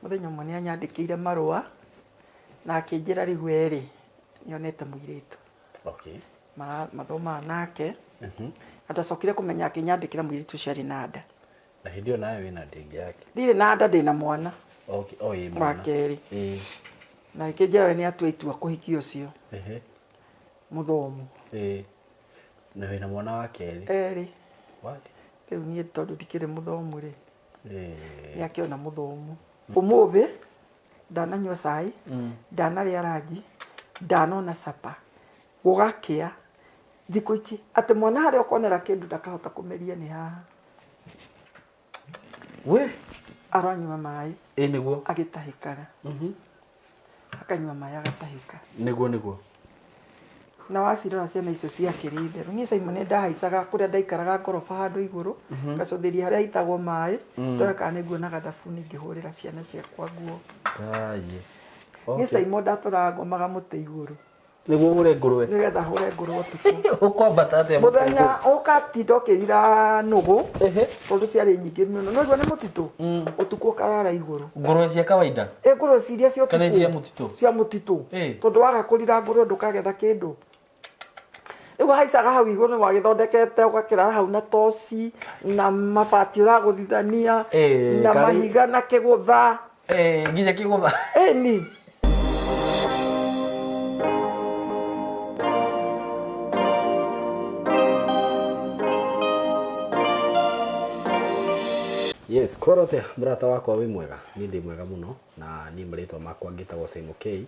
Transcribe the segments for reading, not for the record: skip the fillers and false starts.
muthenya umwe ni anyandikire marua na akinjira riu eri nionete muiritu mathoma nake atacokire kumenya akinyandikira muiritu ciari na nda na hindio nawe wina ndingi yake ndire na nda ndina mwana mwana keri na ikinjira we ni atua itua kuhikia ucio muthomu na wina mwana wa keri eri riu nie tondu ndikire muthomu ri ni akiona muthomu umuthi ndananyua cai ndanaria rangi ndanona capa gugakia thikũ ici ati mwana harĩa ukonera kindu ndakahota kumeria ni haha we aranyua mai niguo agitahikara akanyua mai agatahika niguo na wacirora ciana icio cia kirithe ni Simon ndahaicaga kuria ndaikaraga ngorofa handu iguru ngacuthiria haria hitagwo mai ndora kana niguo na gathabuni ngihurira ciana ciakwa nguo ni Simon ndatũraga ngomaga mũtĩ iguru niguo hure ngũrwe nigetha hure ngũrwe ũtukũ ũkwambata atĩa mũthenya ũkatinda ũkĩrira nũgũ tondũ ciarĩ nyingĩ mũno no igua nĩ mũtitũ ũtukũ ũkarara igũrũ ngũrwe cia kawaida ngũrwe ciria cia ũtukũ kana cia mũtitũ tondũ waga kũrira ngũrwe ndũkagetha kĩndũ rĩu haicaga hau igũrũ wagĩthondekete ũgakĩrara hau na toci na mabati ũragũthithania na mahiga na kĩgũtha nginya kĩgũtha ni yes korote mrata wakwa wi mwega ni ndi mwega muno na ni mritwa makwa ngitagwo Simon K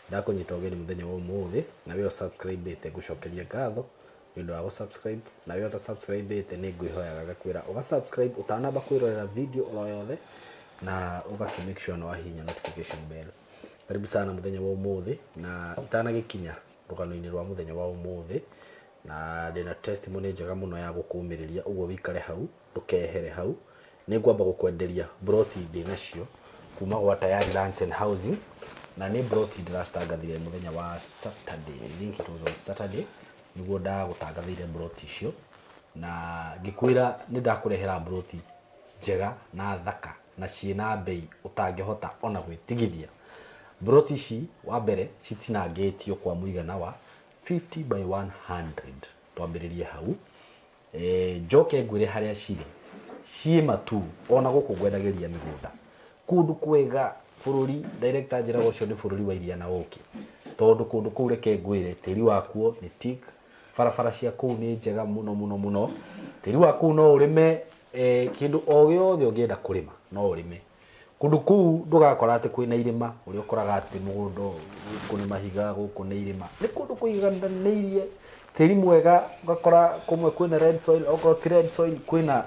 ndakunyita ugeni muthenya wa umuthi na we subscribe ite gucokeria ngatho ndio wa subscribe na we ta subscribe ite ni ngwihoyaga gakwira uga subscribe utanamba kwirorera video oro yothe na ugaki make sure no ahinya notification bell karibu sana muthenya wa umuthi na itanagikinya rugano-ini rwa muthenya wa umuthi na ndina testimony njega muno ya gukumiriria uguo wikare hau ndukehere hau ni ngwamba gukwenderia broti ndinacio kuma gwa Tayari Lands and Housing na ni broti ndirastangathire muthenya wa Saturday link it was on Saturday niguo ndagutangathire broti icio na ngikwira ni ndakurehera broti njega na thaka na ciina bei utangihota ona gwitigithia broti ici wa mbere citinangitio kwa muigana wa 50 by 100 twambiririe hau njoke ngwire haria ciri ciema tu ona guku ngwendageria migunda kundu kwega bururi director njira gocio ni bururi wa iria na uki tondu kundu kuu reke ngwire tiri wakuo ni tik farafara cia kuu ni njega muno tiri waku no urime kindu o giothe ungienda kurima no urime kundu kuu ndugakora ati kwina irima uri ukoraga ati mugundo guku ni mahiga guku ni irima ni kundu kuigananirie tiri mwega ugakora kumwe kwina red soil okoro ti red soil kwina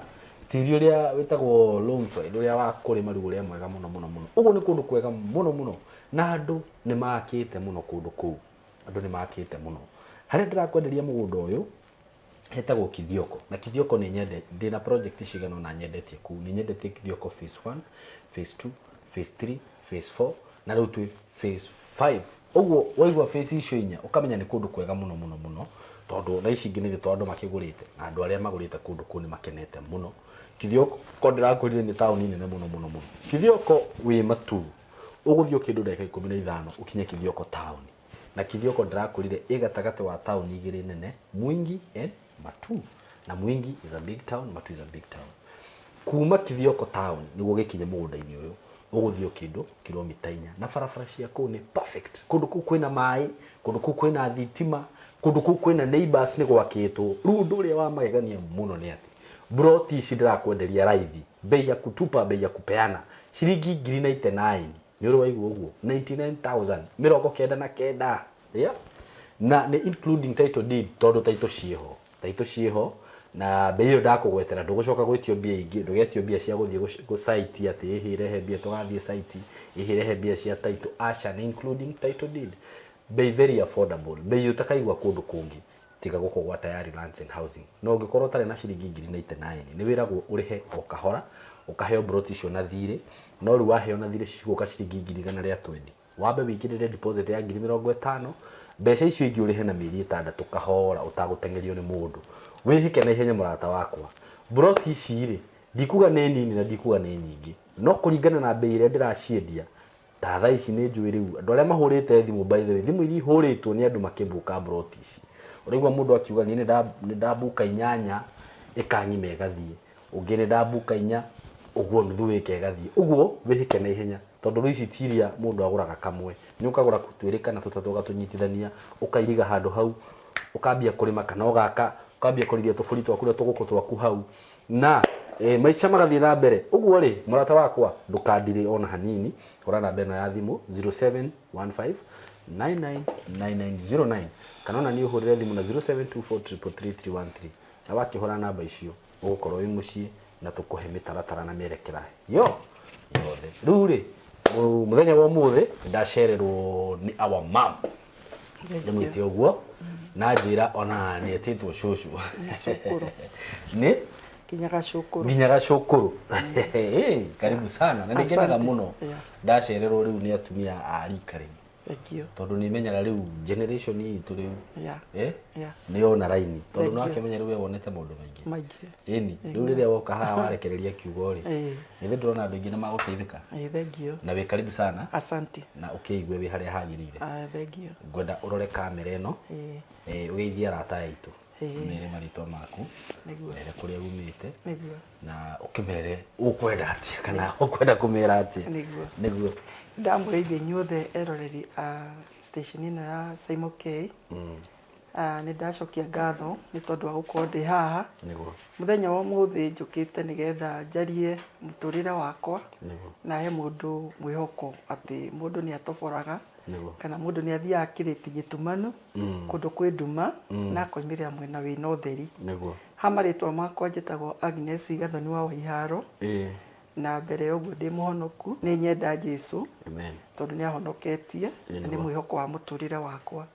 tiri uria witagwo loam soil uria wa kurima riu uria mwega muno uguo ni kundu kwega muno na andu ni makite muno kundu kuu andu ni makite muno haria ndirakwenderia mugunda uyu hetagwo Kithioko na Kithioko ni nyende ndina project cigano na nyendetie kuu ni nyendetie Kithioko phase 1 phase 2 phase 3 phase 4 na riu twi phase 5 uguo waigua phase icio inya ukamenya ni kundu kwega muno tondu na ici ingi ni tondu makigurite na andu aria magurite kundu kuu ni makenete muno Kithioko ndirakurire ni tauni nene muno Kithioko wi matu uguthio kindu ndeka 15 ukinye Kithioko town na Kithioko ndirakurire igatagate wa tauni igiri nene Mwingi and Matu na Mwingi is a big town Matu is a big town kuma Kithioko town niguo gikinye mugunda-ini uyu uguthio kindu kilomita 4 na farafara cia kuu ni perfect kundu kuu kwina mai kundu kuu kwina thitima kundu kuu kwina neighbors ni gwakitwo riu ndu uria wa magegania muno ni ati broti ici ndirakwenderia raithi bei ya kutupa bei ya kupeana ciringi 99 ni uri waigua uguo 99000 99 yeah na ni including title deed tondu title cieho na bei yo ndakugwetera ndugucoka gwitio mbia ingi ndugetio mbia cia guthie go site ati ihirehe mbia tugathie site ihirehe mbia cia title asha ni including title deed bei very affordable bei utakaigwa kundu kungi tiga guko gwa Tayari Lands and Housing no ngikorwo tare na ciringi 99 ni wiragwo urihe o kahora ukaheo broti icio na thire no ri waheo na thire ciguka ciringi 120 wambe wikirire deposit ya 50 mbeca icio ingi urihe na mieri 6 kahora utagutengerio ni mundu wihike na ihenya murata wakwa broti ici ri ndikuga ni nini na ndikuga ni nyingi no kuringana na bei ire ndiraciendia ta thaa ici nĩ njũĩ rĩu andũ arĩa mahũrĩte thimũ by the way thimũ iria ihũrĩtwo nĩ andũ makĩbuka broti ici ũraigua mũndũ akiuga nĩ ndabuka 8 ĩkang'ima ĩgathiĩ ũngĩ nĩ ndabuka 4 ũguo nuthu wĩka ĩgathiĩ ũguo wĩhĩke na ihenya tondũ rĩu ici tiria mũndũ agũraga kamwe nĩ ũkagũra twĩrĩ kana tũtatũ ũgatũnyitithania ũkairiga handũ hau ũkambia kũrĩma kana ũgaka ũkambia kũrithia tũbũri twaku ũrĩa tũgũkũ twaku hau na maica magathiĩ na mbere ũguo rĩ mũrata wakwa ndũkandire ona hanini hũra namba ĩno ya thimũ 0715999909 kana ona niĩ ũhũrĩre thimũ na 0724333313 na wakĩhũra namba icio ũgũkorwo wĩ mũciĩ na tũkũhe mĩtaratara na mĩerekera yothe rĩu rĩ mũthenya wa ũmũthĩ ndacererwo nĩ our mom ndĩmwĩte ũguo na njĩra ona nĩ etĩtwo cũcũ nĩ nginya gacũkũrũ karibu sana na nĩngenaga mũno ndacererwo rĩu nĩ atumia a rika rĩu tondũ nĩ menyaga rĩu generation itũ rĩu nĩ ona raini tondũ no akĩmenya rĩu wonete maũndũ maingĩ ĩni rĩu rĩrĩa woka haha warekereria kiugo rĩ nĩ ndĩrona andũ aingĩ nĩ magũteithĩka na wĩ karibu sana na ũkĩigue wĩ harĩa hagĩrĩire ngwenda ũrore kamera ĩno ũgeithie arata aitũ mere marĩtwa maku mere kũrĩa umĩte na ũkĩmere ũkwenda atĩa kana ũkwenda kũmera atĩa nĩguo ndamũgeithia inyuothe eroreri a station ĩno ya Simon K nĩ ndacokia ngatho nĩ tondũ wa gũkorwo ndĩ haha mũthenya wa ũmũthĩ njũkĩte nĩgetha njarie mũtũrĩre wakwa na he mũndũ mwĩhoko atĩ mũndũ nĩ atoboraga kana mũndũ nĩ athiaga kĩrĩti gĩtumanu kũndũ kwĩ nduma na akoimĩrĩra mwena wĩna ũtheri ha marĩtwa makwa njĩtagwo Agnes Gathoni wa Waiharo na mbere ya ũguo ndĩ mũhonoku nĩ nyenda Jesũ tondũ nĩ ahonoketie na nĩ mwĩhoko wa mũtũrĩre wakwa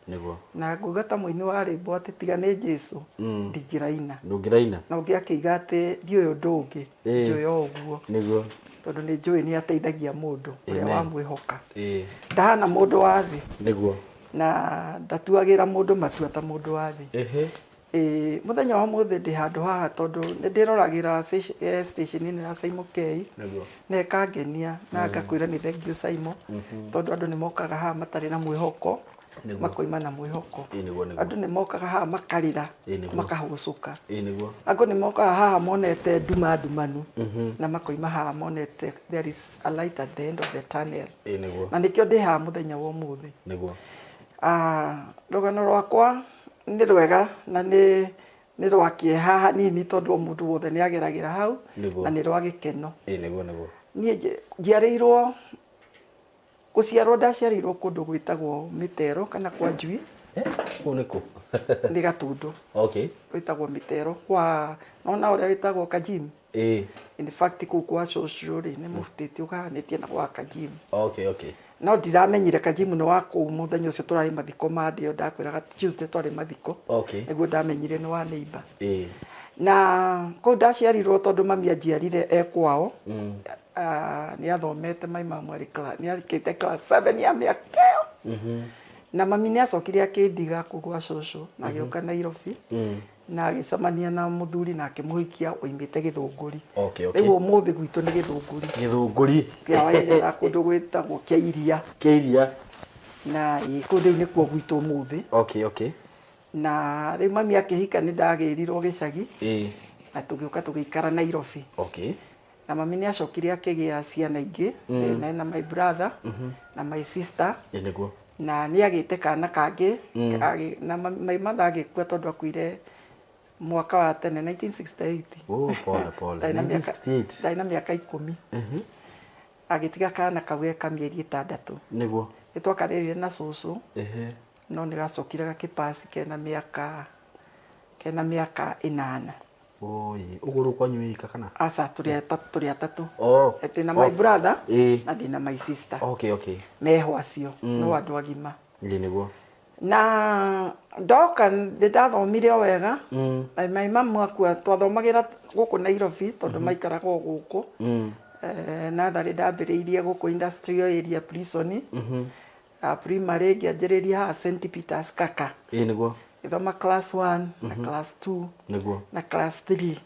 na nguga ta mũini wa rwĩmbo atĩ tiga nĩ Jesũ ndingĩraina na ũngĩ akĩiga atĩ ndiũĩ ũndũ ũngĩ njũĩ o ũguo tondũ nĩ njũĩ nĩ ateithagia mũndũ ũrĩa wamwĩhoka ndahana mũndũ wa thĩ na ndatuagĩra mũndũ matua ta mũndũ wa thĩ mũthenya wa mũthĩ ndĩ handũ haha tondũ nĩ ndĩroragĩra station ĩno ya Simon K na ĩkangenia na ngakwĩra nĩ thengiũ Simon tondũ andũ nĩ mokaga haha matarĩ na mwĩhoko makoima na mwĩhoko andũ nĩ mokaga haha makarĩra makahũcũka andũ nĩ mokaga haha monete nduma ndumanu na makoima haha monete there is a light at the end of the tunnel na nĩkĩo ndĩ haha mũthenya wa ũmũthĩ rũgano rwakwa nĩ rwega na nĩ rwa kĩeha hanini tondũ mũndũ wothe nĩ ageragĩra hau na nĩ rwa gĩkeno niĩ njiarĩirwo gũciarwo ndaciarĩirwo kũndũ gwĩtagwo Mĩtero kana kwa Njui nĩ Gatũndũ gwĩtagwo Mĩtero kwa nona ũrĩa wĩtagwo Kajim in fact kũu kwa cũcũ rĩ nĩ mũbutĩtie ũkahanĩtie na gwa Kajim no ndiramenyire Kajimu nĩ wa kũu mũthenya ũcio tũrarĩ mathiko ma ndĩo ndakwĩraga Tuesday twarĩ mathiko nĩguo ndamenyire nĩ wa neighbor na kũu ndaciarirwo tondũ mami anjiarire ekwao nĩ athomete nĩ arĩkĩte class 7 ya mĩaka ĩyo na mami nĩ acokire akĩndiga kũu gwa cũcũ na agĩũka Nairobi na agĩcemania na mũthuri na akĩmũhikia oimĩte Gĩthũngũri rĩu ũmũthĩ gwitũ nĩ Gĩthũngũri kĩa wairera kũndũ gwĩtagwo kĩa iria na kũu rĩu nĩkuo gwitũ ũmũthĩ na rĩu mami akĩhika nĩ ndagĩrirwo gĩcagi na tũgĩũka tũgĩikara Nairobi na mami nĩ acokire akĩgĩa ciana ingĩ na my brother na my sister na nĩ agĩte kana kangĩ na my mother agĩkua tondũ akuire mwaka wa tene 1968 ndarĩ na mĩaka 10 agĩtiga kana kau geka mĩeri 6 nĩguo nĩtwakarĩrire na cũcũ no nĩ gacokire gakĩpasi kena mĩaka 8 ũgũrũ kwanyu wĩika kana aca tũrĩ atatũ atĩ na my brother na ndĩ na my sister meho acio no andũ agima nĩguo na ndoka nĩ ndathomire o wega my mom akua twathomagĩra gũkũ Nairobi tondũ maikaraga o gũkũ natharĩ ndambĩrĩirie gũkũ industrial area prison primary ngĩanjĩrĩria haha St Peters Kaka nĩguo gĩthoma class 1 na class 2 na class 3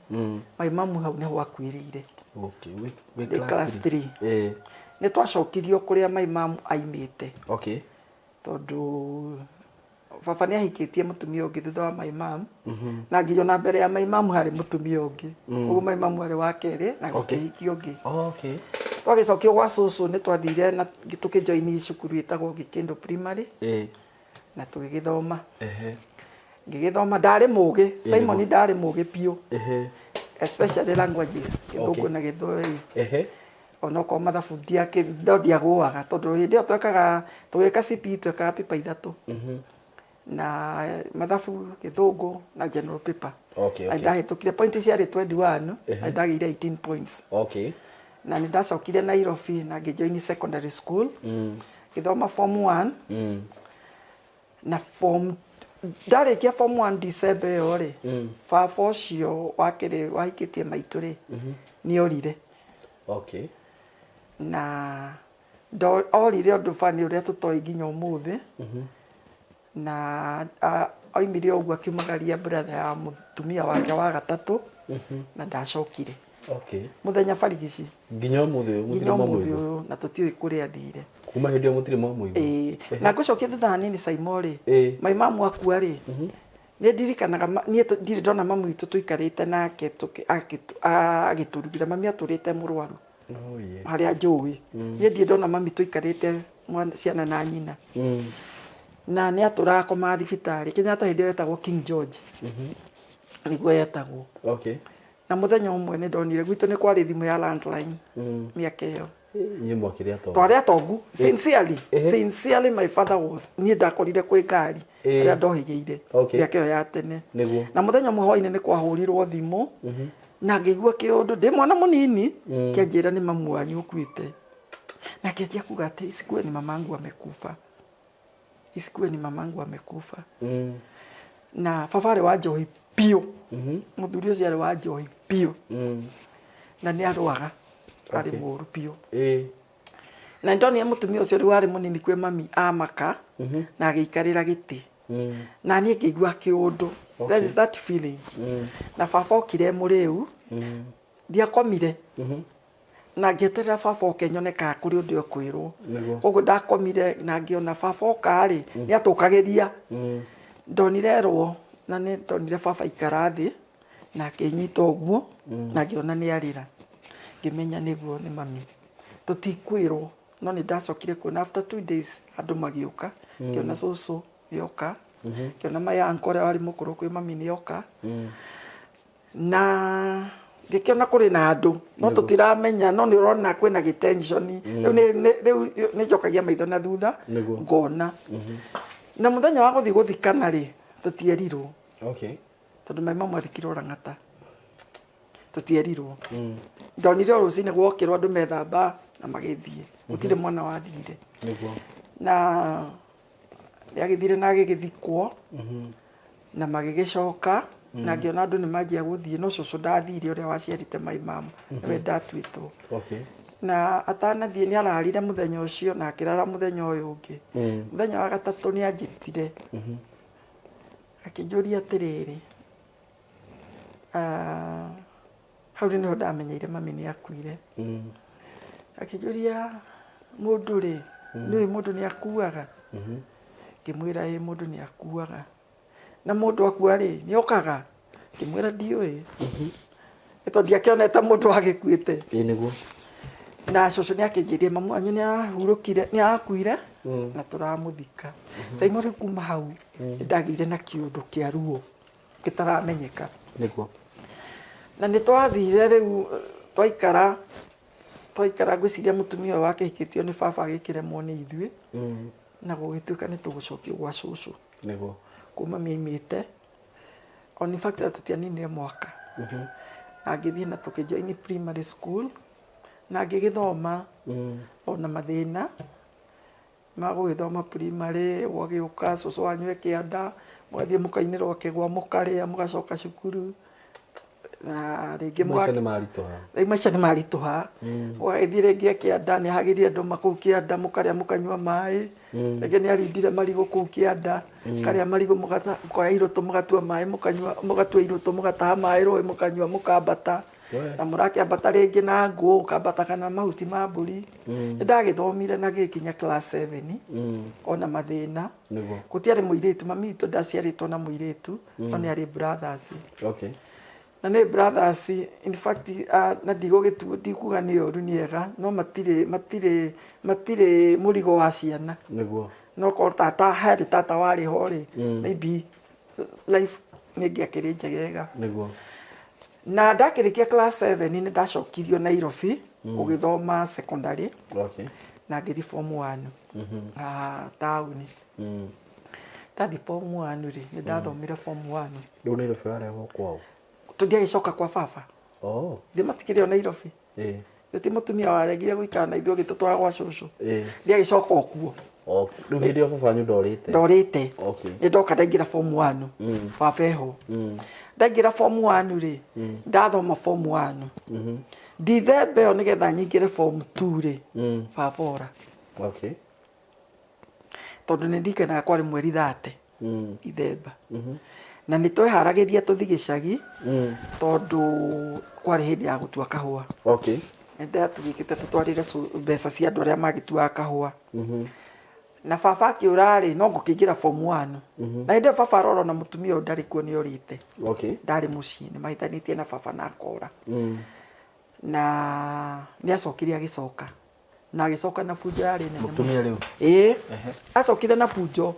my mom hau nĩho akuĩrĩire Okay, we class 3 nä twacokirio kå rä a maimamu aimĩte tondũ baba nä ahikä tie må tumia å ngä thutha wa maimamu na nginya na mbere ya maimamu harä må tumia å ngä koguo maimamu harä wa kerä na gå kä hikio å ngä twagä cokio gwa cåcå nä twathire na tå kä joini cukuru ä tagwo gä kä ndå primary na tå gä gä thoma ngä gä thoma ndarä må gä Simon ndarä må gä piå especially languages kä thå ngå na gä thweri onokorwo mathabu ndiagåaga tondå hä ndä ä yo twekaga tå gä ka CPE twekaga paper ithatå na mathabu gä thå ngå na general paper ndahä tå kire point ciarä 21 na ndagä ire 18 points na nä ndacokire Nairobi na ngä join secondary school gä thoma form 1 na form ndarä kia form 1 December ä yo rä baba å cio wahikä tie maitå rä nä orire na orire å ndå bani å rä a tå toä nginya å må thä na oimire å guo akiumagaria brother ya må tumia wake wa gatatå na ndacokire må thenya barigici nginya å må thä å na tå tiå kå rä athire kuma hä ndä ä yo må tirä mwamuigua na ngå cokia thutha hanini Saimo rä maimamu akua rä nä ndirikanaga niä ndirä ndona mamu witå tå ikarä te nake agä tå rugä ra mami atå rä te må rwaru harä a njå ä niä ndirä ndona mami tå ikarä te ciana na nyina na nä atå rakoma thibitarä Kenyatta hä ndä ä yo etagwo King George nä guo yetagwo na må thenya å mwe nä ndonire gwitå nä kwarä thimå ya landline mä aka ä yo twarä atongu sincerely my father was niä ndakorire kwä ngari arä a ndohä gä ire mä aka ä yo ya tene na må thenya å mwe hwainä nä kwahå rirwo thimå na ngä igua kä å ndå ndä mwana må nini kä anjä ra nä mamu wanyu å kuä te na kä anjia kuga atä isikue ni mamangu amekufa na baba arä wa njohi piå må thuri å cio arä wa njohi piå na nä arwaga arä må ru piå na ndonire må tumia å cio rä u arä må nini kwä mami amaka na agä ikarä ra gä tä na niä ngä igua kä å ndå that feeling na baba okire må rä u ndiakomire na ngieterera baba oke nyone kana kå rä å ndå kwä rwo koguo ndakomire na ngä ona baba okarä nä atå kagä ria ndonire erwo na nä ndonire baba ikara thä na akä nyita å guo na ngä ona nä arä ra ngä menya nä guo nä mami tå tikwä rwo no nä ndacokire kuona after 2 days andå magä å ka ngä ona cåcå nä oka ngä ona mayanko å rä a warä må kå rå kwä mami nä oka na ngä kä ona kå rä na andå no tå tiramenya no nä å rona kwä na gä tensioni rä u nä njokagia maitho na thutha ngona na må thenya wa gå thiä gå thikana rä tå tierirwo tondå maimamu athikirwo Rang'ata tå tierirwo ndonire o rå cinä gwokä rwo andå methamba na magä thiä gå tirä mwana wathire na nä agä thire na agä gä thikwo na magä gä coka na ngä ona andå nä manjia gå thiä no cåcå ndathire å rä a waciarite maimamu nä ndatuä two na atanathiä nä ararire må thenya å cio na akä rara må thenya å yå å ngä må thenya wa gatatå nä anjä tire akä njå ria atä rä rä hau nä ho ndamenyeire mami nä akuire akä njå ria må ndå rä nä å må ndå nä akuaga ngä mwä ra ä må ndå nä akuaga na må ndå akua rä nä okaga ngä mwä ra ndiå ä nä tondå ndiakäonete må ndå agä kuä te na cåcå nä akä njä rie mamu anyu nä arahurå kire nä arakuire na tå ramå thika Saimo rä kuma hau nä ndagä ire na kä å ndå kä a ruo gä taramenyeka na nä twathire rä u twaikara ngwä ciria må tumia å wake hikä tio nä baba agä kä remwo nä ithuä na gå gä tuä ka nä tå gå cokio gwa cåcå kuma mä imä te tå tianinire mwaka na ngä thiä na tå kä join primary school na ngä gä thoma ona mathä na magå gä thoma primary gwagä å ka cåcå wanyu ekä anda må gathiä må kainä rwo kä gwa må karä a må gacoka cukuru na rä ngä maica nä maritå ha gwagäthiä rä ngä ekä anda nä hagä rire andå makå u kä anda må karä a må kanyua maä rĩngĩ nĩ arindire marigũ kũu kĩanda karĩa marigũ mũkoya irũtũ mũgatua maĩ mũkanyua mũgatua irũtũ mũgataha maĩ rũĩ mũkanyua mũkambata na mũrakĩambata rĩngĩ na ngũ ũkambata kana mahuti ma mbũri nĩ ndagĩthomire na gĩkinya class 7 ona mathĩna gũtiarĩ mũirĩtu mami witũ ndaciarĩtwo na mũirĩtu no nĩ arĩ brothers na nĩ brothers in fact na ndikuga nĩ ũru nĩ ega no matirĩ mũrigo wa ciana no korwo tata harĩ tata warĩ ho rĩ maybe life nĩngĩakĩrĩ njegega na ndakĩrĩkia class 7 nĩ ndacokirio Nairobi gũgĩthoma secondary na ngĩthiĩ form 1 taũni ndathi form 1 rĩ nĩ ndathomire form 1 rĩu Nairobi warehwo kwao tũngĩagĩcoka kwa baba ndĩ matikĩrĩ o Nairobi ti mũtumia waregire gũikara na ithuĩ gĩtũtwara gwa cũcũ ndiagĩcoka o kuo rĩu hĩndĩ ĩyo baba wanyu ndorĩte nĩ ndoka ndaingĩra form 1 baba eho ndaingĩra form 1 rĩ ndathoma form 1 Ndithemba ĩyo nĩgetha nyingĩre form 2 rĩ baba ora tondũ nĩ ndirikanaga kwarĩ mweri 30 Ndithemba na nĩ tweharagĩria tũthi gĩcagi tondũ kwarĩ hĩndĩ ya gũtua kahũa nĩ ndatugĩkĩte tũtwarĩre mbeca cia andũ arĩa magĩtuaga kahũa na baba akĩũra rĩ no ngũkĩingĩra form 1 na hĩndĩ ĩyo baba arora na mũtumia ũyũ ndarĩ kuo nĩ orĩte ndarĩ mũciĩ nĩ mahĩtanĩtie na baba na akora na nĩ acokire agĩcoka na agĩcoka na bunjo yarĩ nene mũtumia rĩu acokire na bunjo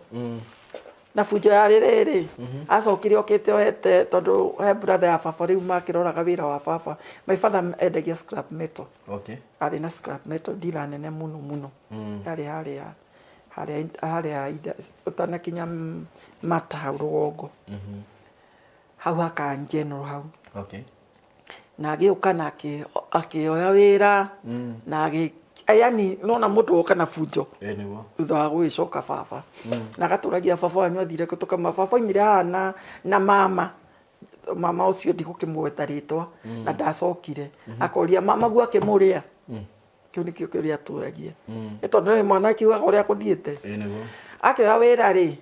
yarĩ rĩrĩ acokire okĩte ohete tondũ he brother ya baba rĩu makĩroraga wĩra wa baba my father endagia scrap metal arĩ na scrap metal dealer nene mũno yarĩ harĩa ũtanakinya mata hau rũgongo hau haka general hau na agĩũka na akĩoya wĩra na yani nona mũndũ woka na bunjo thutha wa gũgĩcoka baba na agatũragia baba wanyu athire gũtũkama baba oimire haha na mama ũcio ndigũkĩmweta rĩtwa na ndacokire akoria mama guo akĩmũrĩa kĩu nĩkĩo kĩrĩa atũragia tondũ nĩ mwana akiugaga ũrĩa gũthiĩte akĩoya wĩra rĩ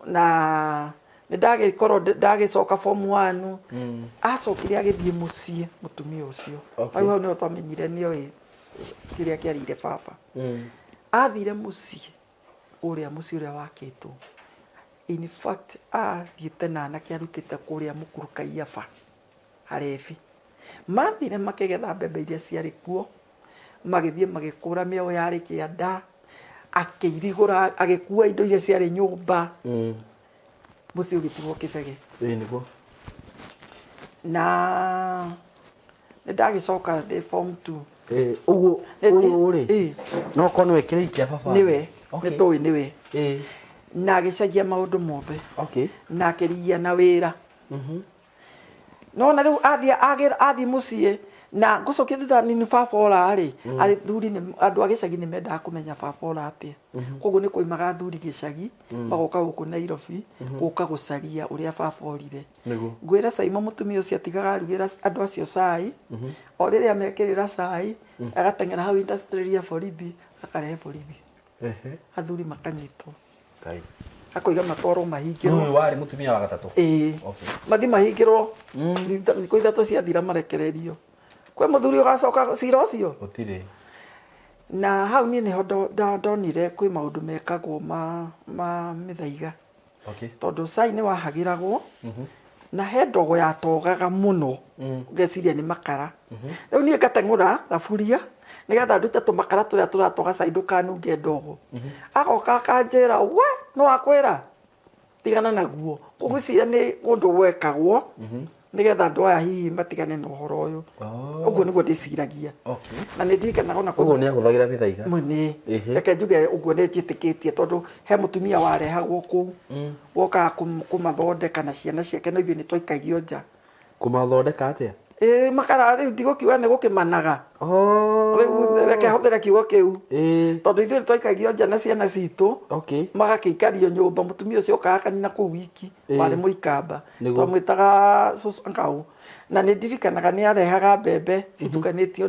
na nĩ ndagĩcoka form 1 acokire agĩthiĩ mũciĩ mũtumia ũcio hau nĩho twamenyire nĩoĩ kĩrĩa kĩarĩire baba athire mũciĩ ũrĩa wakĩtwo in fact athiĩte na anake arutĩte kũrĩa mũkuru Kaiyaba Harebi mathire makĩgetha mbembe iria ciarĩ kuo magĩthiĩ magĩkũra mĩoyo yarĩ kĩanda akĩirigũra agĩkua indo iria ciarĩ nyũmba mũciĩ ũgĩtigwo kĩbege na nĩ ndagĩcoka ndĩ form 2 ũguo rĩ no korwo nĩwe kĩrĩikia baba nĩwe nĩtũĩ nĩwe na agĩcenjia maũndũ mothe na akĩrigia na wĩra no na rĩu athiĩ mũciĩ na ngũcokia thutha nini baba ora rĩ athuri andũ a gĩcagi nĩ mendaga kũmenya baba ora atĩa koguo nĩ koimaga athuri gĩcagi magoka gũkũ Nairobi gũka gũcaria ũrĩa baba orire ngwĩra Saimo mũtumia ũcio atigaga arugĩra andũ acio cai o rĩrĩa mekĩrĩra cai agateng'era hau industry ya borithi akarehe borithi athuri makanyitwo akoiga matwarwo mahingĩrwo ũyũ warĩ mũtumia wa gatatũ mathi mahingĩrwo thikũ ithatũ ciathira marekererio kwĩ mũthuri ũgacoka cira ũcio gũtirĩ na hau niĩ nĩho ndonire kwĩ maũndũ mekagwo ma mĩthaiga tondũ cai nĩ wahagĩragwo na he ndogo yatogaga mũno ngeciria nĩ makara rĩu niĩ ngateng'ũra thaburia nĩgetha ndute tũmakara tũrĩa tũratoga cai ndũkanunge ndogo agoka akanjĩra we no wakwĩra tigana naguo ũgwĩciria nĩ ũndũ wekagwo nĩgetha andũ aya hihi matigane na ũhoro ũyũ ũguo nĩguo ndĩciragia na nĩ ndirikanaga ona ũguo nĩ ahũthagĩra mĩthaiga reke njuge ũguo nĩ njĩtĩkĩtie tondũ he mũtumia warehagwo kũu wokaga kũmathondeka na ciana ciake no ithuĩ nĩ twaikagio nja kũmathondeka atĩa makara rĩu ndigũkiuga nĩ gũkĩmanaga rĩu reke hũthĩre kiugo kĩu tondũ ithuĩ nĩ twaikagio nja na ciana citũ magakĩikario nyũmba mũtumia ũcio okaga kanina kũu wiki warĩ mũikamba twamwĩtaga Ngau na nĩ ndirikanaga nĩ arehaga mbembe citukanĩtio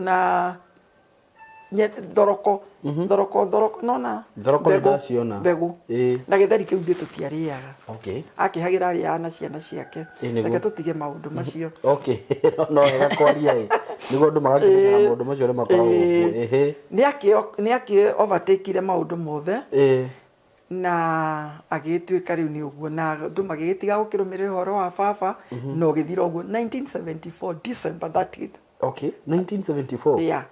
thoroko nona thoroko ndaciona mbegu na githeri kiu ithuĩ tũtiarĩaga akĩhagĩra arĩa na ciana ciake reke tũtige maũndũ macio no wega kwaria nĩguo andũ magakĩmenya maũndũ macio ũrĩa makoragwo nĩ akĩ overtake maũndũ mothe na agĩtuĩka rĩu nĩ ũguo na andũ magĩgĩtiga gũkĩrũmĩrĩra ũhoro wa baba na ũgĩthira ũguo 1974 December 30th 1974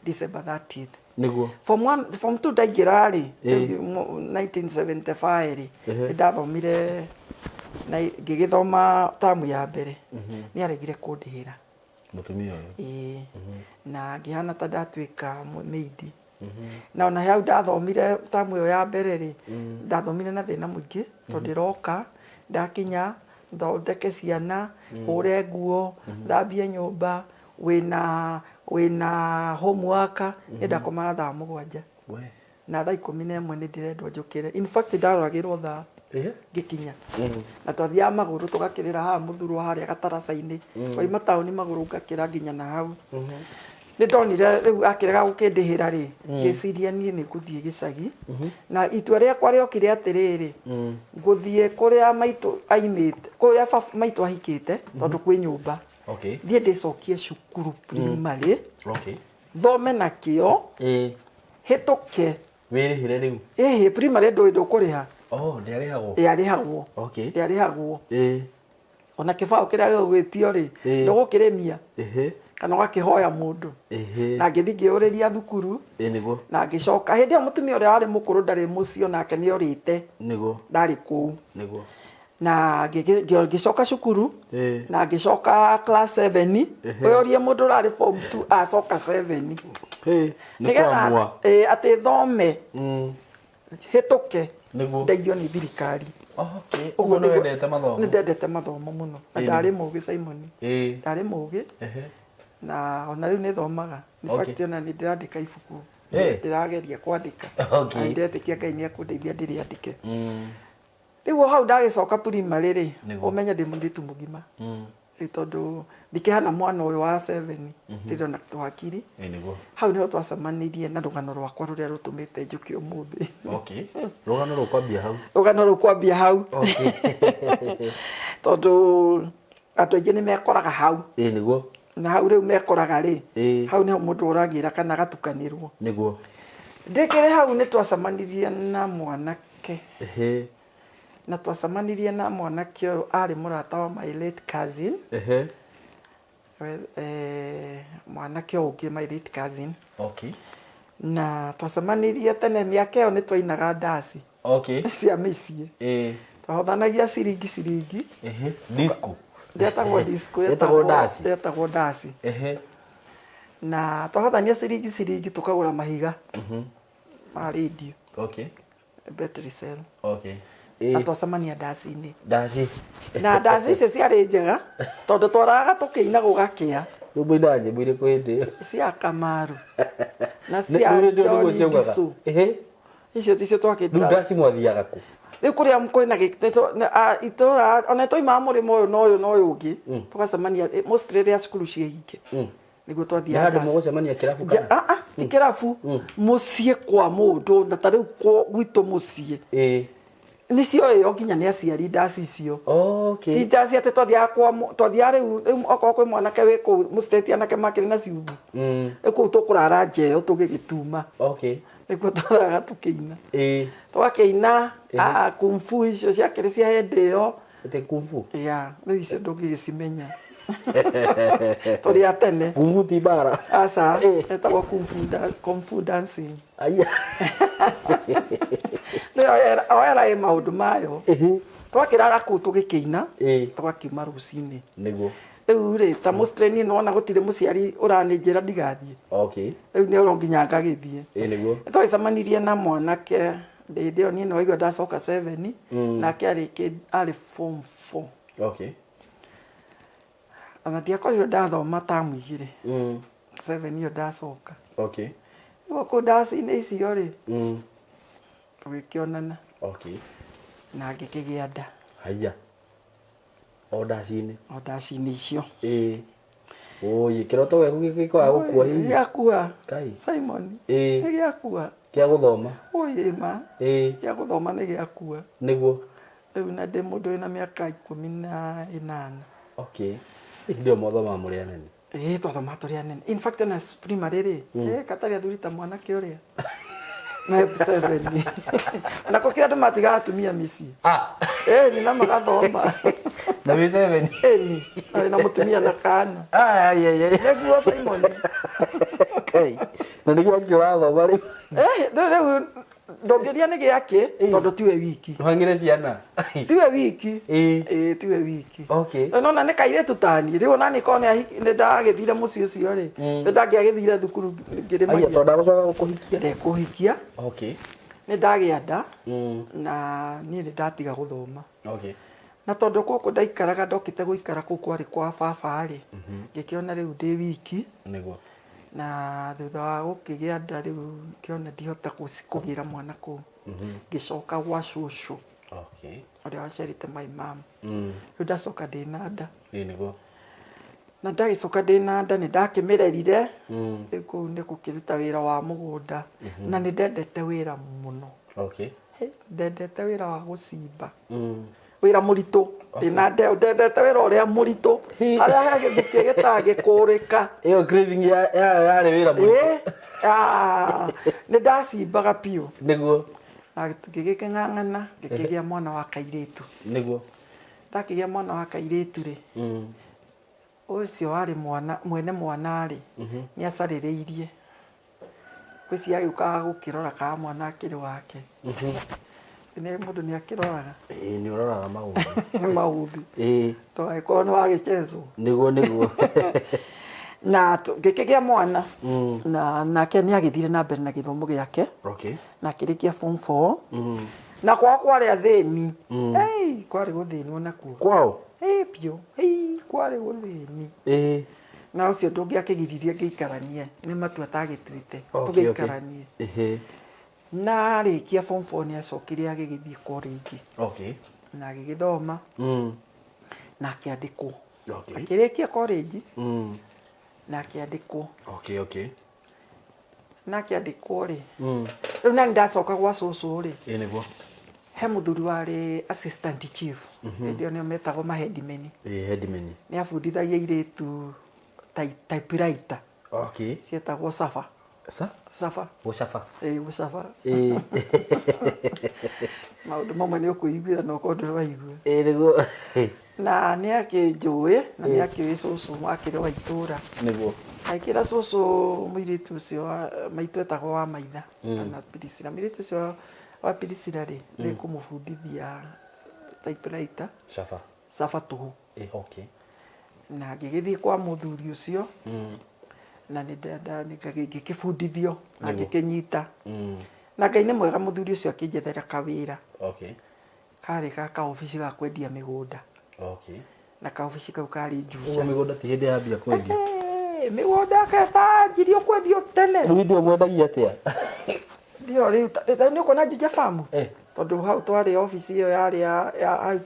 December 30th niguo form 2 ndaingĩra rĩ 1975 rĩ ndathomire na ngĩgĩthoma tamu ya mbere nĩ aregire kũndĩhĩra mũtumia ũyũ na ngĩhana ta ndatuĩka maidi na ona hau ndathomire tamu ĩyo ya mbere rĩ ndathomire na thĩna mũingĩ tondũ ndĩroka ndakinya thondeke ciana hũre nguo thambie nyũmba wĩna homework ndakomaga thaa 7 na thaa 11 nĩ ndĩrendwo njũkĩre in fact ndaroragĩrwo thaa ngĩkinya na twathiaga magũrũ tũgakĩrĩra haha mũthurwa harĩa gataraca-inĩ twaima taũni magũrũ ngakĩra nginya na hau nĩ ndonire rĩu akĩrega gũkĩndĩhĩra rĩ ngĩciria niĩ nĩ ngũthiĩ gĩcagi na itua rĩakwa rĩokire atĩrĩrĩ ngũthiĩ kũrĩa maitũ aimĩte kũrĩa maitũ ahikĩte tondũ kwĩ nyũmba thiĩ ndĩcokie cukuru primary thome na kĩo hĩtũke wĩrĩhĩre rĩu primary ndũkũrĩha ndĩarĩhagwo ona kĩbaũ kĩrĩa gĩgwĩtio rĩ ndũgũkĩrĩmia kana ũgakĩhoya mũndũ na ngĩthiĩ ngĩũrĩria thukuru na ngĩcoka hĩndĩ ĩyo mũtumia ũrĩa warĩ mũkũrũ ndarĩ mũciĩ onake nĩ orĩte ndarĩ kũu na ngĩcoka cukuru na ngĩcoka class 7 ũyorie mũndũ ũrarĩ form 2 acoka 7 nĩgetha atĩ thome hĩtũke ndeithio nĩ thirikari ũguo nĩ wendete mathomo nĩ ndendete mathomo mũno na ndarĩ mũgĩ Simon ndarĩ mũgĩ na ona rĩu nĩ thomaga nĩ fact ona nĩ ndĩrandĩka ibuku ndĩrageria kwandĩka na ndetĩkia Ngai nĩ akũndeithia ndĩrĩandĩke rĩu hau ndagĩcoka primary rĩ ũmenye ndĩ mũirĩtu mũgima tondũ ndikĩhana mwana ũyũ wa 7 ndĩrĩ na twakiri hau nĩho twacemanirie na rũgano rwakwa rũrĩa rũtũmĩte njũke ũmũthĩ rũgano rũu kwambia hau tondũ andũ aingĩ nĩ mekoraga hau na hau rĩu mekoraga rĩ hau nĩho mũndũ ũragĩra kana gatukanĩrwo ndĩkĩrĩ hau nĩ twacemanirie na mwanake na twacemanirie na mwanake ũyũ arĩ mũrata wa my late cousin mwanake ũngĩ my late cousin na twacemanirie tene mĩaka ĩyo nĩ twainaga ndaci cia mĩciĩ twahothanagia ciringi disco ndetagwo ndaci na twahothania ciringi tukagũra mahiga ma radio battery cell na twacemania ndaci-inĩ na ndaci icio ciarĩ njega tondũ twaraga tũkĩina gũgakĩa rũmũina nyĩmbo irĩkũ hĩndĩ ĩyo cia Kamaru na cia John Ndisu icio ticio twakĩndira ndaci mwathiaga kũ rĩu kũrĩa kwĩna itũra ona tũimaga mũrĩmo ũyũ na ũyũ ũngĩ tũgacemania mostly rĩrĩa cukuru ciĩhinge nĩguo twathiaga ndaci mũgũcemania kĩrabu kana ti kĩrabu mũciĩ kwa mũndũ na ta rĩu gwitũ mũciĩ nĩcio ĩyo nginya nĩ aciari ndaci icio ti ndaci atĩ twathiaga rĩu okorwo kwĩ mwanake wĩ kũu mũciteti anake makĩrĩ na ciubu kũu tũkũrara njeo tũgĩgĩtuma nĩguo twaraga tũkĩina twakĩina kumfu icio ciakĩrĩ cia hĩndĩ ĩyo rĩu icio ndũngĩgĩcimenya tũrĩ a tene kumfu ti bara aca etagwo kumfu dancing oera ĩ maũndũ mayo twakĩrara kũu tũgĩkĩina tũgakiuma rũcinĩ rĩu rĩ ta mũstreni nĩwona gũtirĩ mũciari ũranĩnjĩra ndigathiĩ rĩu nĩo nginya ngagĩthiĩ twagĩcemanirie na mwanake hĩndĩ ĩyo niĩ nĩwaigua ndacoka 7 nake arĩ form 4 ona ndiakorirwo ndathoma tamu igĩrĩ 7 iyo ndacoka rĩu kũu ndaci-inĩ icio rĩ tũgĩkĩonana na ngĩkĩgĩa nda o ndaci-inĩ icio Oye, kiroto giko agukua hihi. Gĩakua. Kai. Simon. Nĩ gĩakua. Kia guthoma. Oye ma. Gĩa guthoma nĩ gĩakua. Nĩguo. Rĩu na ndĩ mũndũ wĩna mĩaka 18. Okay. Ndio mwathoma mũrĩ anene. Twathoma tũrĩ anene. In fact na primary rĩ, katarĩ athurita mwanake ũrĩa. Na 7. Na ko kira nduma tiga atumia mĩciĩ. Ni na magathoma. Na 7. Ni na mutumia na kana. Nĩguo Simon. Okay. Na nĩguo ngĩrathoma rĩ. Rĩu ndongeria nĩ gĩake tondũ tiwe wiki. Ndwangire ciana. Tiwe wiki. Tiwe wiki. Okay. No na nĩ kairĩtu tani. Rĩu na nĩ kone nĩ ndagĩthire mũciĩ ũcio rĩ. Nĩ ndangĩagĩthire thukuru ngĩrĩ magia. Tondũ ndagũcoka gũkũhikia. Ndekũhikia. Okay. Nĩ ndagĩa nda. Na niĩ nĩ ndatiga gũthoma. Okay. Na tondũ kũkũ ndaikaraga ndokĩte gũikara kũu kwarĩ kwa baba rĩ. Ngĩkĩona rĩu ndĩ wiki. Nĩguo. Na thutha wa gũkĩgĩa nda rĩu ngĩona ndihota kũgĩra mwana kũu. Ngĩcoka gwa cũcũ. Okay. Ũrĩa waciarĩte my mom. Rĩu ndacoka ndĩna nda. Nĩguo. Na ndagĩcoka ndĩna nda nĩ ndakĩmĩrerire. Rĩu kũu nĩ gũkĩruta wĩra wa mũgũnda. Na nĩ ndendete wĩra mũno. Okay. Ndendete wĩra wa gũcimba. Wĩra mũritũ. Ndĩna ndendete wĩra ũrĩa mũritũ. Harĩa gĩthukĩ gĩtagĩkũrĩka. Ĩyo craving yarĩ wĩra mũritũ. Nĩ ndacimbaga piũ. Nĩguo. Na ngĩgĩkĩng'ang'ana ngĩkĩgĩa mwana wa kairĩtu. Nĩguo. Ndakĩgĩa mwana wa kairĩtu rĩ. Ũcio warĩ mwene mwana rĩ. Nĩ acarĩrĩirie. Kwĩci agĩũkaga gũkĩrora kana mwana akĩrĩ wake. Nĩ mũndũ nĩ akĩroraga. Nĩ ũroraga maũndũ. Maũndũ. To agĩkorwo nĩ wagĩcezwo. Nĩguo. Na ngĩkĩgĩa mwana. Na nake nĩ agĩthire na mbere na gĩthomo gĩake. Okay. Na akĩrĩkia form 4. Na kwao kwarĩ athĩni. Kwarĩ gũthĩnwo nakuo. Kwao? Piũ. Kwarĩ gũthĩni. Na ũcio ndũngĩakĩgiririe ngĩikaranie. Nĩ matua atagĩtuĩte. Tũgĩikaranie. Na rĩkia form 4 nĩ acokire agĩgĩthiĩ college. Okay. Na agĩgĩthoma. Na akĩandĩkwo. Akĩrĩkia college. Na akĩandĩkwo. Okay. Na akĩandĩkwo rĩ. Rĩu na ndacoka gwa cũcũ rĩ. Nĩguo. He mũthuri warĩ assistant chief. Hĩndĩ ĩyo nĩo metagwo maheadmen. Headmen. Nĩ abundithagia airĩtu typewriter. Okay. Cietagwo Safa. Safa. Gũcaba. Gũcaba. Maũndũ mamwe nĩ ũkũiguĩra na ũkorwo ndũraigua. Nĩguo. Na nĩ akĩnjũĩ na nĩ akĩũĩ cũcũ akĩrĩ wa itũũra. Nĩguo. Akĩra cũcũ mũirĩtu ũcio maitũ etagwo wa maitha. Kana Pirisira. Mũirĩtu ũcio wa Pirisira rĩ. Nĩ kũmũbundithia typewriter. Safa tũhũ. Okay. Na ngĩgĩthiĩ kwa mũthuri ũcio. Na ngĩkĩbundithio na ngĩkĩnyita. Na Ngai nĩ mwega mũthuri ũcio akĩnjethera kawĩra. Okay. Karĩ ka ofici ga kwendia mĩgũnda. Okay. Na ka ofici kau karĩ Juja. Mĩgũnda ti hĩndĩ yambia kwendia. Mĩgũnda ketanjirio kwendio tene. Rĩu ndio mwendagia atĩa? Ndio rĩu nĩ ũkona Juja farm. Tondũ hau twarĩ ofici ĩyo yarĩ ya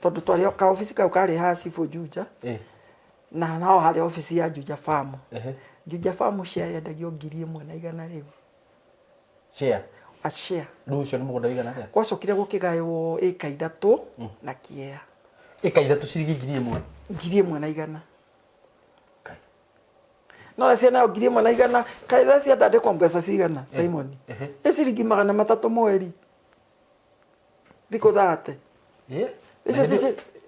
tondũ twarĩ ka ofici kau karĩ ha Cibũ Juja. Na nao harĩ ofici ya Juja farm. Juja farm share yendagio 1,100 rĩu. Share? A share. Rĩu ũcio nĩ mũgũnda wĩigana atĩa? Gwacokire gũkĩgaywo ĩka 3 na kĩea. Ĩka 3 ciringi 1,000? 1,100. No ciana 1,100 kaira cia ndandĩkwo mbeca cigana Simon? Nĩ ciringi 300 mweri. Thikũ 30.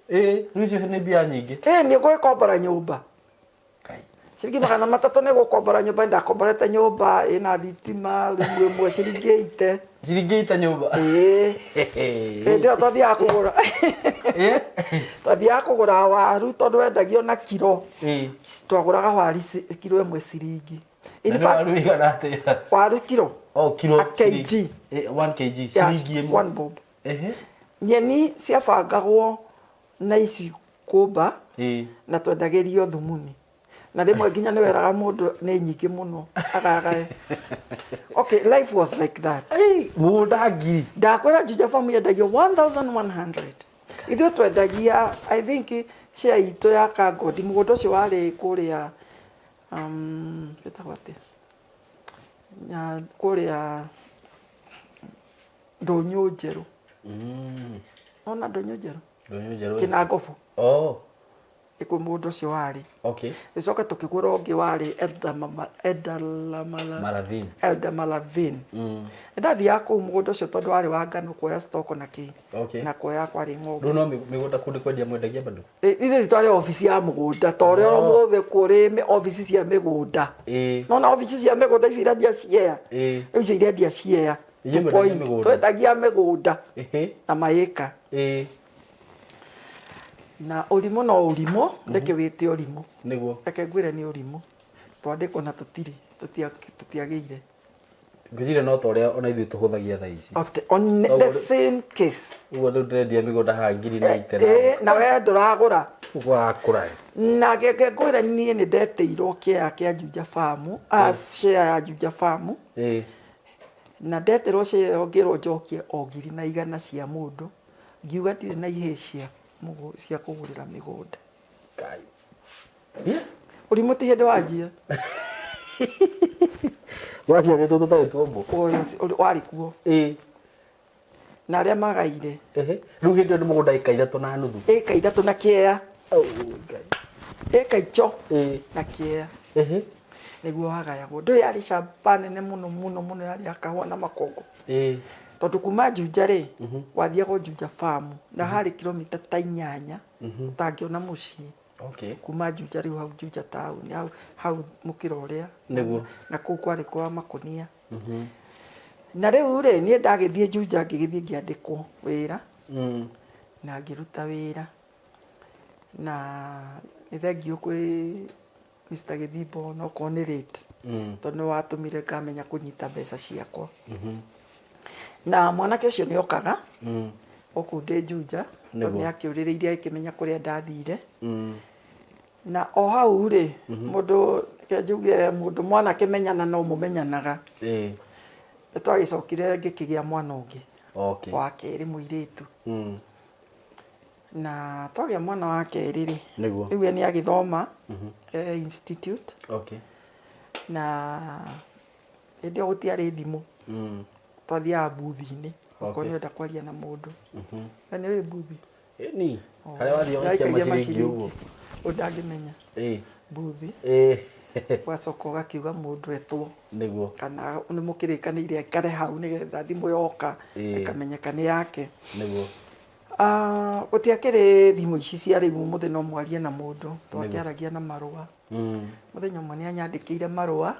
Rĩu icio nĩ mbia nyingĩ. Nĩ gwĩkombora nyũmba. Ciringi 300 nĩ gũkombora nyũmba. Ndakomborete nyũmba ĩna thitima rĩmwe ĩmwe ciringi 80. Ciringi 80 nyũmba? Ndio twathiaga kũgũra. Twathiaga kũgũra waru tondũ wendagio na kiro. Twagũraga waru kiro 1 ciringi. Waru wĩigana atĩa? Waru kiro. Kiro. kg. 1 kg. Ciringi 1. 1 bob. Nyeni ciabangagwo na ici kũmba na twendagĩrio thumuni. Na rĩmwe nginya nĩ weraga mũndũ nĩ nyingĩ mũno agagae. Okay, life was like that. Mũgũnda ngiri. Ndakwĩra Juja farm yendagio 1,100. Ithuĩ twendagia I think share itũ ya Kangodi mũgũnda ũcio warĩ kũrĩa Gĩtagwo atĩa kũrĩa Ndũnyũ Njerũ. Ona Ndũnyũ Njerũ Kĩnangobu. Ĩkuo mũgũnda ũcio warĩ. Gĩcoka tũkĩgũra ũngĩ warĩ Elder Malavin. Ndathiaga kũu mũgũnda ũcio tondũ warĩ wa ngano kuoya stock na kĩ na kuoya kwarĩ ng'ombe. Rĩu no mĩgũnda kũndũ kwendia mwendagia bado? Ithe twarĩ obici ya mũgũnda ta ũrĩa ũmũthĩ kũrĩ obici cia mĩgũnda. No na obici cia mĩgũnda ici irendia ciea. Icio irendia ciea. Twendagia mĩgũnda na maĩka. Na ũrimũ no ũrimũ, ndeke wĩte ũrimũ. Nĩguo. Reke ngwĩre nĩ ũrimũ. Twandĩkwo na tũtiagĩire. Ngwĩciria no ta ũrĩa ona ithuĩ tũhũthagia thaa ici. On the same case. Ũguo rĩu ndĩrendia mĩgũnda haha 1,080. Na we ndũragũra. Ũgakũra. Na ngwĩre niĩ nĩ ndeteirwo kĩa Juja Farm, share ya Juja Farm. Na ndeterwo share ngĩrwo njokie o 100 cia mũndũ. Ngiuga ndirĩ na ihĩ cia kũgũrĩra mĩgũnda. Ũrimũ ti hĩndĩ wanjia. Wacia nĩ tũtarĩ tuombo. Warĩ kuo. Na arĩa magaire. Rĩu hĩndĩ ĩyo nĩ mũgũnda ĩka 3 na nuthu. Ĩka 3 na kĩea. Ĩka ico na kĩea. Nĩguo wagayagwo. Ndũĩ yarĩ shamba nene mũno yarĩ ya kahũa na makongo. Tondũ kuma Juja rĩ, wathiaga Juja Farm na harĩ kilomita ta 8 ũtangĩona mũciĩ. Kuma Juja rĩu hau Juja town hau mũkĩra ũrĩa na kũu kwarĩ kwa Makonia. Na rĩu rĩ niĩ ndagĩthiĩ Juja ngĩgĩthiĩ ngĩandĩkwo wĩra na ngĩruta wĩra na thengiũ kwĩ Mr. Gĩthimbo no ko nĩ rate tondũ watũmire ngamenya kũnyita mbeca ciakwa. Na mwanake ũcio nĩ okaga okũu ndĩ Juja tondũ nĩ akĩũrĩrĩirie akĩmenya kũrĩa ndathire. Na o hau rĩ mũndũ kenjuge mũndũ mwanake menyana no mũmenyanaga. Twagĩcokire ngĩkĩgĩa mwana ũngĩ wa kerĩ mũirĩtu. Na twagĩa mwana wa kerĩ rĩ rĩu nĩ agĩthoma institute. Na hĩndĩ ĩyo gũtiarĩ thimũ. Twathiaga booth-inĩ okorwo nĩ ũrenda kwaria na mũndũ. Na nĩ wĩ booth? Ĩni harĩa wathiĩ ũgaikia maciringi ũguo. Ũndangĩmenya booth. Wacoka ũgakiuga mũndũ etwo kana nĩ mũkĩrĩkanĩire aikare hau nĩgetha thimũ yoka ĩkamenyeka nĩ yake. Gũtiakĩrĩ thimũ ici cia rĩu mũthĩ no mwarie na mũndũ twakĩaragia na marũa. Mũthenya ũmwe nĩ anyandĩkĩire marũa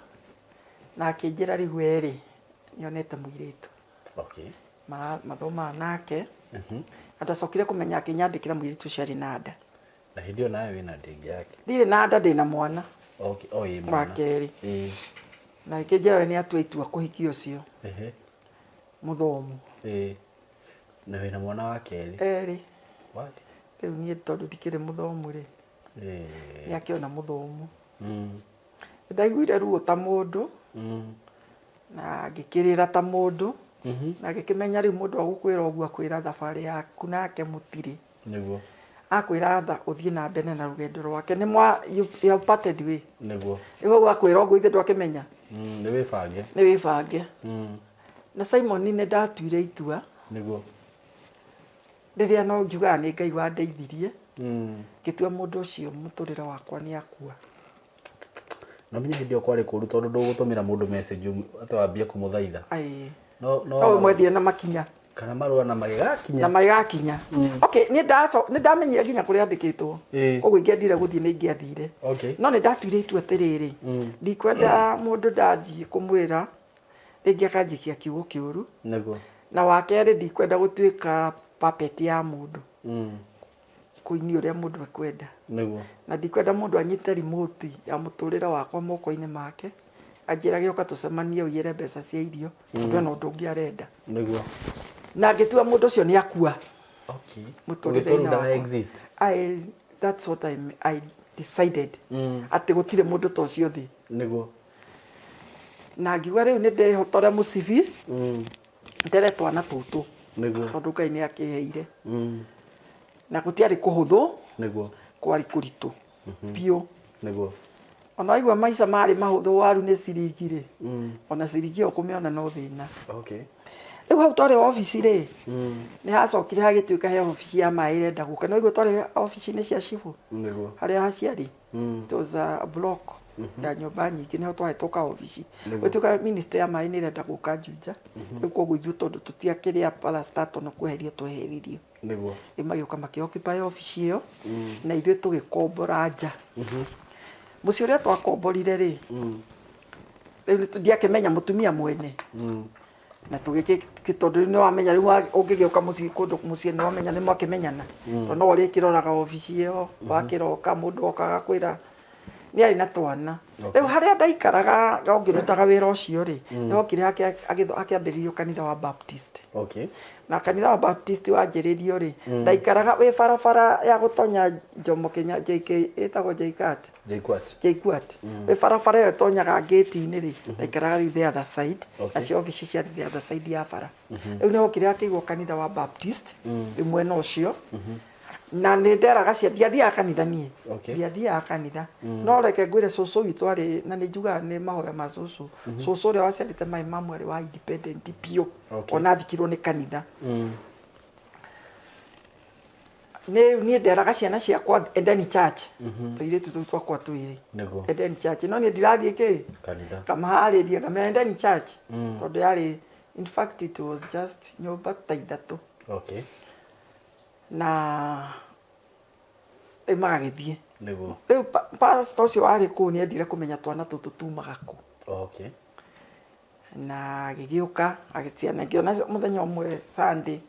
na akĩnjĩra rĩu erĩ nĩonete mũirĩtu mathomaga nake na ndacokire kũmenya akĩnyandĩkĩra mũirĩtu ũcio arĩ na nda. Na hĩndĩ ĩyo nawe wĩna nda ĩngĩ yake? Ndirĩ na nda, ndĩna mwana wa kerĩ. Na akĩnjĩra we nĩ atua itua kũhikia ũcio mũthomu. Na wĩna mwana wa kerĩ? Erĩ. Rĩu niĩ tondũ ndikĩrĩ mũthomu rĩ nĩ akĩona mũthomu. Ndaiguire ruo ta mũndũ na ngĩkĩrĩra ta mũndũ na ngĩkĩmenya rĩu mũndũ agũkwĩra ũguo akwĩra thabarĩ yaku nake mũtirĩ. Akwĩra tha ũthiĩ na mbere na rũgendo rwake you have parted way. Nĩguo akwĩra ũguo ithe ndwakĩmenya. Nĩ wĩbange. Na Simon nĩ ndatuire itua rĩrĩa no njugaga nĩ Ngai wandeithirie ngĩtua mũndũ ũcio mũtũrĩre wakwa nĩ akua. Na menya hĩndĩ ĩyo kwarĩ kũru tondũ ndũgũtũmĩra mũndũ message atawambia kũmũthaitha. No mwethire na makinya kana marũa na magĩgakinya. Na magĩgakinya. Okay, nĩ ndamenyire nginya kũrĩa andĩkĩtwo. Koguo ingĩendire gũthiĩ nĩ ingĩathire. No nĩ ndatuire itua atĩrĩrĩ ndikwenda mũndũ ndathiĩ kũmwĩra rĩngĩ akanjĩkia kiugo kĩũru. Na wa kerĩ ndikwenda gũtuĩka puppet ya mũndũ kũinia ũrĩa mũndũ ekwenda. Na ndikwenda mũndũ anyite remote ya mũtũrĩre wakwa moko-inĩ make anjĩrage ũka tũcemanie ũiyĩre mbeca cia irio tondũ no ũndũ ũngĩ arenda. Na ngĩtua mũndũ ũcio nĩ akua. Mũtũrĩre-inĩ wakwa. That's what I decided. Atĩ gũtirĩ mũndũ ta ũcio thĩ. Na ngiuga rĩu nĩ ndehotore mũcibi ndere twana tũtũ tondũ Ngai nĩ akĩheire. Na gũtiarĩ kũhũthũ kwarĩ kũritũ biũ. ona igwa maica mari mahuthu waru ni ciringi ri ona ciringi ukumiona no thina okay riu hau twari office ri ni hacokire hagituika he office ya mai irenda guka no igwa twari office ni cia cibu niguo haria haciari it was a block ya nyumba nyingi niho twahituka office gwituka ministry ya mai ni irenda guka Juja riu koguo ithu tondu tutiakiria parastato no kuheria tweheririo niguo imagiuka makioccupy office iyo na ithu tugikombora nja muci uria twakomborire ri riu ndiakimenya mutumia mwene na tugikitondu ni wamenya riu ungigiuka muci kundu muci ni wamenya ni mwakimenyana to no ri kiroraga office iyo wakiroka mundu okaga kwira ni ari na twana riu haria ndaikaraga ngirutaga wira ucio ri yokire akiambiririo kanitha wa Baptist okay na kanitha wa Baptist wanjiririo ri ndaikaraga we barabara ya gutonya Jomo Kenya JK etagwo JKUAT we barabara yo tonyaga gate-ini ri ndaikaraga ri the other side acio office cia the other side ya bara riu ni hokire akigwo kanitha wa Baptist imwe no cio na nä nderaga cia ndiathiaga kanitha niä ndiathiaga kanitha no reke ngwire cucu witå arä na nä njugaga nä mahoya ma cucu cucu å rä a waciarä mai mamu arä wa independent piå ona thikirwo nä kanitha niä nderaga ciana ciakwa Edeni Church tå tu tå twakwa twä Edeni Church no nä ndirathiä kä kamaharä ria kamera Edeni Church tondå yarä in fact it was just nyumba ta ithatå na magagithie riu pastor ucio wari ku ni endire kumenya twana tutu tumaga ku na gigiuka agitiana ngiona muthenya umwe Sunday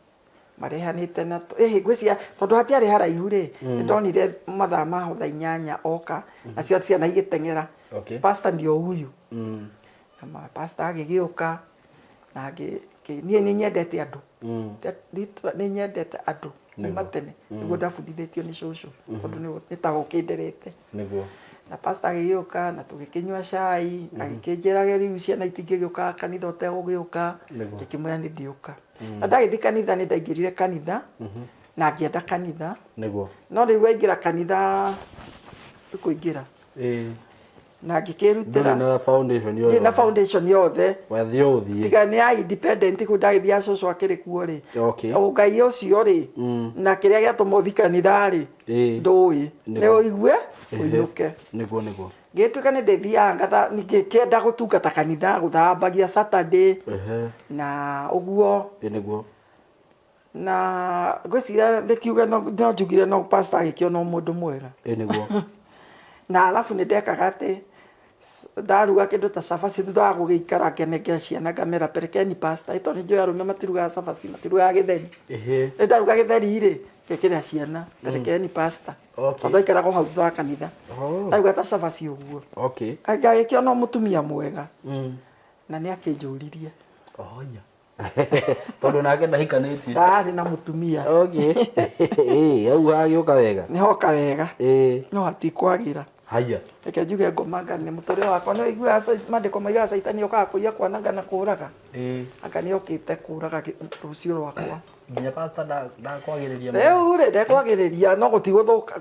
marehanite na ngwiciria tondu hatiari haraihu ri ndonire mathaa maho thaa 8 oka na cio ciana igiteng'era pastor ndio huyu na pastor agigiuka na nie ni nyendete andu ni nyendete andu matene niguo ndabundithĩtio nĩ cũcũ tondũ nĩ ta gũkĩnderete na pastor agĩgĩũka na tũgĩkĩnyua cai agĩkĩnjĩraga rĩu ciana itingĩgĩũka kanitha ũtegũgĩũka ngĩkĩmwĩra nĩ ndĩũka na ndagĩthiĩ kanitha nĩ ndaingĩrire kanitha na ngĩenda kanitha no rĩu waingĩra kanitha tũkũingĩra na ngĩkĩrutĩra na foundation yothe tiga nĩ ya independent ku ndagĩthia cũcũ akĩrĩ kuo rĩ Ngai ũcio rĩ na kĩrĩa gĩatũma ũthi kanitha rĩ ndũĩ nĩ ũigue ũinũke ngĩtuĩka nĩ ndĩthiaga ngĩkĩenda gũtungata kanitha gũthambagia Saturday na ũguo na ngwĩciria ndĩkiuga no njugire no pastor agĩkĩona mũndũ mwega na alafu nĩ ndekaga atĩ ndaruga kindu ta cabaci thutha wa gũgĩikara ngenengera ciana ngamera perekeni pastor ito nĩ njũĩ arũme matirugaga cabaci matirugaga gĩtheri nĩ ndaruga gĩtheri rĩ ngekĩra ciana perekeni pastor tondũ aikaraga hau thutha wa kanitha ndaruga ta cabaci ũguo ngagĩkĩona mũtumia mwega na nĩ akĩnjũririe tondu nake ndahikanĩtie ndarĩ na mũtumia au hagĩũka wega nĩ hoka wega no hatikwagĩra haya reke njuge ngomanga nĩ mũtũrĩre wakwa no iguaga mandĩko maigaga caitani okaga kũiya kwananga na kũũraga anga nĩ okĩte kũũraga rũciũ rwakwa nginya pastor ndakwagĩrĩria rĩu rĩ ndekwagĩrĩria no gũtigũthũka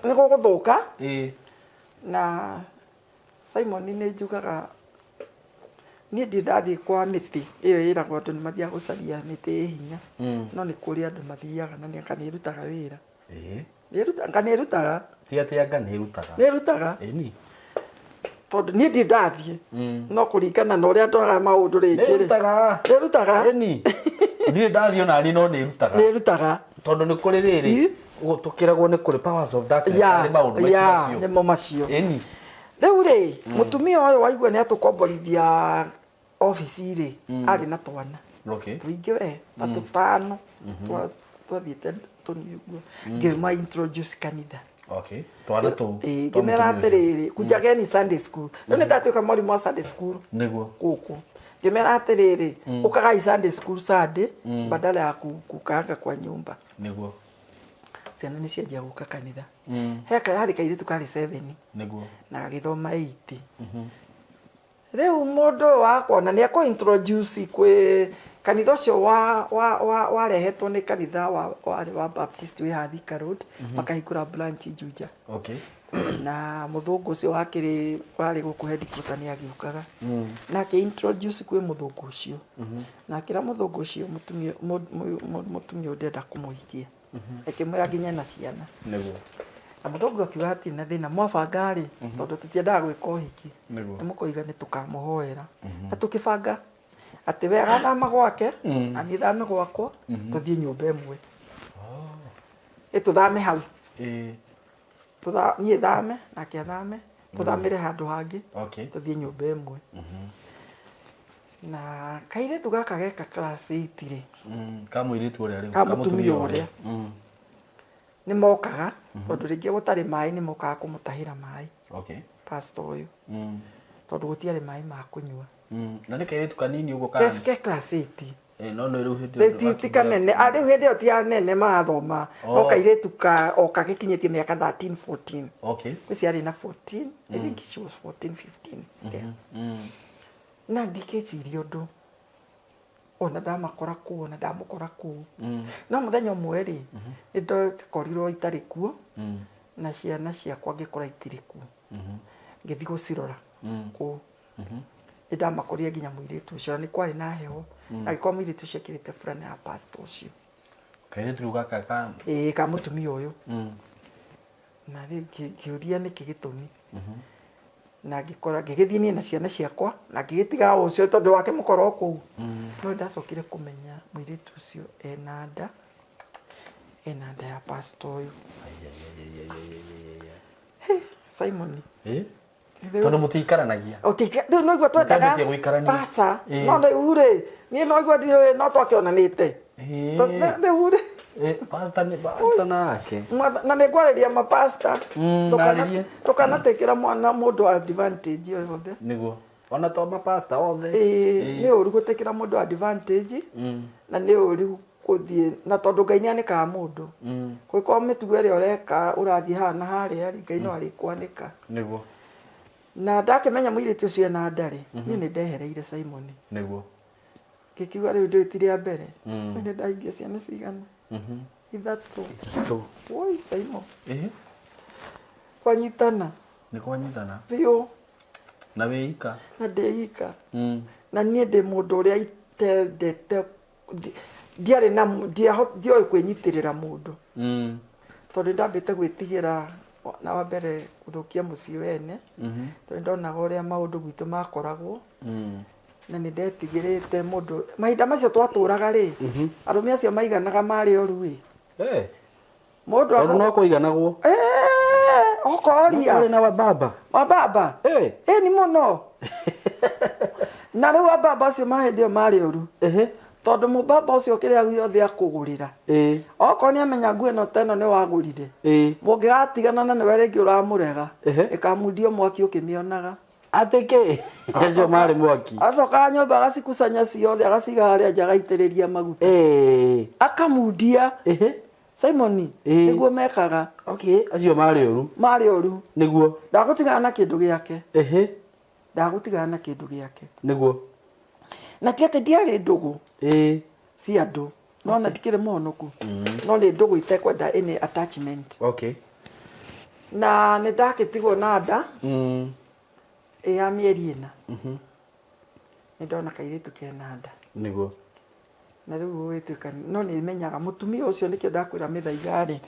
nĩ gũgũthũka na Simon nĩ njugaga niĩ ndathiĩ kwa mĩtĩ ĩyo ĩragwo andũ nĩ mathiaga gũcaria mĩtĩ ĩ hinya no nĩ kũrĩ andũ mathiaga na nĩ ĩrutaga wĩra nĩ ĩrutaga ti atĩ anga nĩ ĩrutaga tondũ niĩ ndathiĩ no kũringana na ũrĩa ndoraga maũndũ rĩngĩ nĩ ĩrutaga ndirĩ ndathiĩ ona niĩ no nĩ ĩrutaga tondũ nĩ kũrĩ rĩrĩ tũkĩragwo nĩ kũrĩ powers of darkness nĩ maũndũ macio nĩmo macio rĩu rĩ mũtumia ũyũ waigua nĩ atũkomborithia ofici rĩ arĩ na twana tũingĩ we ta tũtano twathiĩte tũnini ũguo ngĩma introduce kanitha twana tũu ngĩmera atĩrĩrĩ kujageni Sunday school rĩu nĩ ndatuĩka mwarimũ wa Sunday school gũkũ ngĩmera atĩrĩrĩ ũkagai Sunday school Sunday badala ya kukanga kwa nyumba ciana nĩ cianjia gũka kanitha harĩ kairĩtu karĩ 7 na gagĩthoma 8 rĩu mũndũ wakona nĩ akũ-introduce kwĩ kanitha ũcio warehetwo nĩ kanitha wa Baptist wĩ Thika Road makahingũra branch Juja na muthungu ucio wakiri wari guku headquarter ni agiukaga na ke introduce kwi muthungu ucio na kira muthungu ucio mutumia ndenda kumuhikia akimwira nginya na ciana niguo na muthungu akiuga ati na thina mwabanga ri tondu tutiendaga gwika uhiki ni mukoiga ni tukamuhoera na tukibanga ati we agathama gwake na ni thame gwakwa tuthie nyumba imwe tuthame hau niä thame nake athame tuthamire handu hangi tuthie nyumba imwe na kairitu gaka geka class 8 ri kamwiritu uria ri kamutumia uria ni mokaga tondu ringi gutari mai ni mokaga kumutahira mai pastor uyu tondu gutiari mai ma kunyua na ni kairitu kanini ugo kana ke class 8 no no riu hindi ti kanene ari hindi ti anene marathoma no kairitu ka o kagikinyitie miaka 13 14 kwisi ari na 14 I think she was 14 15 na ndikeciria undu ona ndamakora ku ona ndamukora ku no muthenya umwe ri ndokorirwo itari kuo na ciana ciakwa ngikora itiri kuo ngithi gucirora ku ndamakoria nginya muiritu ucio ni kwari na heho agikwa muiritu ucio kirite fulana ya pastor ucio kairitu gaka ka ka mutumia uyu na ngiuria niki gitumi na ngikora ngigithini na ciana ciakwa na ngigitiga ucio tondu wake mukoro ku no ndacokire kumenya muiritu ucio ena nda ya pastor uyu Simon tondu mutiikaranagia riu no igua twendaga pasa no riu ri nie no igua no twakionanite riu ri pastor nake na nä ngwariria mapasta tukanatekera mwana mundu advantage yothe niguo ona to mapasta othe nä å ru gå tekera må ndå advantage na nä å ru kuthie na tondu Ngai ni anikaga mundu kwi kwa mitugo ĩrĩa ũreka ũrathiĩ hana harĩa Ngai no arĩ kwanika niguo na ndakimenya muiritu ucio na ndari ni ndehereire Simon niguo kikiuga riu ndwitire a mbere ni ndaingia ciana cigana ithatu woi Simon kwanyitana ni kwanyitana biu na weika na ndeika na nie ndi mundu uria itendete ndiari na ndioi kwinyitirira mundu tondu ndambite gwitigira na wa mbere guthukia mucii wene tondu ndonaga uria maundu gwitu makoragwo na ni ndetigirite mundu mahinda macio twaturaga ri arume acio maiganaga mari oru wi mundu no kuiganagwo okoria uri na wa baba ni muno na riu wa baba acio mahinda mari oru tondu mubaba ucio kiria giothe akugurira oko ni amenya nguo no teno ni wagurire mungigatigana na niwe ringi uramurega ikamundio mwaki ukimionaga ateke acio mari mwaki acoka nyomba agacikusanya ciothe agaciga haria nja agaitiriria maguta akamundia Simon niguo mekaga acio mari oru niguo ndagutigana na kindu giake ndagutigana na kindu giake niguo na tiate ndiari ndugu si andu no na ndikire monoku no ni ndugu itekwenda any attachment na ni ndakitigwo na nda ya mieri ina ni ndona kairitu kena nda niguo na riu wituka no ni menyaga mutumia ucio nikio ndakwira mithaiga ri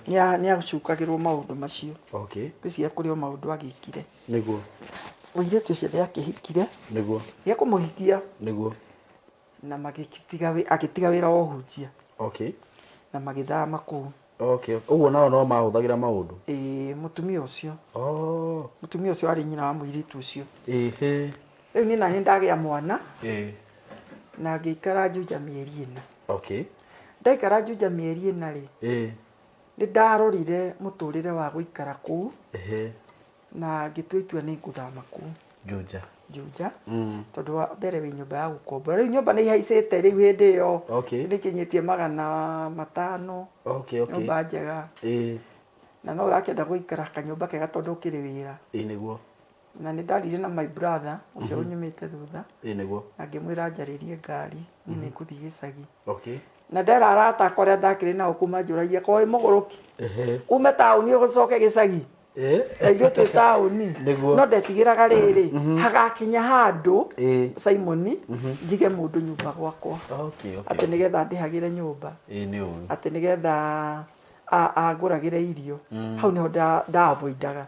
ni agucukagirwo maundu macio bisi akurio maundu agikire niguo uiritu ucio ndiakihikire niguo ni akumuhikia niguo na agitiga wira wa uhunjia na magithama kuu uguo nao no mahuthagira maundu mutumia ucio mutumia ucio ari nyina wa muiritu ucio riu ni nani ndagia mwana na ngikara Juja mieri ina ndaikara Juja mieri ina ri ni ndarorire muturire wa guikara kuu na ngitwitua ni nguthama kuu Juja tondu wa mbere wi nyumba ya gukomba riu nyumba ni ihaicite riu hindi iyo ni kinyitie 500 nyumba njega na no urakenda guikara kanyumba kega tondu kiri wira niguo na ni ndarire na my brother ucio unyumite thutha niguo na ngimwira njaririe ngari ni nikuthii gicagi na ndera arata koria ndakiri na ukuma njuragia kwa muguruki ume tauni ugucoke gicagi Ithuĩ twĩ taũni no ndetigĩraga rĩrĩ hagakinya handũ Simon njige mũndũ nyũmba gwakwa atĩ nĩgetha ndĩhagĩre nyũmba atĩ nĩgetha agũragĩre irio hau nĩho ndavoidaga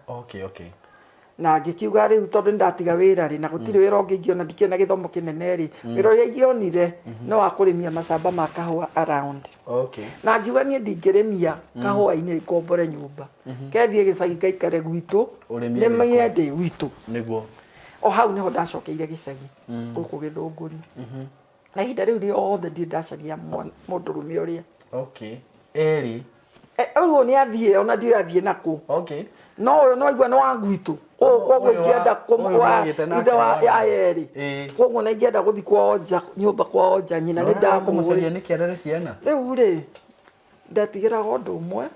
na ngĩkiuga rĩu tondũ ndatiga wĩra rĩ na gũtirĩ wĩra ũngĩ ingĩona ndikĩona gĩthomo kĩnene rĩ wĩra ũrĩa ingĩonire no wa kũrĩmia macamba ma kahũa around na ngiuga niĩ ndingĩrĩmia kahũa-inĩ ngombore nyũmba kethiĩ gĩcagi ngaikare gwitũ nĩmenye ndĩ gwitũ o hau nĩho ndacokeire gĩcagi gũkũ Gĩthũngũri na ihinda rĩu rĩothe ndirĩ ndacaria mũndũrũme ũrĩa ũguo nĩ athiĩ ona ndiũĩ athiĩ nakũ no ũyũ no aigua nĩ wa gwitũ koguo ingĩenda kũmũa ithe wa yerĩ koguo na ingĩenda gũthiĩ kwao nja nyũmba kwao nja nyina nĩ ndamũcaria nĩ kĩarere ciana rĩu rĩ ndetigĩraga ũndũ ũmwe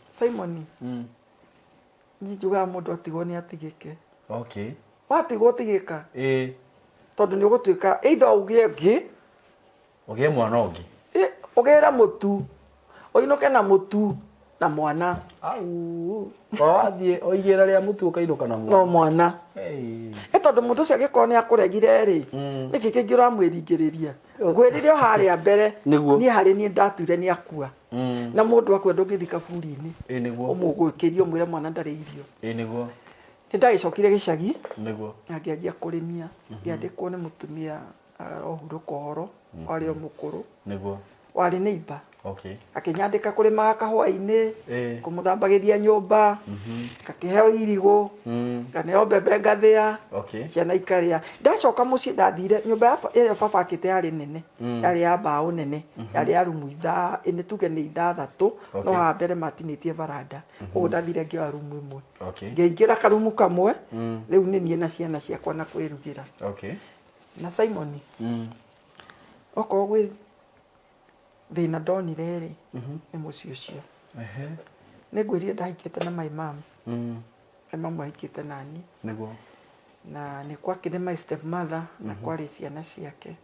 Simon niĩ njugaga mũndũ atigwo nĩ atigĩke watigwo tigĩka tondũ nĩ ũgũtuĩka either ũgĩe mwana ũngĩ ũgĩra mũtu ũinũke na mũtu na mwana wathiĩ oigĩra rĩa mũtu ũkainũka na mwana tondũ mũndũ ũcio angĩkorwo nĩ akũregire rĩ nĩkĩ kĩngĩ ũramwĩringĩrĩria ngwĩrire harĩa mbere niĩ harĩ niĩ ndatuire nĩ akua na mũndũ akua ndũngĩthi kaburi-inĩ ũmũgwĩkĩrie ũmwĩre mwana ndarĩ irio nĩ ndagĩcokire gĩcagi na ngĩanjia kũrĩmia ngĩandĩkwo nĩ mũtumia rohurũka ũhoro warĩ o mũkũrũ warĩ neighbor akĩnyandĩka kũrĩmaga kahũa-inĩ kũmũthambagĩria nyũmba ngakĩheo irigũ nganeo mbembe ngathĩa ciana ikarĩa ndacoka mũciĩ ndathire nyũmba ĩrĩa baba akĩte yarĩ nene yarĩ ya mbaũ nene yarĩ ya rumu nĩ tuge nĩ 6 no haha mbere matinĩtie varanda ũguo ndathire ngĩoya rumu ĩmwe ngĩingĩra karumu kamwe rĩu nĩ niĩ na ciana ciakwa na kwĩrugĩra na Simon okorwo gwĩ thĩna ndonire rĩ nĩ mũciĩ ũcio nĩ ngwĩrire ndahikĩte na my mom mamu ahikĩte nani na nĩ kwakĩrĩ my step mother na kwarĩ ciana ciake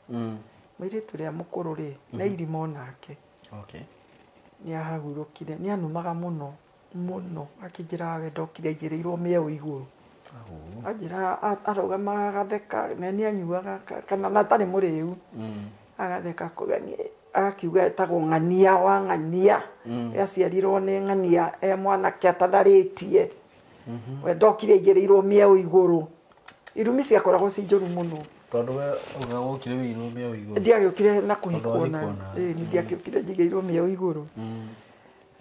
mũirĩtu ũrĩa mũkũrũ rĩ na irimũ nake nĩ ahagurũkire nĩ anumaga mũno akĩnjĩra we ndokire aigĩrĩirwo mĩeũ igũrũ anjĩra arũgamaga agatheka na nĩ anyuaga kana na atarĩ mũrĩu agatheka akiuga etagwo ng'ania wa ng'ania yaciarirwo nĩ ng'ania mwanake atatharĩtie we ndokire aigĩrĩirwo mĩeũ igũrũ irumi ciakoragwo ci njũru mũno tondũ we ũgagũkire wĩirwo mĩeũ igũrũ ndiagĩũkire na kũhikwo na ndiagĩũkire njigĩirwo mĩeũ igũrũ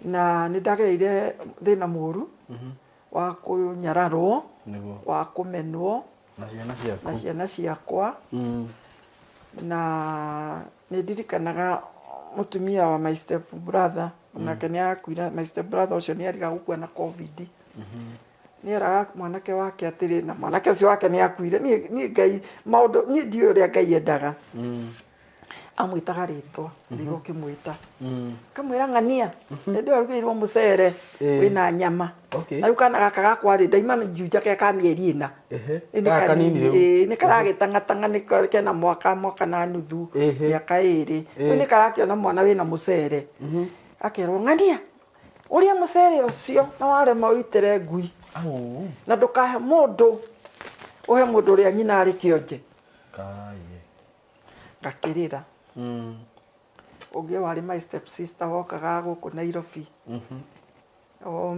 na nĩ ndagereire thĩna mũru wa kũnyararwo wa kũmenwo na ciana ciakwa na nĩ ndirikanaga mũtumia wa my step brother onake nĩ akuire my step brother ũcio nĩ ariga gũkua na covid nĩ eraga mwanake wake atĩrĩ na mwanake ũcio wake nĩ akuire niĩ Ngai maũndũ niĩ ndiũĩ ũrĩa Ngai endaga amwĩtaga rĩtwa nĩguo kĩmwĩta kamwĩra ng'ania hĩndĩ ĩyo arugĩirwo mũcere wĩna nyama na rĩu kana gaka gakwarĩ ndaima njunja ke ka mĩeri 4 nĩ karagĩtangatanga kena mwaka na nuthu mĩaka 2 rĩu nĩ karakĩona mwana wĩna mũcere akerwo ng'ania ũrĩa mũcere ũcio na warema ũitĩre ngui na ndũkahe mũndũ ũhe mũndũ ũrĩa nyina arĩ kĩonje ngakĩrĩra ũngĩ warĩ my step sister wokaga gũkũ Nairobi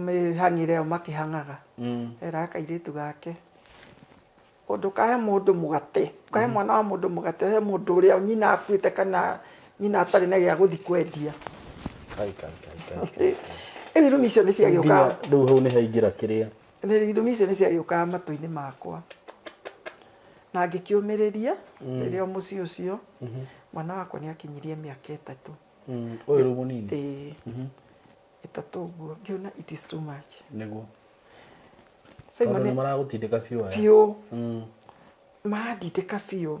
mĩhang'ĩre ĩyo makĩhang'aga eraga kairĩtu gake ndũkahe mũndũ mũgate ũkahe mwana wa mũndũ mũgate ũhe mũndũ ũrĩa nyina akuĩte kana nyina atarĩ na gĩa gũthiĩ kwendia irumi icio nĩ ciagĩũkaga rĩu hau nĩ haingĩra kĩrĩa irumi icio nĩ ciagĩũkaga matũ-inĩ makwa na ngĩkĩũmĩrĩria rĩrĩa mũciĩ ũcio mwana wakwa nĩ akinyirie mĩaka 3 ũyũ rĩu mũnini 3 ũguo ngĩona it is too much nĩguo Simon nĩ maragũtindĩka biũ mandindĩka biũ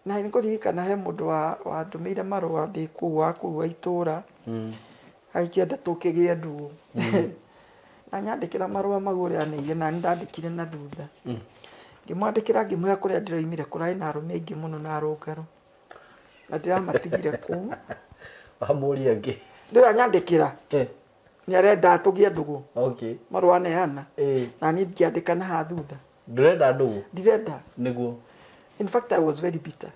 na nĩ kũririkana he mũndũ wa ndũmĩire marũa ndĩ kũu wa kũu wa itũũra aikĩenda tũkĩgĩe nduũ na nyandĩkĩra marũa mau ũrĩa anĩire na nĩ ndandĩkire na thutha ngĩmwandĩkĩra ngĩmwĩra kũrĩa ndĩroimire kũrarĩ na arũme aingĩ mũno na arũngarũ na ndĩramatigire kũu wamũria ngĩ ndĩra nyandĩkĩra nĩ arenda tũgĩe ndũgũ. Okay. Marũa neana. Na niĩ ngĩandĩka na haha thutha. Ndĩrenda ndũgũ? Ndirenda. Nĩguo? In fact, I was very bitter.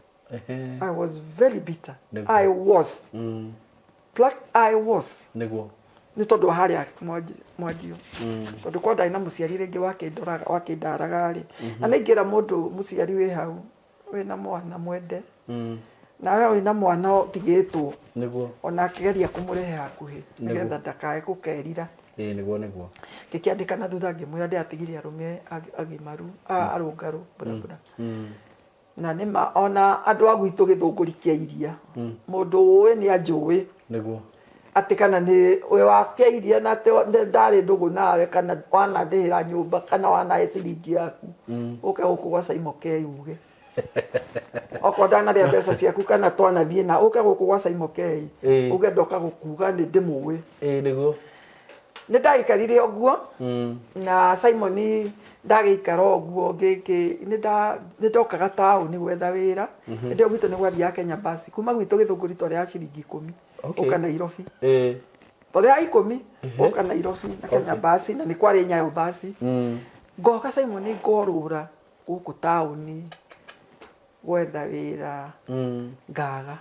I was very bitter. I was. I was. Nĩguo? Nĩ tondũ harĩa Mwanjio. Tondũ kwa ndai na mũciari rĩngĩ wakĩndaraga rĩ. Na nĩ ingĩra mũndũ mũciari wĩ hau wĩna mwana mwende. Na wewe wĩna mwana ũtigĩtwo. Nĩguo? Ona akĩgeria kũmũrehe hakuhĩ nĩgetha ndakae gũkerira. Nĩguo. Ngĩkĩandĩka na thutha ngĩmwĩra ndĩatigire arũme agimaru arũngarũ bũrabũra. Na nĩma ona andũ a gwitũ gĩthũngũri kĩa iria. Mũndũ ũĩ nĩ anjũĩ. Nĩguo? Atĩ kana nĩ we wake iria na ndarĩ ndũgũ nawe kana wanandĩhĩra nyũmba kana wanahe ciringi yaku. Ũke gũkũ gwa Simon K uge. Okorwo ndanarĩa mbeca ciaku kana twanathiĩ na ũke gũkũ gwa Simon K. Uge ndoka gũkuga nĩ ndĩmũĩ. Nĩguo? Nĩ ndagĩkarire ũguo. Na Simon ndagĩikara ũguo nĩ ndokaga taũni gwetha wĩra. Hĩndĩ ĩyo gwitũ nĩ gwathiaga Kenya Bus. Kuma gwitũ Gĩthũngũri twarĩ ya ciringi 10. Ũka Nairobi. Twarĩ ya 10 ũka Nairobi na Kenya Bus na nĩ kwarĩ Nyayo Bus. Ngoka Simon ngorũra gũkũ taũni gwetha wĩra ngaga.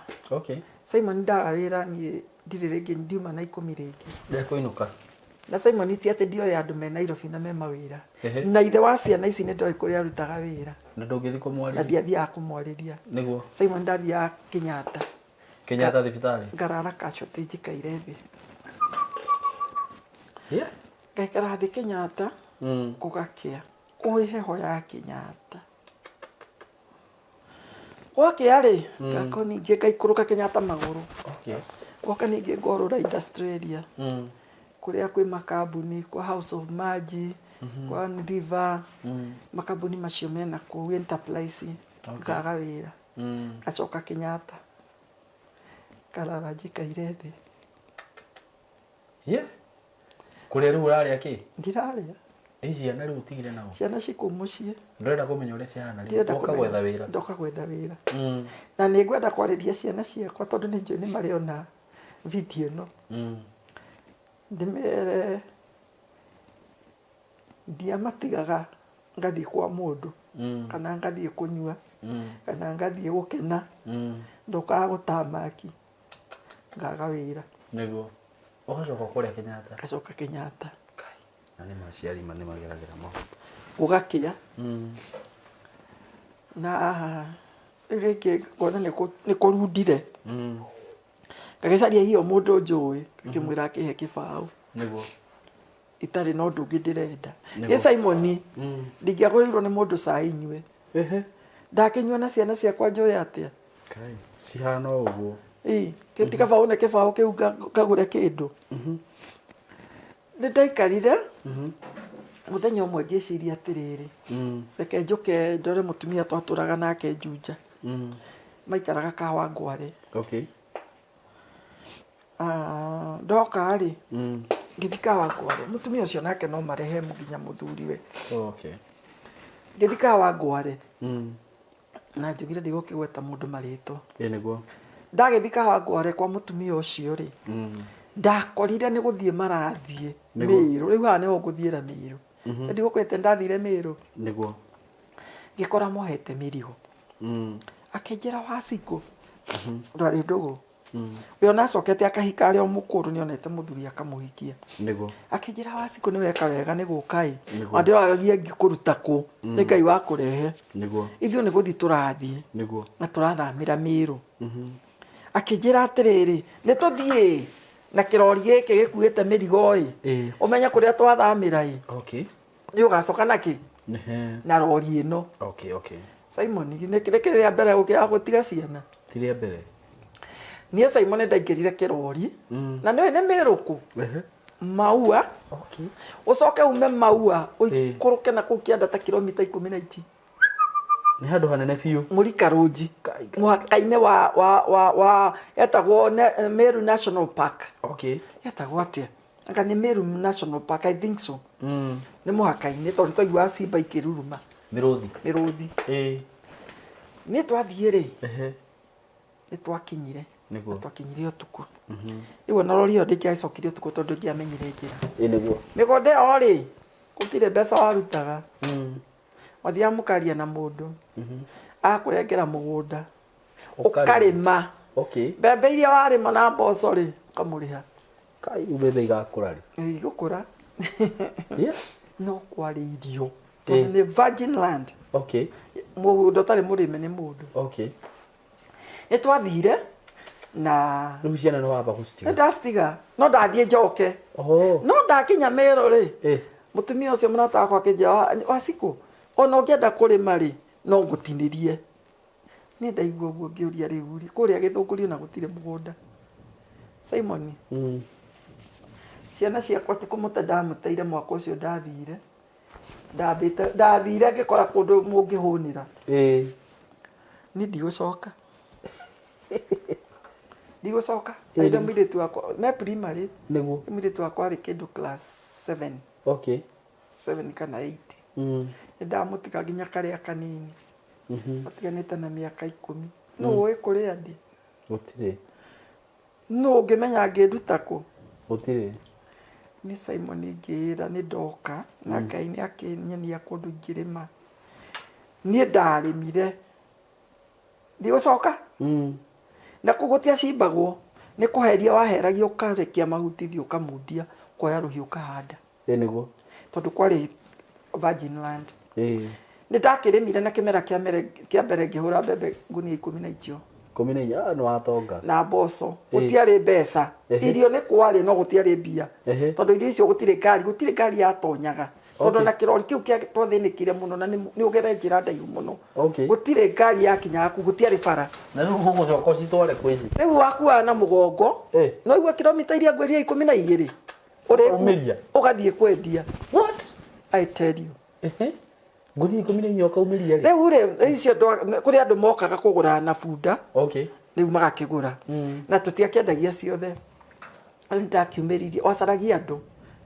Simon ndaga wĩra niĩ ndirĩ rĩngĩ ndiuma na 10 rĩngĩ. Ndekũinũka. Na Simon ti atĩ ndioĩ andũ me Nairobi na me mawĩra. Na ithe wa ciana ici nĩ ndoĩ kũrĩa arutaga wĩra. Na ndũngĩthiĩ kũmwarĩria? Na ndiathiaga kũmwarĩria. Nĩguo? Simon ndathiaga Kenyatta. Kenyatta thibitarĩ? Ngarara Casualty njikaire thĩ. Ngaikara thĩ Kenyatta. Gũgakĩa. Ũĩ heho ya Kenyatta. Gwakĩa rĩ, ngako ningĩ ngaikũrũka Kenyatta magũrũ. Goka ningĩ ngorũra Industrialia. Kũrĩa kwĩ makambuni kwa House of Maji, kwa River, makambuni macio mena kũu Enterprise, ngaga wĩra. Gacoka Kenyatta. Karara njikaire thĩ. Kũrĩa rĩu ũrarĩa kĩ? Ndirarĩa. Ciana rĩu utigire nao? Ciana ciĩ mũciĩ. Ndĩrenda kũmenya ũrĩa ciana rĩu. Ndoka gwetha wĩra. Ndoka gwetha wĩra. Na nĩ ngwenda kwarĩria ciana ciakwa tondũ nĩ njũĩ nĩ marĩona video ĩno. Ndĩmere ndiamatigaga ngathiĩ kwa mũndũ kana ngathiĩ kũnyua kana ngathiĩ gũkena ndokaga gũtamaki ngaga wĩra. Nĩguo? Ũgacoka kũrĩa Kenyatta? Ngacoka Kenyatta. Na nĩ maciari nĩ mageragĩra mo. Gũgakĩa. Na rĩngĩ ngona nĩ kũrundire. Ngagĩcaria hiyo mũndũ njũĩ ngĩmwĩra akĩhe kĩbaũ. Nĩguo? Itarĩ na ũndũ ũngĩ ndĩrenda. Ĩ Simon ndingĩagũrĩirwo nĩ mũndũ cai nyue. Ndakĩnyua na ciana ciakwa njũĩ atĩa? Cihana ũguo. Kĩti kabaũ na kĩbaũ kĩu ngagũre kĩndũ. Nĩ ndaikarire mũthenya ũmwe ngĩciria atĩrĩrĩ. Reke njũke ndore mũtumia twatũraga nake Juja. Maikaraga Kawangware. Ndoka rĩ ngĩthi Kawangware. Mũtumia ũcio nake no marehe nginya mũthuriwe. Ngĩthi Kawangware. Na njugire ndigũkĩgweta mũndũ marĩtwa. Nĩguo? Ndagĩthi Kawangware kwa mũtumia ũcio rĩ. Ndakorire nĩ gũthiĩ marathiĩ Mĩrũ. Rĩu haha nĩho ngũthiĩra Mĩrũ. Ndigũkwĩte ndathire Mĩrũ. Nĩguo? Ngĩkora mohete mĩrigo. Akĩnjĩra Wacikũ. Ndarĩ ndũgũ. We ona acokete akahika arĩa mũkũrũ nĩ onete mũthuri akamũhikia. Nĩguo? Akĩnjĩra Wacikũ nĩ weka wega nĩ gũka ĩ. Ndĩragagia ngĩkũruta kũ. Nĩ Ngai wa kũrehe. Nĩguo? Ithuĩ nĩ gũthiĩ tũrathiĩ. Nĩguo? Na tũrathamĩra Mĩrũ. Akĩnjĩra atĩrĩrĩ nĩ tũthiĩ na kĩrori gĩkĩ gĩkuĩte mĩrigo ĩ. Ũmenye kũrĩa twathamĩra ĩ. Nĩ ũgacoka nakĩ? Na rori ĩno. Simon nĩ rĩa mbere gũtiga ciana. Ti rĩa mbere. Niĩ Simon ndaingĩrire kĩrori na nĩ Mĩrũ. Maua. Ũcoke ume Maua ũikũrũke na kũu kĩanda ta kilomita 18. Nĩ handũ hanene biũ. Mũrika Road. Mũhaka-inĩ wa etagwo Meru National Park. Etagwo atĩa? Anga nĩ Meru National Park, I think so. Nĩ mũhaka-inĩ tondũ twaiguaga Simba ikĩruruma. Mĩrũthi. Nĩ twathiĩ rĩ. Nĩ twakinyire. niguo twakinyire utuku iwe na rori yo ndingĩacokire utuku tondu ndingĩamenyire njĩra niguo mĩgũnda ĩyo rĩ gũtirĩ mbeca warutaga wathiaga mũkaria na mũndũ akũrengera mũgũnda ũkarĩma mbembe iria warĩma na mboco rĩ ũkamũrĩha kai mbembe igakũra rĩ igũkũra no kwarĩ irio tondũ nĩ virgin land mũgũnda ũtarĩ mũrĩme nĩ mũndũ nĩ twathire na rĩu ciana nĩ wamba gũcitiga ndaciga no ndathiĩ njoke no ndakinya Meru rĩ mũtumia ũcio mũrata wakwa akĩnjĩra Wacikũ ona ũngĩenda kũrĩma rĩ no ngũtinĩrie nĩ ndaigua ũguo ngĩũria rĩu rĩ kũrĩa Gĩthũngũri na gũtirĩ mũgũnda Simon ciana ciakwa ti kũmũte ndamũteire mwaka ũcio ndathire ngĩkora kũndũ mũngĩhũnĩra nĩ ndigũcoka Aida mũirĩtu wakwa me primary nĩguo mũirĩtu wakwa arĩ kĩndũ class 7 7 kana 8 nĩ ndamũtiga nginya karĩa kanini matiganĩte na mĩaka 10 no ũĩ kũrĩa ndĩ gũtirĩ no ũngĩmenya ngĩnduta kũ gũtirĩ nĩ Simon ngĩĩra nĩ ndoka na Ngai nĩ akĩnyonia kũndũ ingĩrĩma niĩ ndarĩmire ndigũcoka na kũgũtia cimbagwo nĩ kũheria waheragio ũkarekia mahutithio ũkamundia kuoya rũhiũ ũkahanda nĩguo tondũ kwarĩ virgin land nĩ ndakĩrĩmire na kĩmera kĩa mbere ngĩhũra mbembe ngunia 10 nĩ watonga na mboco gũtiarĩ mbeca irio nĩ kwarĩ no gũtiarĩ mbia tondũ irio icio gũtirĩ ngari yatonyaga tondũ na kĩrori kĩu twathĩnĩkire mũno na nĩ ũgere njĩra ndaihu mũno gũtirĩ ngari yakinyaga kũ gũtiarĩ bara na rĩu gũgũcoka ũcitware kwĩthĩ rĩu wakuaga na mũgongo no igua kilomita iria ngwĩria 12 ũrĩkuo ũgathiĩ kwendia what I tell you ngunia 12 ũkaumĩria rĩu rĩ icio kũrĩ andũ mokaga kũgũra na bunda rĩu magakĩgũra na tũtiakĩendagia ciothe ndakiumĩririe wacaragia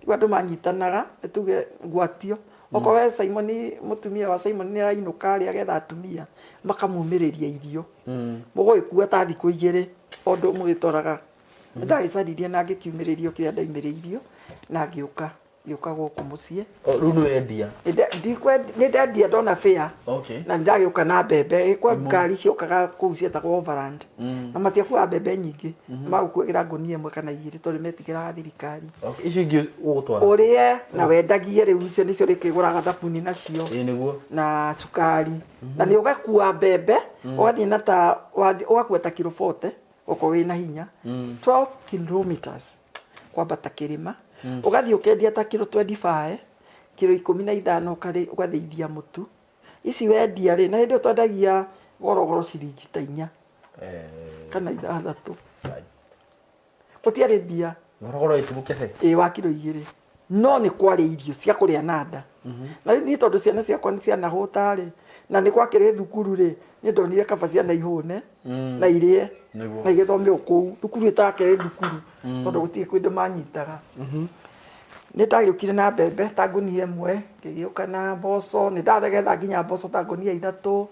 andũ manyitanaga tuge gwatio oko we Simon mutumia wa Simon ni rainuka ari agetha atumia makamumĩrĩria irio mũgũikua ta thikũ igĩrĩ ũndũ mũgĩtoraga ndagĩcaririe na ngĩkiumĩrĩrio kĩrĩa ndaimĩrĩirio na ngĩũka gũkũ mũciĩ rĩu nĩ wendia nĩ ndendia ndona fair na ndagĩũka na mbembe kwa ngari ciokaga kũu cietagwo overland na matiakuaga mbembe nyingĩ magũkuĩra ngũnia ĩmwe kana igĩrĩ tondũ metigĩraga thirikari icio ingĩ ũgũtwara ũrĩe na wendagie rĩu icio nĩcio rĩkĩgũraga thabuni nacio na cukari na nĩ ũgakua mbembe ũgathiĩ na ta ũgakua ta kilo 40 ũko wĩna hinya 12 kilometers kwambata kĩrĩma ugathiĩ ũkendia ta kilo 25 kilo 15 ũgathĩithia mũtu ici wendia rĩ na hĩndĩ ũtwendagia goro ciringi ta 4 kana 6 gũtiarĩ mbia goro ĩtumũkĩte wa kilo 2 no nĩ kwarĩ irio cia kũrĩa na nda na niĩ tondũ ciana ciakwa nĩ cianahũta rĩ na nĩ gwakĩrĩ thukuru rĩ nĩ ndonire kaba ciana ihũne na irie na igĩthomio kũu thukuru ĩtakĩrĩ thukuru tondũ gũtirĩ kũndũ manyitaga nĩ ndagĩũkire na mbembe ta ngunia ĩmwe ngĩgĩũka na mboco nĩ ndagetha nginya mboco ta ngunia 3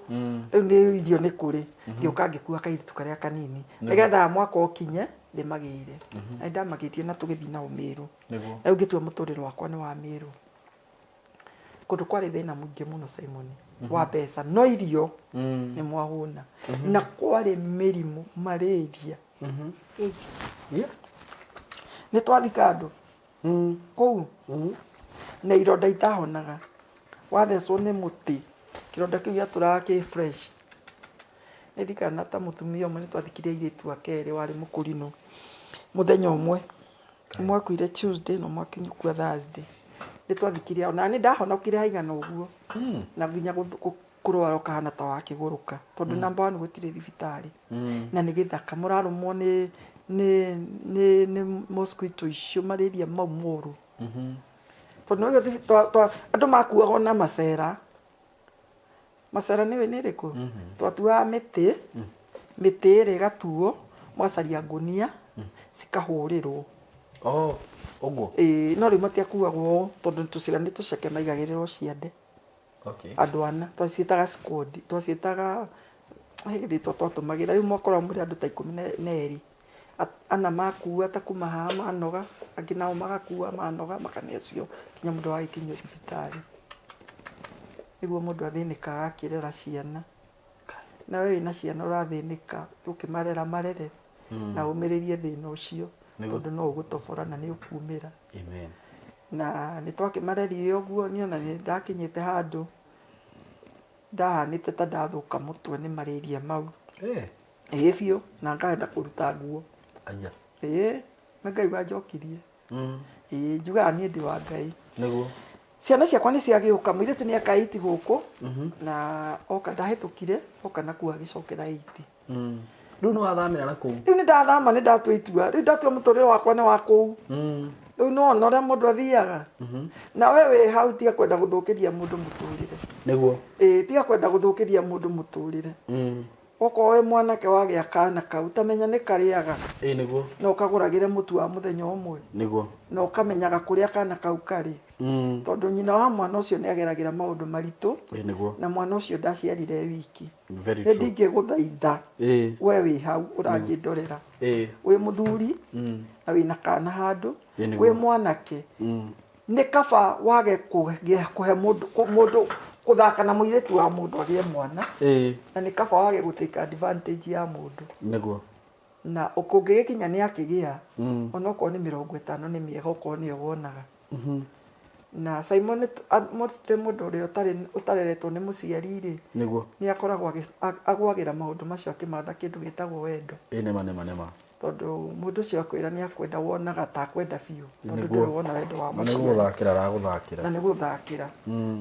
rĩu nĩ irio nĩ kũrĩ ngĩũka ngĩkua kairitu karĩa kanini nĩgetha mwaka ũkinye ndĩmagĩire na ndamagĩtie na tũgĩthiĩ nao Meru rĩu ngĩtua mũtũrĩre wakwa nĩ wa Meru kũndũ kwarĩ thĩna mũingĩ mũno Simon wa mbeca no irio nĩ mwahũna na kwarĩ mĩrimũ malaria nĩ twathika andũ kũu na ironda itahonaga wathecwo nĩ mũtĩ kĩronda kĩu gĩatũraga kĩ fresh nĩ ndikana ta mũtumia ũmwe nĩ twathikire airĩtu akerĩ warĩ mũkũrinũ mũthenya ũmwe mwakuire Tuesday no mwakinyũkua Thursday nĩ twathikire ona nĩ ndahonokire haigana ũguo na nginya kũrwara ũkahana ta wakĩgũrũka tondũ namba 1 gũtirĩ thibitarĩ na nĩ gĩthaka mũrarũmwo nĩ mosquito icio malaria mau moru tondũ andũ makuagwo na macera nĩwe nĩ rĩkũ twatuaga mĩtĩ ĩrĩ gatuo mwacaria ngunia cikahũrĩrwo ũguo no rĩu matiakuagwo tondũ tũcira nĩ tũceke maigagĩrĩrwo ciande andũ ana twaciĩtaga squad twaciĩtaga Githitwo twatũmagĩra rĩu mwakorwo mũrĩ andũ ta 12 ana makua ta kuma haha manoga angĩ nao magakua manoga makane ũcio nginya mũndũ agĩkinyio thibitarĩ nĩguo mũndũ athĩnĩkaga akĩrera ciana na wewe wĩna ciana ũrathĩnĩka ũkĩmarera marere na ũmĩrĩrie thĩna ũcio tondũ no ũgũtobora na nĩ ũkumĩra. Amen. Na nĩ twakĩmarerire ũguo niĩ ona nĩ ndakinyĩte handũ ndahanĩte ta ndathũka mũtwe nĩ marĩria mau. Ĩĩ biũ na ngahenda kũruta nguo. Anya. Na ngaigua njokirie. Njugaga niĩ ndĩ wa Ngai. Nĩguo. Ciana ciakwa nĩ ciagĩũka mũirĩtu nĩ aka 8 gũkũ na oka ndahĩtũkire oka nakuo agĩcokera 8. Rĩu nĩ wathamĩra na kũu? Rĩu nĩ ndathama nĩ ndatua itua. Rĩu ndatua mũtũrĩre wakwa nĩ wa kũu. Rĩu no ona ũrĩa mũndũ athiaga. Na we wĩ hau tiga kwenda gũthũkĩria mũndũ mũtũrĩre. Nĩguo. Tiga kwenda gũthũkĩria mũndũ mũtũrĩre. Okorwo wĩ mwanake wagĩa kana kau tamenya nĩ karĩaga. Nĩguo. Na ũkagũragĩre mũtu wa mũthenya ũmwe. Nĩguo. Na ũkamenyaga kũrĩa kana kau karĩ. Tondũ nyina wa mwana ũcio nĩ ageragĩra maũndũ maritũ. Nĩguo. Na mwana ũcio ndaciarire wiki. Very true. Ndingĩgũthaitha we wĩ hau ũrangĩndorera. Wĩ mũthuri na wĩna kana handũ. Wĩ mwanake. Nĩ kaba wage kũhe mũndũ kuthaka na mũirĩtu wa mũndũ agĩe mwana. Na nĩ kaba wage gũtake advantage ya mũndũ. Nĩguo. Na ũkũngĩgĩkinya nĩ akĩgĩa onokorwo nĩ 50 nĩ mĩega okorwo nĩyo wonaga. Na Simon mũndũ ũrĩa ũtareretwo nĩ mũciari-rĩ nĩ akoragwo agwagĩra maũndũ macio akĩmatha kĩndũ gĩtagwo wendo. Nema. Tondũ mũndũ ũcio akwĩra nĩ akwenda wonaga ta akwenda biũ tondũ ndũrĩ wona wendo wa mũciari. Na nĩ gũthakĩra.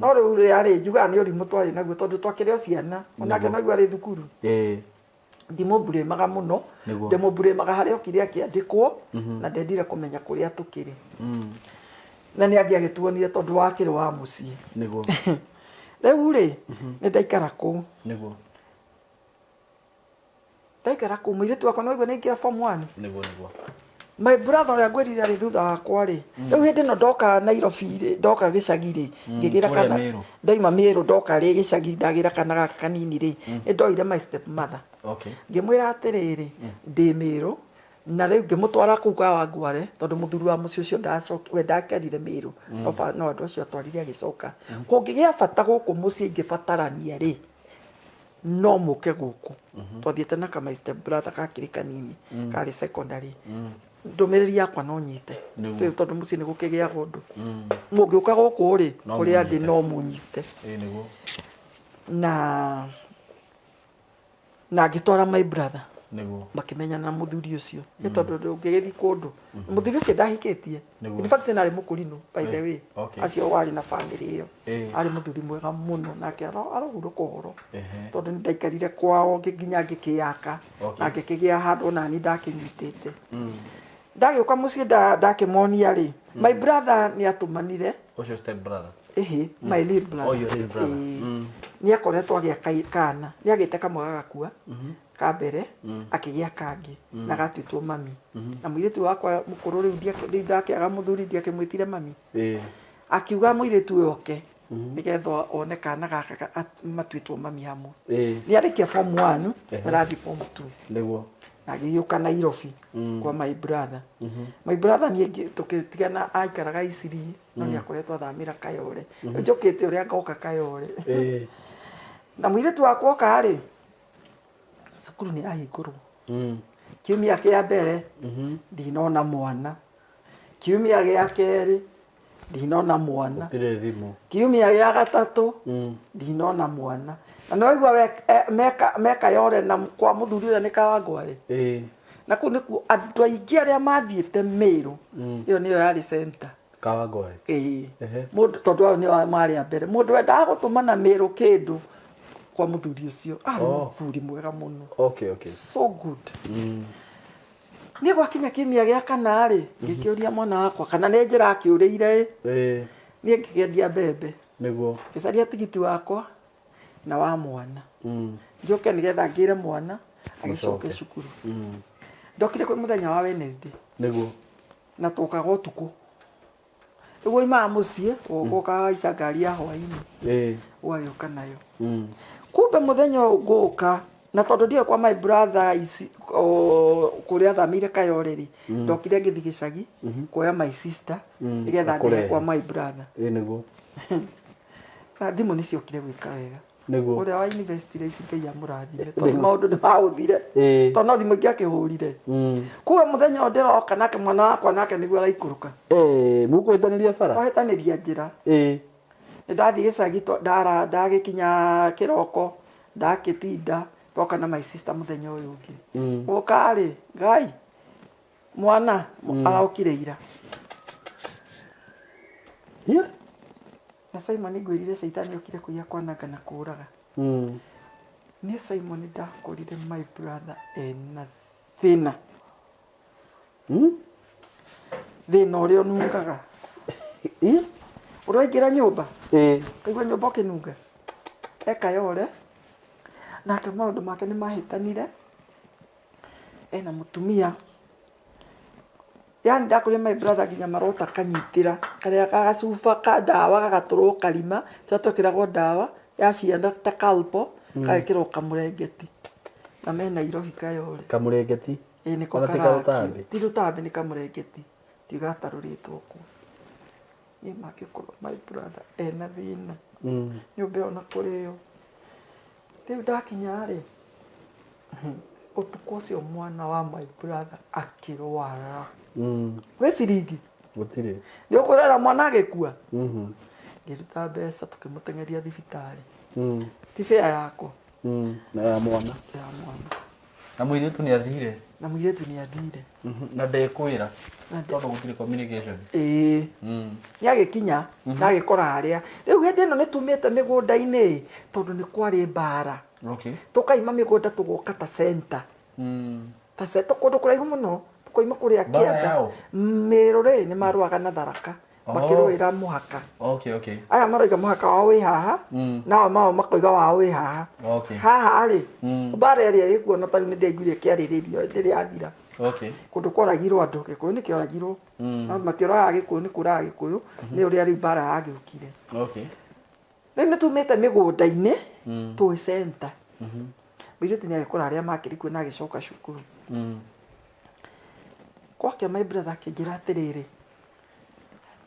No rĩu rĩarĩ njugaga nĩ ũrimũ twarĩ naguo tondũ twakĩrĩ o ciana onake no arĩ thukuru. Ndimũburĩmaga mũno ndĩmũburĩmaga harĩa okire akĩandĩkwo na ndendire kũmenya kũrĩa tũkĩrĩ. Na nĩ angĩagĩtuonire tondũ wakĩrĩ wa mũciĩ. Rĩu-rĩ nĩ ndaikara kũu. Ndaikara kũu mũirĩtu wakwa noiguo nĩ aingĩra form 1. My brother ũrĩa ngwĩrire arĩ thutha wakwa-rĩ rĩu hĩndĩ ĩno ndoka Nairobi ndoka gĩcagi-rĩ ngĩgĩra kana ndaima Meru ndoka rĩ gĩcagi ndagĩra kana gaka kanini-rĩ nĩ ndoire my step mother. Ngĩmwĩra atĩrĩrĩ ndĩ Meru na rĩu ngĩmũtwara kũu kwa Wangware tondũ mũthuri wa mũciĩ ũcio we ndakerire Meru no andũ acio atwarire agĩcoka. Kũngĩgĩa bata gũkũ mũciĩ ingĩbatarania-rĩ no mũke gũkũ. Twathiĩte na my step brother kakĩrĩ kanini karĩ secondary. Ndũmĩrĩri yakwa no nyite rĩu tondũ mũciĩ nĩ gũkĩgĩaga ũndũ. Mũngĩũka gũkũ-rĩ kũrĩa ndĩ no mũnyite. Na ngĩtwara my brother makĩmenyana na mũthuri ũcio nĩ tondũ ndũngĩgĩthiĩ kũndũ. Mũthuri ũcio ndahikĩtie. In fact narĩ mũkũrinũ by the way. Acio warĩ na family ĩyo. Arĩ mũthuri mwega mũno nake arahurũka ũhoro tondũ nĩ ndaikarire kwao nginya ngĩkĩyaka na ngĩkĩgĩa handũ nani ndakĩnyitĩte. Ndagĩũka mũciĩ ndakĩmonia-rĩ my brother nĩ atũmanire. Ũcio step brother? My little brother. Your little brother. Nĩ akoretwo agĩaka kana nĩ agĩte kamwe gagakua ka mbere akĩgĩa kangĩ na gatuĩtwo mami. Na mũirĩtu wakwa mũkũrũ rĩu ndakĩaga mũthuri ndiakĩmwĩtire mami. Akiuga mũirĩtu ũyũ oke nĩgetha one kana gaka matuĩtwo mami hamwe. Nĩ arĩkia form 1 arathiĩ form 2. Na agĩgĩũka Nairobi kwa my brother. My brother niĩ tũkĩtigana aikaraga Isiri no nĩ akoretwo athamĩra Kayore. Njũkĩte ũrĩa ngoka Kayore. Na mũirĩtu wakwa oka-rĩ cukuru nĩ ahingũrwo. Kiumia kĩa mbere ndinona mwana. Kiumia gĩa kerĩ ndinona mwana. Kiumia gĩa gatatũ ndinona mwana. Na noigua meka yore na kwa mũthuri ũrĩa nĩ Kawangware. Na kũu nĩkuo andũ aingĩ arĩa mathiĩte Meru ĩyo nĩyo yarĩ center. Kawangware? Mũndũ tondũ ao nĩo marĩ a mbere. Mũndũ wendaga gũtũmana Meru kĩndũ kwa mũthuri ũcio arĩ mũthuri mwega mũno. So good. Niĩ gwakinya kiumia gĩa kana-rĩ ngĩkĩũria mwana wakwa kana nĩ njĩra akĩũrĩire niĩ ngĩgĩendia mbembe. Ngĩcaria tigiti wakwa na wa mwana. Njoke nĩgetha ngĩre mwana agĩcoke cukuru. Ndokire kwĩ mũthenya wa Wednesday. Na tũkaga ũtukũ. Rĩu oimaga mũciĩ ũgũkahaica ngari ya hwainĩ. Ũgagĩũka nayo. Kumbe mũthenya ũyũ ngũka na tondu ndio kwa my brother isi kuria thamire kayoreri ndokire ngithi gicagi kuoya my sister igetha ndie kwa my brother niguo na thimu niciokire gwika wega niguo uria wa university ici ngai amurathime tondu maundu ni mauthire tondu no thimu ingi akihurire kuwe muthenya ndiroka nake mwana wakwa nake niguo araikuruka mukwetaniria bara twahitaniria njira ndathi gicagi ndagikinya kiroko ndagitinda toka na my sister muthenya uyu ungi ukari ngai mwana araukire ira na Simon ngwirire Saitani okire kuya kwananga na kuraga ni Simon ndakorire my brother ena thina thina uria nungaga uroingira nyumba kaigua nyumba kinunga eka yore nake maundu make ni mahitanire ena mutumia yani ndakuria my brother nginya marota kanyitira karia gagacuba ka ndawa gagaturwo karima twatwikiragwo ndawa ya ciana ta kalpo gagikirwo kamurengeti na mena irohi kayore kamurengeti niko karaki ti rutambi ni kamurengeti tigataruritwo ku ni makikorwo my brother ena thina nyumba ona kurio riu ndakinya ri utuko cio mwana wa my brother akirwara we sirigi gutire ndio kurera mwana agikua ngiruta mbeca tukimutengeria thibitari ti fare yako na ya mwana na muiretu ni athire na ndekwira tondu gutire communication ni agikinya na agikora haria riu hindi ino ni tumite migunda-ini tondu ni kwari mbara tukaima migunda tugoka ta center ta center kundu kuraihu muno tukoima kuria Kianda Miruri ni maruaga na Tharaka makirwira muhaka aya maroiga muhaka wa wi haha nao mao makoiga wa wi haha haha ari mbara iria ikuona ta ni ndeiguire kiariririo ndiri athira kundu koragirwo andu gikuyu ni kioragirwo no matioraga gikuyu ni kuraga gikuyu ni uria ri mbara yagiukire ni tumite migunda-ini twi center bijuti ni agikora aria makirikwo na agicoka cukuru kwake my brother akijira atiriri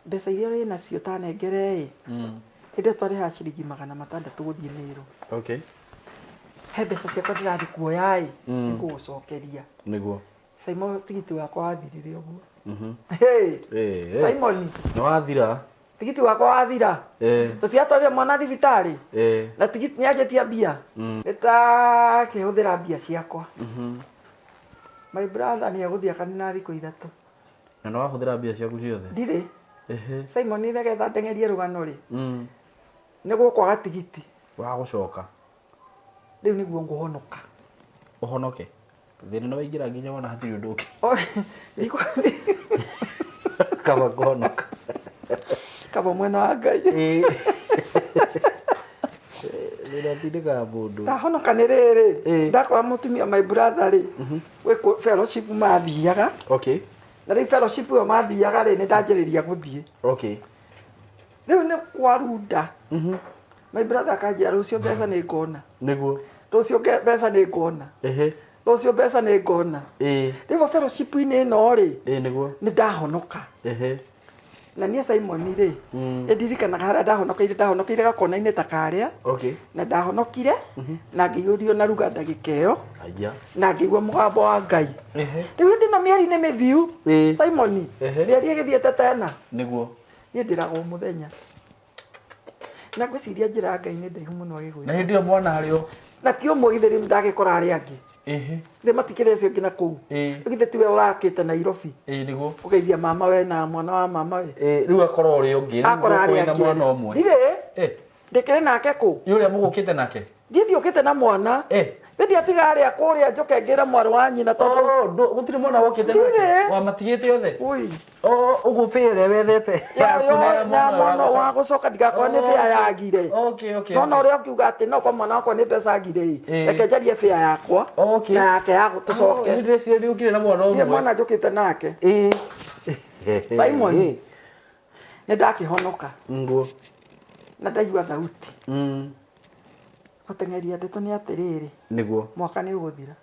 mbeca iria uri nacio tanengere inde twariha ciringi 600 guthie Meru he mbeca ciakwa ndirathi kuoya nigugucokeria niguo Simon tigiti wakwa wathirire uguo Simon no wathira tigiti wakwa wathira tutiatwarire mwana thibitari na tigiti nianjetia mbia nitakihũthĩra mbia ciakwa my brother ni aguthia kanina thiku 3 na no wahũthĩra mbia ciaku ciothe ndire Simon ni getha ndengerie rugano ri niguo kwaga tigiti wa gucoka riu niguo nguhonoka uhonoke thina no waingira nginya wona hatiri undu uki kaba kuhonoka kaba mwena wa Ngai nira tidika mundu ndahonoka ni riri ndakora mutumia my brother ri we fellowship mathiaga na ri fellowship yo mathiaga ri ni ndanjiriria guthie riu ni kwarunda my brother akanjira rucio mbeca ni ngona niguo rucio mbeca ni ngona rucio mbeca ni ngona riu fellowship-ini ino ri niguo ni ndahonoka na nie Simon ri ndirikanaga haria ndahonokeire gakona-ini ta karia na ndahonokire na ngiyurio na ruga ndagika iyo na ngigua mugambo wa Ngai riu ndina mieri-ini mithiu Simon mieri igithiete tena niguo nie ndiragwo muthenya na ngwiciria njira Ngai ni ndaihu muno agigwira na hindi yo mwana hario na ti umwe ithe riu ndagikora aria angi the matikire cio ngina kuu igithe tiwe urakite Nairobi niguo ugeithia mama we na mwana wa mama we riu akora uri ungi akora aria na mwana umwe ndire ndikire nake ku yuria mugukite nake ndithi ukite na mwana ndi atiga aria kuria njoke ngira mwari wa nyina tondu gutire mwana wokite nake wa matigite othe ui ugufire wethete na mwana wa gucoka ndigakora ni fare yagire no uria ukiuga ati no kwa mwana wakwa ni mbeca ngire reke njarie fare yakwa na yake ya tucoke ni ndrecire ri ukire na mwana umwe mwana njukite nake Simon ni ndakihonoka nguo na ndaigua thauti Gũteng'eria ndeto nĩ atĩrĩrĩ. Nĩguo. Mwaka nĩ ũgũthira.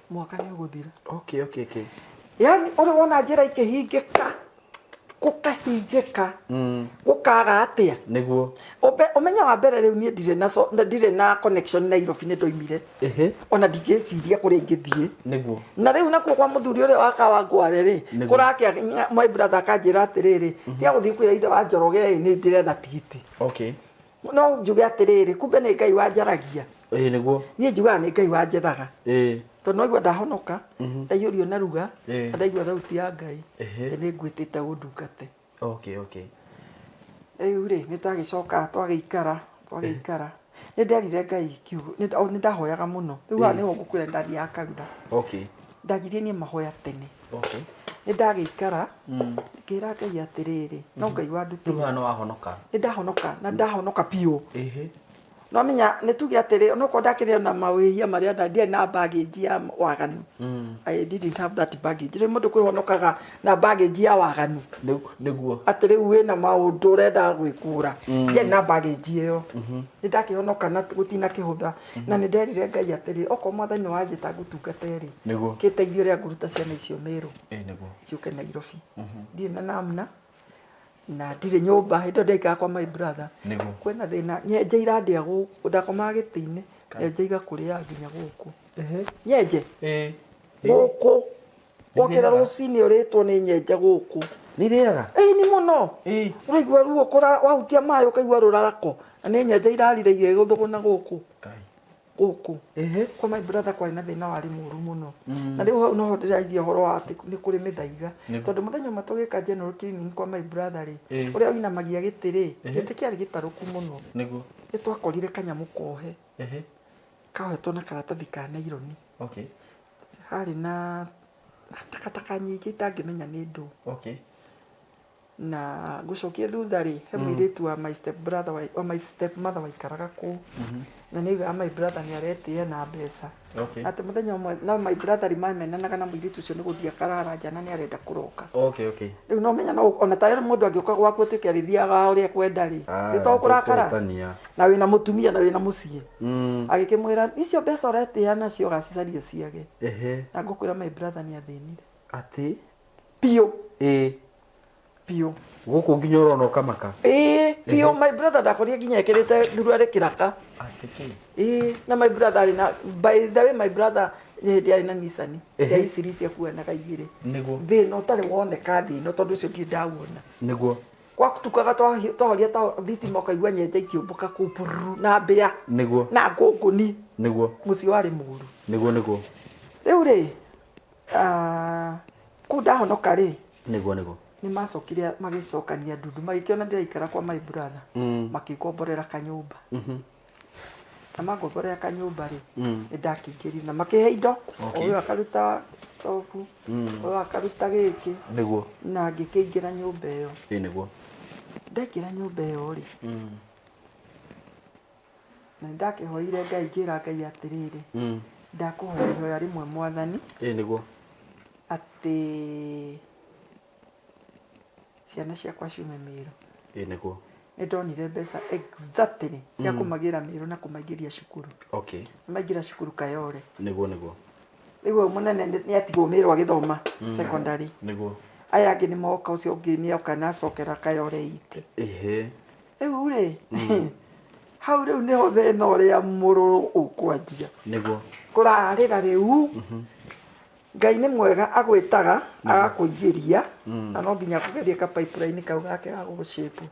Mwaka nĩ ũgũthira. Okay. Yani ũrĩ wona njĩra ikĩhingĩka. Gũkahingĩka. Gũkaga atĩa. Nĩguo. Ũmenya wa mbere rĩu niĩ ndirĩ na connection na Nairobi nĩ ndoimire. Ona ndingĩciria kũrĩa ingĩthiĩ. Nĩguo. Na rĩu nakuo kwa mũthuri ũrĩa wa Kawangware rĩ, kũrakĩa my brother akanjĩra atĩrĩrĩ, tia gũthiĩ kwĩra ithe wa Njoroge nĩ ndĩretha tigiti. Okay. No njuge atĩrĩrĩ, kumbe nĩ Ngai wanjaragia. Nĩguo. Niĩ njugaga nĩ Ngai wanjethaga. Tondũ noigua ndahonoka, ndaiyũrio na ruga, ndaigua thauti ya Ngai, nĩ ngwĩtĩte ũndungate. Okay. Rĩu rĩ, nĩ twagĩcoka twagĩikara. Nĩ nderire Ngai kiugo, nĩ ndahoyaga mũno. Rĩu haha nĩho ngũkwĩra ndathiaga Karura. Okay. Ndanjirie niĩ mahoya tene. Okay. Nĩ ndagĩikara, ngĩra Ngai atĩrĩrĩ, no Ngai wandutire. Rĩu haha nĩ wahonoka. Nĩ ndahonoka, na ndahonoka biũ. No menya nĩ tuge atĩrĩ, onokorwo ndakĩrĩ na mawĩhia marĩa ndirĩ na baggage ya waganu. I didn't have that baggage. Rĩu mũndũ kwĩhonokaga na baggage ya waganu. Nĩguo. Atĩ rĩu wĩna maũndũ ũrenda gwĩkũra. Ndirĩ na baggage ĩyo. Nĩ ndakĩhonoka na gũtina kĩhũtha. Na nĩ nderire Ngai atĩrĩ, okorwo Mwathani wanjĩta ngũtungata rĩ. Nĩguo. Kĩteithio rĩa ngũruta ciana icio Meru. Nĩguo. Ciũke Nairobi. Ndirĩ na namna. Na ndirĩ nyũmba hĩndĩ ndaikaga kwa my brother. Kwĩna thĩna nyenje irandĩa gũkũ ndakomaga gĩtĩ-inĩ nyenje igakũrĩa nginya gũkũ. Nyenje gũkũ wokĩra rũcinĩ ũrĩtwo nĩ nyenje gũkũ. Nĩ rĩaga? Nĩ mũno. Ũraigua ruo wahutia maĩ ũkaigua rũrarako na nĩ nyenje irarire igĩgũthũgũna gũkũ. Gũkũ kwa my brother kwarĩ na thĩna warĩ mũru mũno. Na rĩu hau noho ndĩraigua ũhoro wa atĩ nĩ kũrĩ mĩthaiga. Tondũ mũthenya ũmwe tũgĩka general cleaning kwa my brother rĩ, ũrĩa ũinamagia gĩtĩ rĩ, gĩtĩ kĩarĩ gĩtarũku mũno. Nĩ twakorire kanyamũ kohe kahetwo na karatathi ka naironi. Harĩ na takataka nyingĩ itangĩmenya nĩ ndũ. Na ngũcokia thutha rĩ, he mũirĩtu wa my step brother wa my step mother waikaraga kũu. Na nĩga my brother nĩ aretĩĩa na mbeca. Atĩ mũthenya ũmwe na my brother mamenanaga na mũirĩtu ũcio nĩ gũthiĩ akarara nja na nĩ arenda kũroka. Rĩu no menya no ona ta mũndũ angĩũka gwaku ũtuĩke arĩthiaga ũrĩa kwenda rĩ, nĩ to kũrakara na wĩna mũtumia na wĩna mũciĩ. Agĩkĩmwĩra icio mbeca ũretĩĩa nacio ũgacicario ciage. Na ngũkwĩra my brother nĩ athĩnire. Atĩ Piũ. Gũkũ nginya ũrona ũkamaka. Piũ my brother ndakorire nginya ekĩrĩte thuruarĩ kĩraka. Na my brother arĩ na by the way my brother hĩndĩ arĩ na Nissan cia iciri cia kuanaga igĩrĩ. Thĩna ũtarĩ woneka thĩna tondũ ũcio ndirĩ ndawona. Gwatukaga twahoria ta thitima ũkaigua nyenje ikĩũmbũka kũu pururu na mbĩa na ngũngũni. Mũciĩ warĩ mũru. Rĩu rĩ kũu ndahonoka rĩ nĩ macokire magĩcokania ndundu magĩkĩona ndĩraikara kwa my brother makĩngomborera kanyũmba. Na magomborera kanyũmba rĩ nĩ ndakĩingĩrire na makĩhe indo ũyũ akaruta stofu ũyũ akaruta gĩkĩ na ngĩkĩingĩra nyũmba ĩyo. Ndaingĩra nyũmba ĩyo rĩ na ndakĩhoire Ngai ngĩra Ngai atĩrĩrĩ ndakũhoya ihoya rĩmwe Mwathani atĩ ciana ciakwa ciume Meru. Nĩ ndonire mbeca exactly cia kũmagĩra Meru na kũmaingĩria cukuru. Maingĩra cukuru Kayole. Rĩu mũnene nĩ atigwo Meru agĩthoma secondary. Aya angĩ nĩ moka ũcio ũngĩ nĩ oka na acokera Kayole ite. Rĩu rĩ hau rĩu nĩho thĩna ũrĩa mũrũrũ ũkwanjia. Kũrarĩra rĩu Ngai nĩ mwega agwĩtaga agakũingĩria na no nginya kũgeria ka pipeline kau gake ga gũgũshape.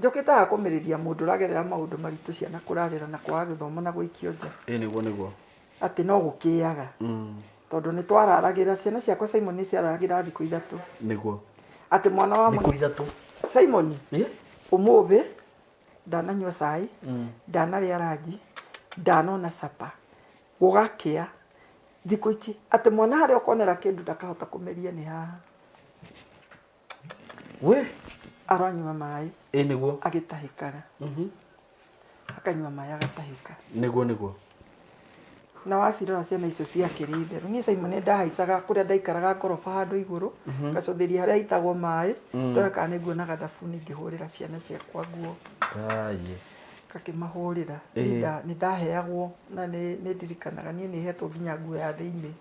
Njokĩte haha kũmĩrĩria mũndũ ũragerera maũndũ maritũ ciana kũrarĩra na kwaga gĩthomo na gũikio nja. Atĩ no gũkĩaga tondũ nĩ twararagĩra ciana ciakwa Simon nĩ ciararagĩra thikũ ithatũ. Atĩ mwana wa Simon ũmũthĩ ndananyua cai ndanarĩa ranji ndanona capa gũgakĩa thikũ ici atĩ mwana harĩa ũkonera kĩndũ ndakahota kũmeria nĩ haha. Aranyua maĩ agĩtahĩkaga akanyua maĩ agatahĩka. Na wacirora ciana icio ciakĩrĩ therũ. Niĩ Simon nĩ ndahaicaga kũrĩa ndaikaraga ngoroba handũ igũrũ ngacũthĩria harĩa itagwo maĩ ndora kana nĩ nguona gathabuni ngĩhũrĩra ciana ciakwa nguo. ngakĩmahũrĩra nĩ ndaheagwo na nĩ ndirikanaga niĩ nĩ hetwo nginya nguo ya thĩinĩ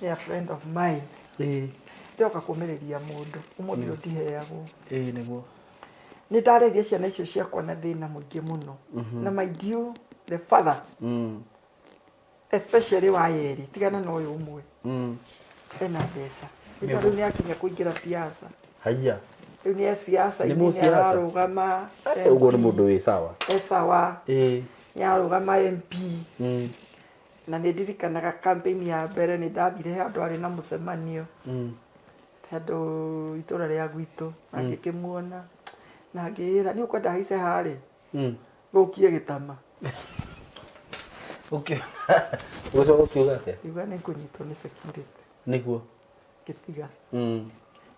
nĩ a friend of mine ndoka kũmĩrĩria mũndũ ũmũthĩ ndiheagwo nĩguo nĩ ndareria ciana icio ciakwa na thĩna mũingĩ mũno na my dear the father especially wa yerĩ tigana na ũyũ ũmwe ena mbeca rĩu nĩ akinya kũingĩra siasa haya rĩu nĩ siasa nĩ ararũgama ũguo nĩ mũndũ wĩ sawa sawa nĩ ararũgama MP na nĩ ndirikanaga campaign ya mbere nĩ ndathire handũ arĩ na mũcemanio handũ itũra rĩa gwitũ na ngĩkĩmuona na ngĩĩra nĩ ũkwenda haice harĩ gũkie gĩtama ũgũcoka ũkiuga atĩa iuga nĩ kũnyitwo nĩ security nĩguo gĩtiga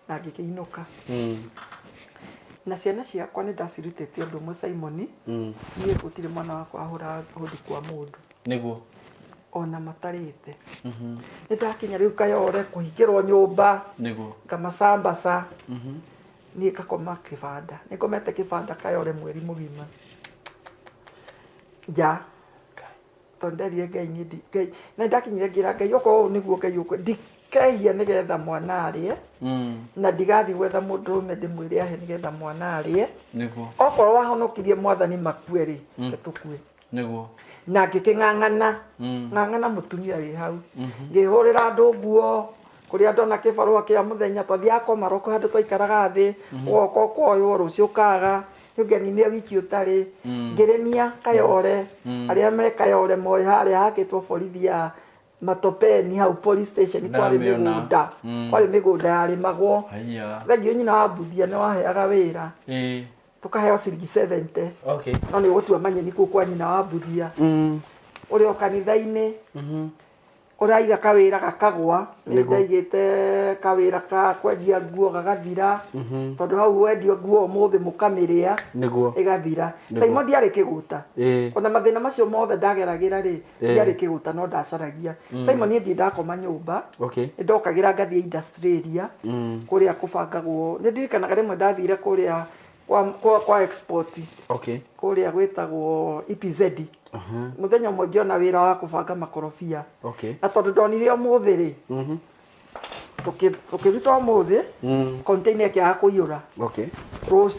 na ngĩkĩinũka na ciana ciakwa nĩ ndacirutĩte ũndũ ũmwe Simon niĩ gũtirĩ mwana wakwa ahũra hũdi kwa mũndũ nĩguo ona matarĩte nĩ ndakinya rĩu Kayore kũhingĩrwo nyũmba nĩguo ngamacambaca niĩ ngakoma kĩbanda nĩ ngomete kĩbanda Kayore mweri mũgima ja tondũ nderire Ngai Ngai na ndakinyire ngira Ngai okorwo nĩguo Ngai ũkwe ndikehia nĩgetha mwana arĩe na ndigathi gwetha mũndũrũme ndĩmwĩre ahe nĩgetha mwana arĩe nĩguo okorwo wahonokirie mwathani makue rĩ tũkue nĩguo na ngĩkĩng'ang'ana mũtumia wĩ hau ngĩhũrĩra andũ nguo kũrĩa ndona kĩbarũa kĩa mũthenya twathiaga komaroko handũ twaikaraga thĩ ũgoka ũkoywo rũciũ ũkaga nĩũngeninire wiki ũtarĩ ngĩrĩmia Kayore arĩa me Kayore moĩ harĩa hakĩtwo borithi ya Matopeni hau police station kwarĩ mĩgũnda yarĩmagwo thengio nyina wa Mbuthia nĩ waheaga wĩra tukaheo ciringi 70 no nĩ ũgũtua manyeni kũu kwa nyina wa Mbuthia ũrĩ o kanitha-inĩ ũraiga kawĩra gakagwa nĩ ndaigĩte kawĩra ka kwendia nguo gagathira tondũ hau wendio nguo ũmũthĩ mũkamĩrĩa ĩgathira Simon ndiarĩ kĩgũta ona mathĩna macio mothe ndageragĩra rĩ ndiarĩ kĩgũta no ndacaragia Simon niĩ ndakoma nyũmba nĩ ndokagĩra ngathiĩ industry area kũrĩa kũbangagwo nĩ ndirikanaga rĩmwe ndathire kũrĩa kwa export kũrĩa gwĩtagwo EPZ muthenya ũmwe ngĩona wĩra wa kũbanga makorobia na tondũ ndonire ũmũthĩ rĩ tũkĩruta ũmũthĩ container ĩkĩaga kũiyũra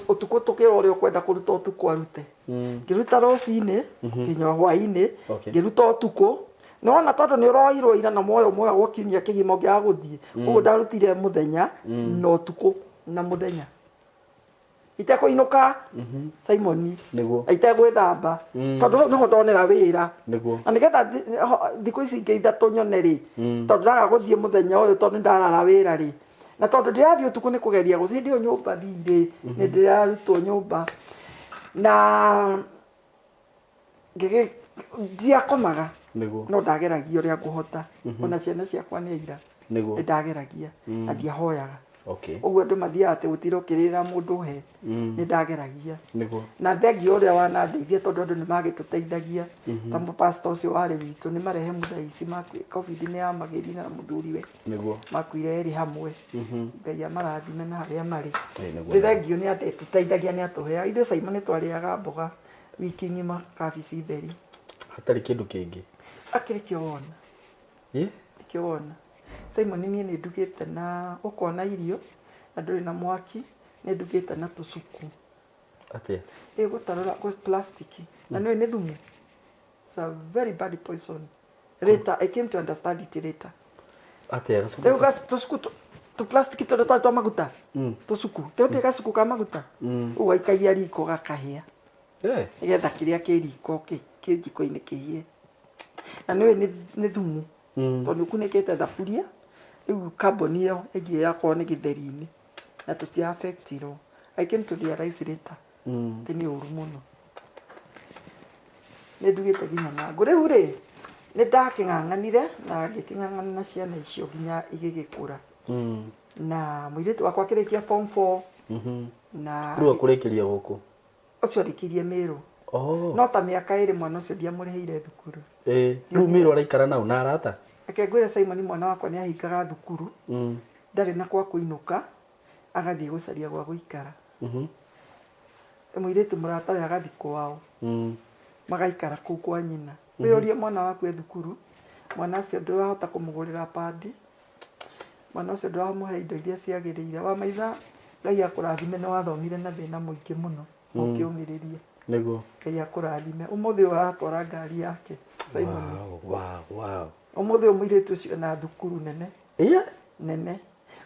ũtukũ tũkĩra ũrĩa ũkwenda kũruta ũtukũ arute ngĩruta rũcinĩ nginya hwaĩ-inĩ ngĩruta ũtukũ nona tondũ nĩ ũroirwo ira na moyo gwa kiumia kĩgima ũngĩaga gũthiĩ ũguo ndarutire mũthenya na ũtukũ na mũthenya itekũinũka Simon itegwĩthamba tondũ nĩho ndonera wĩra na nĩgetha thikũ ici ingĩ ithatũ nyone rĩ tondũ ndaga gũthiĩ mũthenya ũyũ tondũ ndarara wĩra rĩ na tondũ ndĩrathiĩ ũtukũ nĩ kũgeria gũcindio nyũmba thirĩ nĩ ndĩrarutwo nyũmba na ndiakomaga no ndageragia ũrĩa ngũhota ona ciana ciakwa nĩ aira nĩ ndageragia na ndiahoyaga ũguo andũ mathiaga atĩ gũtirĩ ũkĩrĩra mũndũ he nĩ ndageragia na thengia ũrĩa wanandeithia tondũ andũ nĩ magĩtũteithagia ta mũpastor ũcio warĩ witũ nĩ marehe mũthaici covid nĩ yamagĩri na mũthuriwe makuire erĩ hamwe Ngai amarathime na harĩa marĩ thengio nĩ atũteithagia nĩ atũheaga ithuĩ Simon nĩ twarĩaga mboga wiki ng'ima kabici theri hatarĩ kĩndũ kĩngĩ akĩrĩ kĩo wona kĩo wona Simon niĩ nĩ ndugĩte na ũkona irio na ndũrĩ na mwaki nĩ ndugĩte na tũcuku atĩa gũtarũra plastic na nĩ thumu it's a very bad poison later I came to understand it later atĩa tũcuku tu plastic tũrĩ twa maguta tũcuku kĩote gacuku ka maguta ũgaikagia riko gakahĩa nĩgetha kĩrĩa kĩ riko kĩ jiko-inĩ kĩhĩe na nĩ thumu tondũ kunĩkĩte thaburia rĩu kamboni ĩyo ĩngĩ yakorwo nĩ gĩtheri-inĩ na tũti affectirwo I came to realize later atĩ nĩ ũru mũno nĩ ndugĩte nginya na ngũ rĩu rĩ nĩ ndakĩng'ang'anire na ngĩkĩng'ang'ana na ciana icio nginya igĩgĩkũra na mũirĩtu wakwa akĩrĩkia form 4 na rĩu akũrĩkĩria gũkũ ũcio arĩkirie Mĩrũ no ta mĩaka ĩrĩ mwana ũcio ndiamũrĩhĩire thukuru rĩu Mĩrũ araikara nao na arata akĩngwĩra Simon mwana wakwa nĩ ahingaga thukuru ndarĩ na kwa kũinũka agathiĩ gũcaria gwa gũikara muiritu murata we agathi kwao magaikara kuu kwa nyina wiyorie mwana waku e thukuru mwana ucio ndurahota kumugurira padi mwana ucio nduramuhe indo iria ciagiriire wa maitha Ngai akurathime no wathomire na thina muingi muno ukiumiriria niguo Ngai akurathime umuthi uratwara ngari yake Simon wow umuthi umuiritu ucio na thukuru nene nene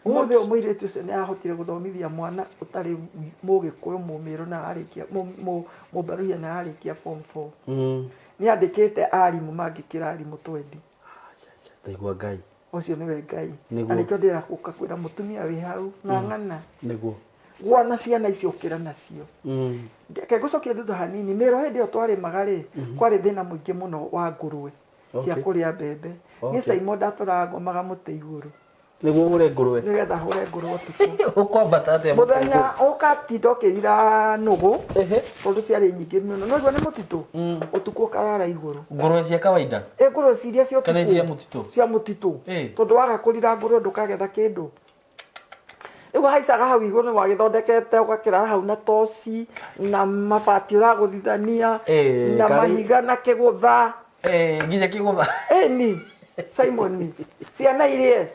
umuthi umuiritu ucio ni ahotire guthomithia mwana utari mugikuyu mumiru na arikia mubaruia na arikia form 4 ni andikite arimu mangikira arimu 20 Niguo Ngai ucio niwe Ngai na nikio ndira gukakwira mutumia wi hau ng'ang'ana niguo gwana ciana icio ukira nacio ke gucokia thutha hanini mero hindi yo twari magari kwari thina muingi muno wa ngurwe cia kuria mbembe ni Simon ndatoragomaga muti iguru niguo hure ngurwe nigetha hure ngurwe tuko ukwambata atia muthenya ukatindokirira nugu tondu ciari nyingi muno no igwa ni mutitu utuko karara iguru ngurwe cia kawaida ngurwe ciria cio kana cia mutitu tondu waga kurira ngurwe ndukagetha kindu riu haicaga hau iguru ni wagithondekete ugakira hau na toci na mabati uraguthithania na mahiga na kigutha nginya kigutha ni Simon ciana irie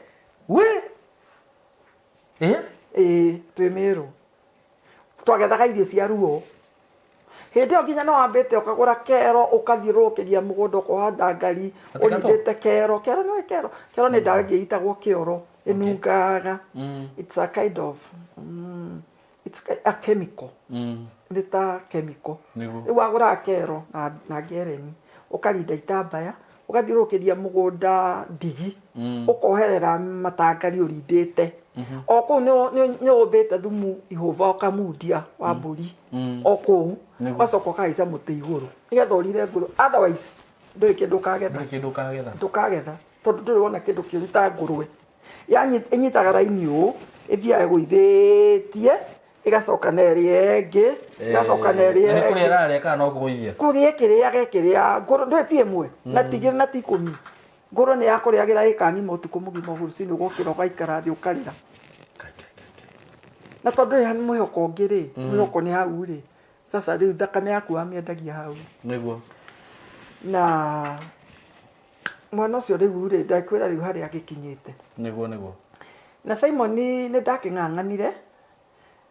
we twimiru twagethaga irio cia ruo hindi yo nginya no wambite ukagura kero ukathiurukiria mugunda kuhanda ngari urindite kero ni ndawa ingi itagwo kioro inungaga it's a kind of it's a chemical ni ta chemical riu wagura kero na ngereni ukarinda itambaya ukathiurukiria mugunda ndigi ukoherera matangari urindite oku ni umbite thumu ihuva ukamundia wa mburi oku wacoka ukaica muti iguru nigetha urire nguru otherwise nduri kindu kagetha tondu nduri wona kindu kiruta ngurwe inyitaga raini u ithiaga guithitie igacoka na ĩrĩa ĩngĩ igacoka na ĩrĩa ĩngĩ kũrĩa rarĩa kana no kũgũithia kũrĩa kĩrĩa ngũrũ ndwĩtie ĩmwe na tigĩrĩ na ti 10 ngũrũ nĩ yakũrĩagĩra ĩka ng'ima ũtukũ mũgima ũguruci-inĩ ũgũkĩra ũgaikara thĩ ũkarĩra na tondũ ĩha nĩ mwĩhoko ũngĩ rĩ mwĩhoko nĩ hau rĩ sasa rĩu thakame yaku wamĩendagia hau nĩguo na mwana ũcio rĩu rĩ ndakwĩra rĩu harĩa agĩkinyĩte nĩguo na Simon nĩ ndakĩng'ang'anire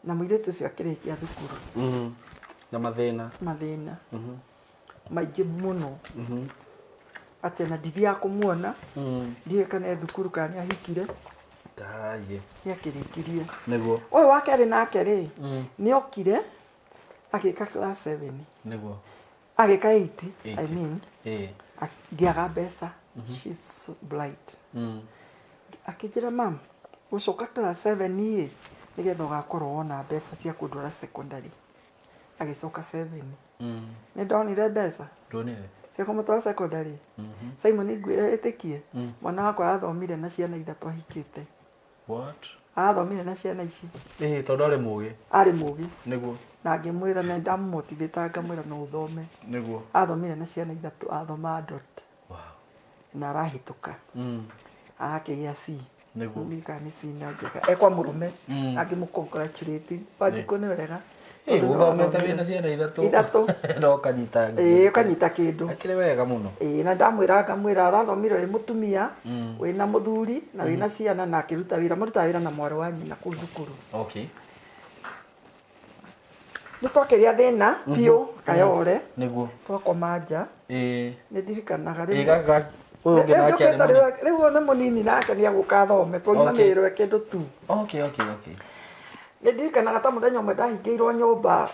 na mũirĩtu ũcio akĩrĩkia thukuru na mathĩna maingĩ mũno atĩ na ndithia kũmuona ndiũĩ kana e thukuru kana nĩ ahikire nĩ akĩrĩkirie nĩguo ũyũ wa kerĩ nake rĩ nĩ okire agĩka class 7 nĩguo agĩka 8 I mean ngĩaga mbeca she's so blind akĩnjĩra mam gũcoka class 7 niĩ nigetha ugakorwo wona mbeca cia kundwara secondary agicoka 7 ni ndonire mbeca cia kumutwara secondary Simon ngwire itikie mwana wakwa athomire na ciana ithatu ahikite athomire na ciana ici tondu ari mugi niguo na ngimwira na ndamotivate ngamwira no uthome niguo athomire na ciana ithatu athoma adult na arahituka akĩgĩa C niguo ni sina njega ekwa murume angimukongratulate Wanjikũ nĩ wega uthomete wĩna ciana ithatu no kanyita kanyita kindu akĩrĩ wega mũno na ndamwĩra ngamwĩra arathomire wĩ mũtumia wĩna mũthuri na wĩna ciana na akĩruta wĩra mũrutaga wĩra na mwarĩ wa nyina kũu thukuru nĩ twakĩria thĩna biũ kayore nĩguo twakoma nja nĩ ndirikanaga rĩu rĩu nĩ mũnini nake nĩ agũka thome twauma mĩrwe kĩndũ tu nĩ ndirikanaga ta mũthenya ũmwe ndahingĩirwo nyũmba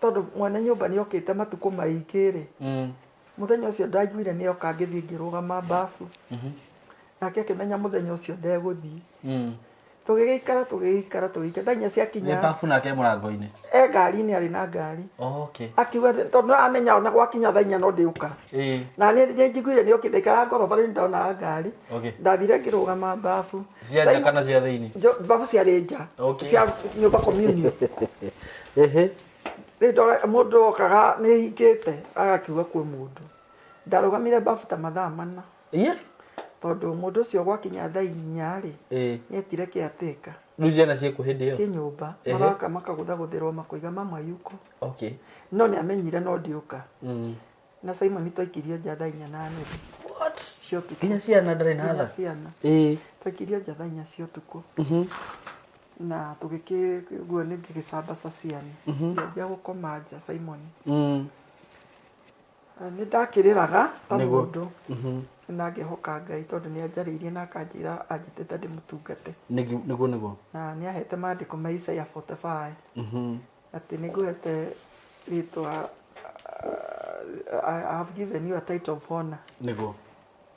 tondũ mwene nyũmba nĩ okĩte matukũ maingĩ rĩ mũthenya ũcio ndaiguire nĩ oka ngĩthiĩ ngĩrũgama mbabu nake akĩmenya mũthenya ũcio ndegũthiĩ tũgĩgĩikara thaa inya ciakinya mbabu nake mũrango-inĩ ngari-inĩ arĩ na ngari akiuga tondũ amenya ona gwakinya thaa inya no ndĩũka na nĩ njiguire nĩ okĩndaikara ngoroba rĩ ndonaga ngari ndathire ngĩrũgama mbabu cia nja kana cia thĩinĩ mbabu ciarĩ nja cia nyũmba communion rĩu ndora mũndũ okaga nĩ hingĩte agakiuga kwĩ mũndũ ndarũgamire mbabu ta mathaa mana tondu mundu ucio gwakinya thaa inya ri ni etire kiateka Luciana ciĩkũ hĩndĩ ĩyo? Ciĩ nyũmba maraka makagũthagũthĩrwo makũiga mama yuko. Okay. No nĩ amenyire no ndiũka. Na Simon twaikirio nja thaa 4:30. What? Cia ũtukũ. Nginya ciana ndarĩ na tha? Ciana. Twaikirio nja thaa 4 cia ũtukũ. Na tũgĩkĩguo nĩ ngĩgĩcambaca ciana. Ngĩanjia gũkoma nja Simon. Nĩ ndakĩrĩraga ta mũndũ. Na ngĩhoka Ngai tondũ nĩ anjarĩirie na akanjĩra anjĩtĩte ndĩmũtungate. Nĩguo. Na nĩ ahete maandĩko ma Isaiah 45. Atĩ nĩ ngũhete rĩtwa I have given you a title of honor. Nĩguo.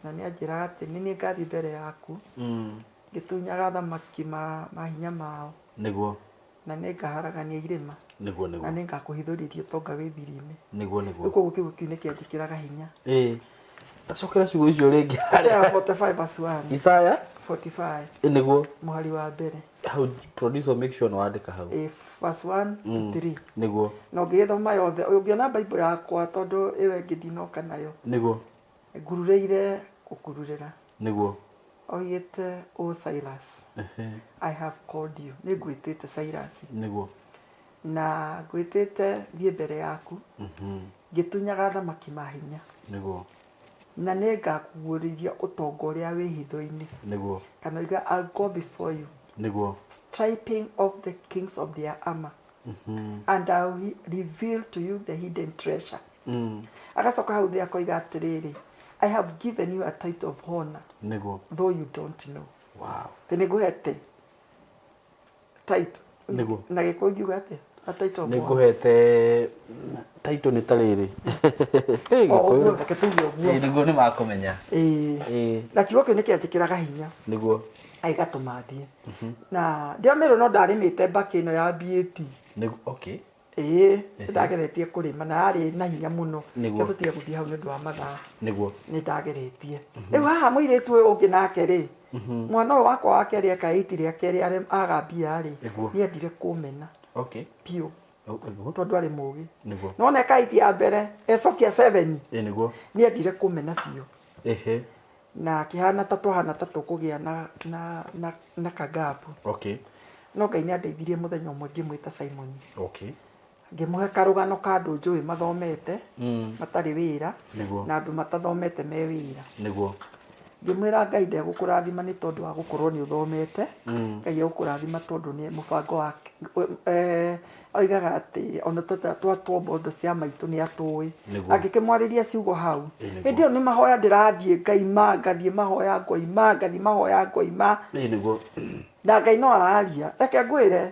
Na nĩ anjĩraga atĩ nĩ niĩ ngathiĩ mbere yaku. Ngĩtunyaga thamaki mahinya mao. Nĩguo. Na nĩ ngaharagania irĩma. Nĩguo. Na nĩ ngakũhithũrĩria ũtonga wĩ thiri-inĩ. Nĩguo. Ũguo kiugo kĩu nĩ kĩanjĩkĩraga hinya. Tacokera ciugo icio rĩngĩ. Isaiah 45 verse 1. Isaiah 45. Nĩguo. Mũhari wa mbere. How producer make sure no wandĩka hau. Verse 1 to 3. Nĩguo. Na ũngĩgĩthoma yothe, ũngĩona Bible yakwa tondũ ĩwe ngĩndinoka nayo. Nĩguo. Ngururĩire gũkururĩra. Nĩguo. Oigĩte O Cyrus. I have called you. Nĩ ngwĩtĩte Cyrus. Nĩguo. Na ngwĩtĩte thiĩ mbere yaku. Ngĩtunyaga thamaki mahinya. Nĩguo. Na nĩ ngakuguũrĩria ũtonga ũrĩa wĩ hitho-inĩ. Nĩguo. Kana oiga I'll go before you. Nĩguo. Striping off the kings of their armor. And I'll reveal to you the hidden treasure. Agacoka hau thĩ akoiga atĩrĩrĩ, I have given you a title of honor. Nĩguo. Though you don't know. Wow. Te nĩ ngũhete title. Nĩguo. Na gĩkũyũ ngiuga atĩa? A title of honor. Nĩngũhete title nĩ ta rĩrĩ. Ũguo reke tuge ũguo. Nĩguo nĩ makũmenya. Na kiugo kĩu nĩ kĩanjĩkĩraga hinya. Nĩguo. Aigatũma thiĩ. Na ndĩamĩrwo no ndarĩmĩte mbakĩ ĩno ya BAT. Nĩguo. Okay. Ndageretie kũrĩma na yarĩ na hinya mũno. Nĩguo. Tũtige gũthiĩ hau nĩ ũndũ wa mathaa. Nĩguo. Nĩ ndageretie. Rĩu haha mũirĩtu ũyũ ũngĩ nake rĩ, mwana ũyũ wakwa wa kerĩ eka 8 rĩa kerĩ agambia rĩ, nĩ endire kũmena. Okay. Piũ. Nĩguo. Tondũ arĩ mũũgĩ. Nĩguo. Nona eka 8 ya mbere, ecokia 7. Nĩguo. Nĩ endire kũmena piũ. Na kĩhana ta tũhana ta tũkũgĩa na kagapu. Okay. No Ngai nĩ andeithirie mũthenya ũmwe ngĩmwĩta Simon. Okay. Ngĩmũhe karũgano ka andũ njũĩ mathomete matarĩ wĩra na andũ matathomete me wĩra. Nĩguo. Ngĩmwĩra Ngai ndegũkũrathima nĩ tondũ wa gũkorwo nĩ ũthomete. Ngai egũkũrathima tondũ nĩ mũbango wake. Oigaga atĩ ona twatuomba ũndũ cia maitũ nĩ atũĩ. Angĩkĩmwarĩria ciugo hau. Hĩndĩ ĩyo nĩ mahoya ndĩrathiĩ ngaima, ngathiĩ mahoya ngoima, ngathiĩ mahoya ngoima. Nĩguo. Na Ngai no araria. Reke ngwĩre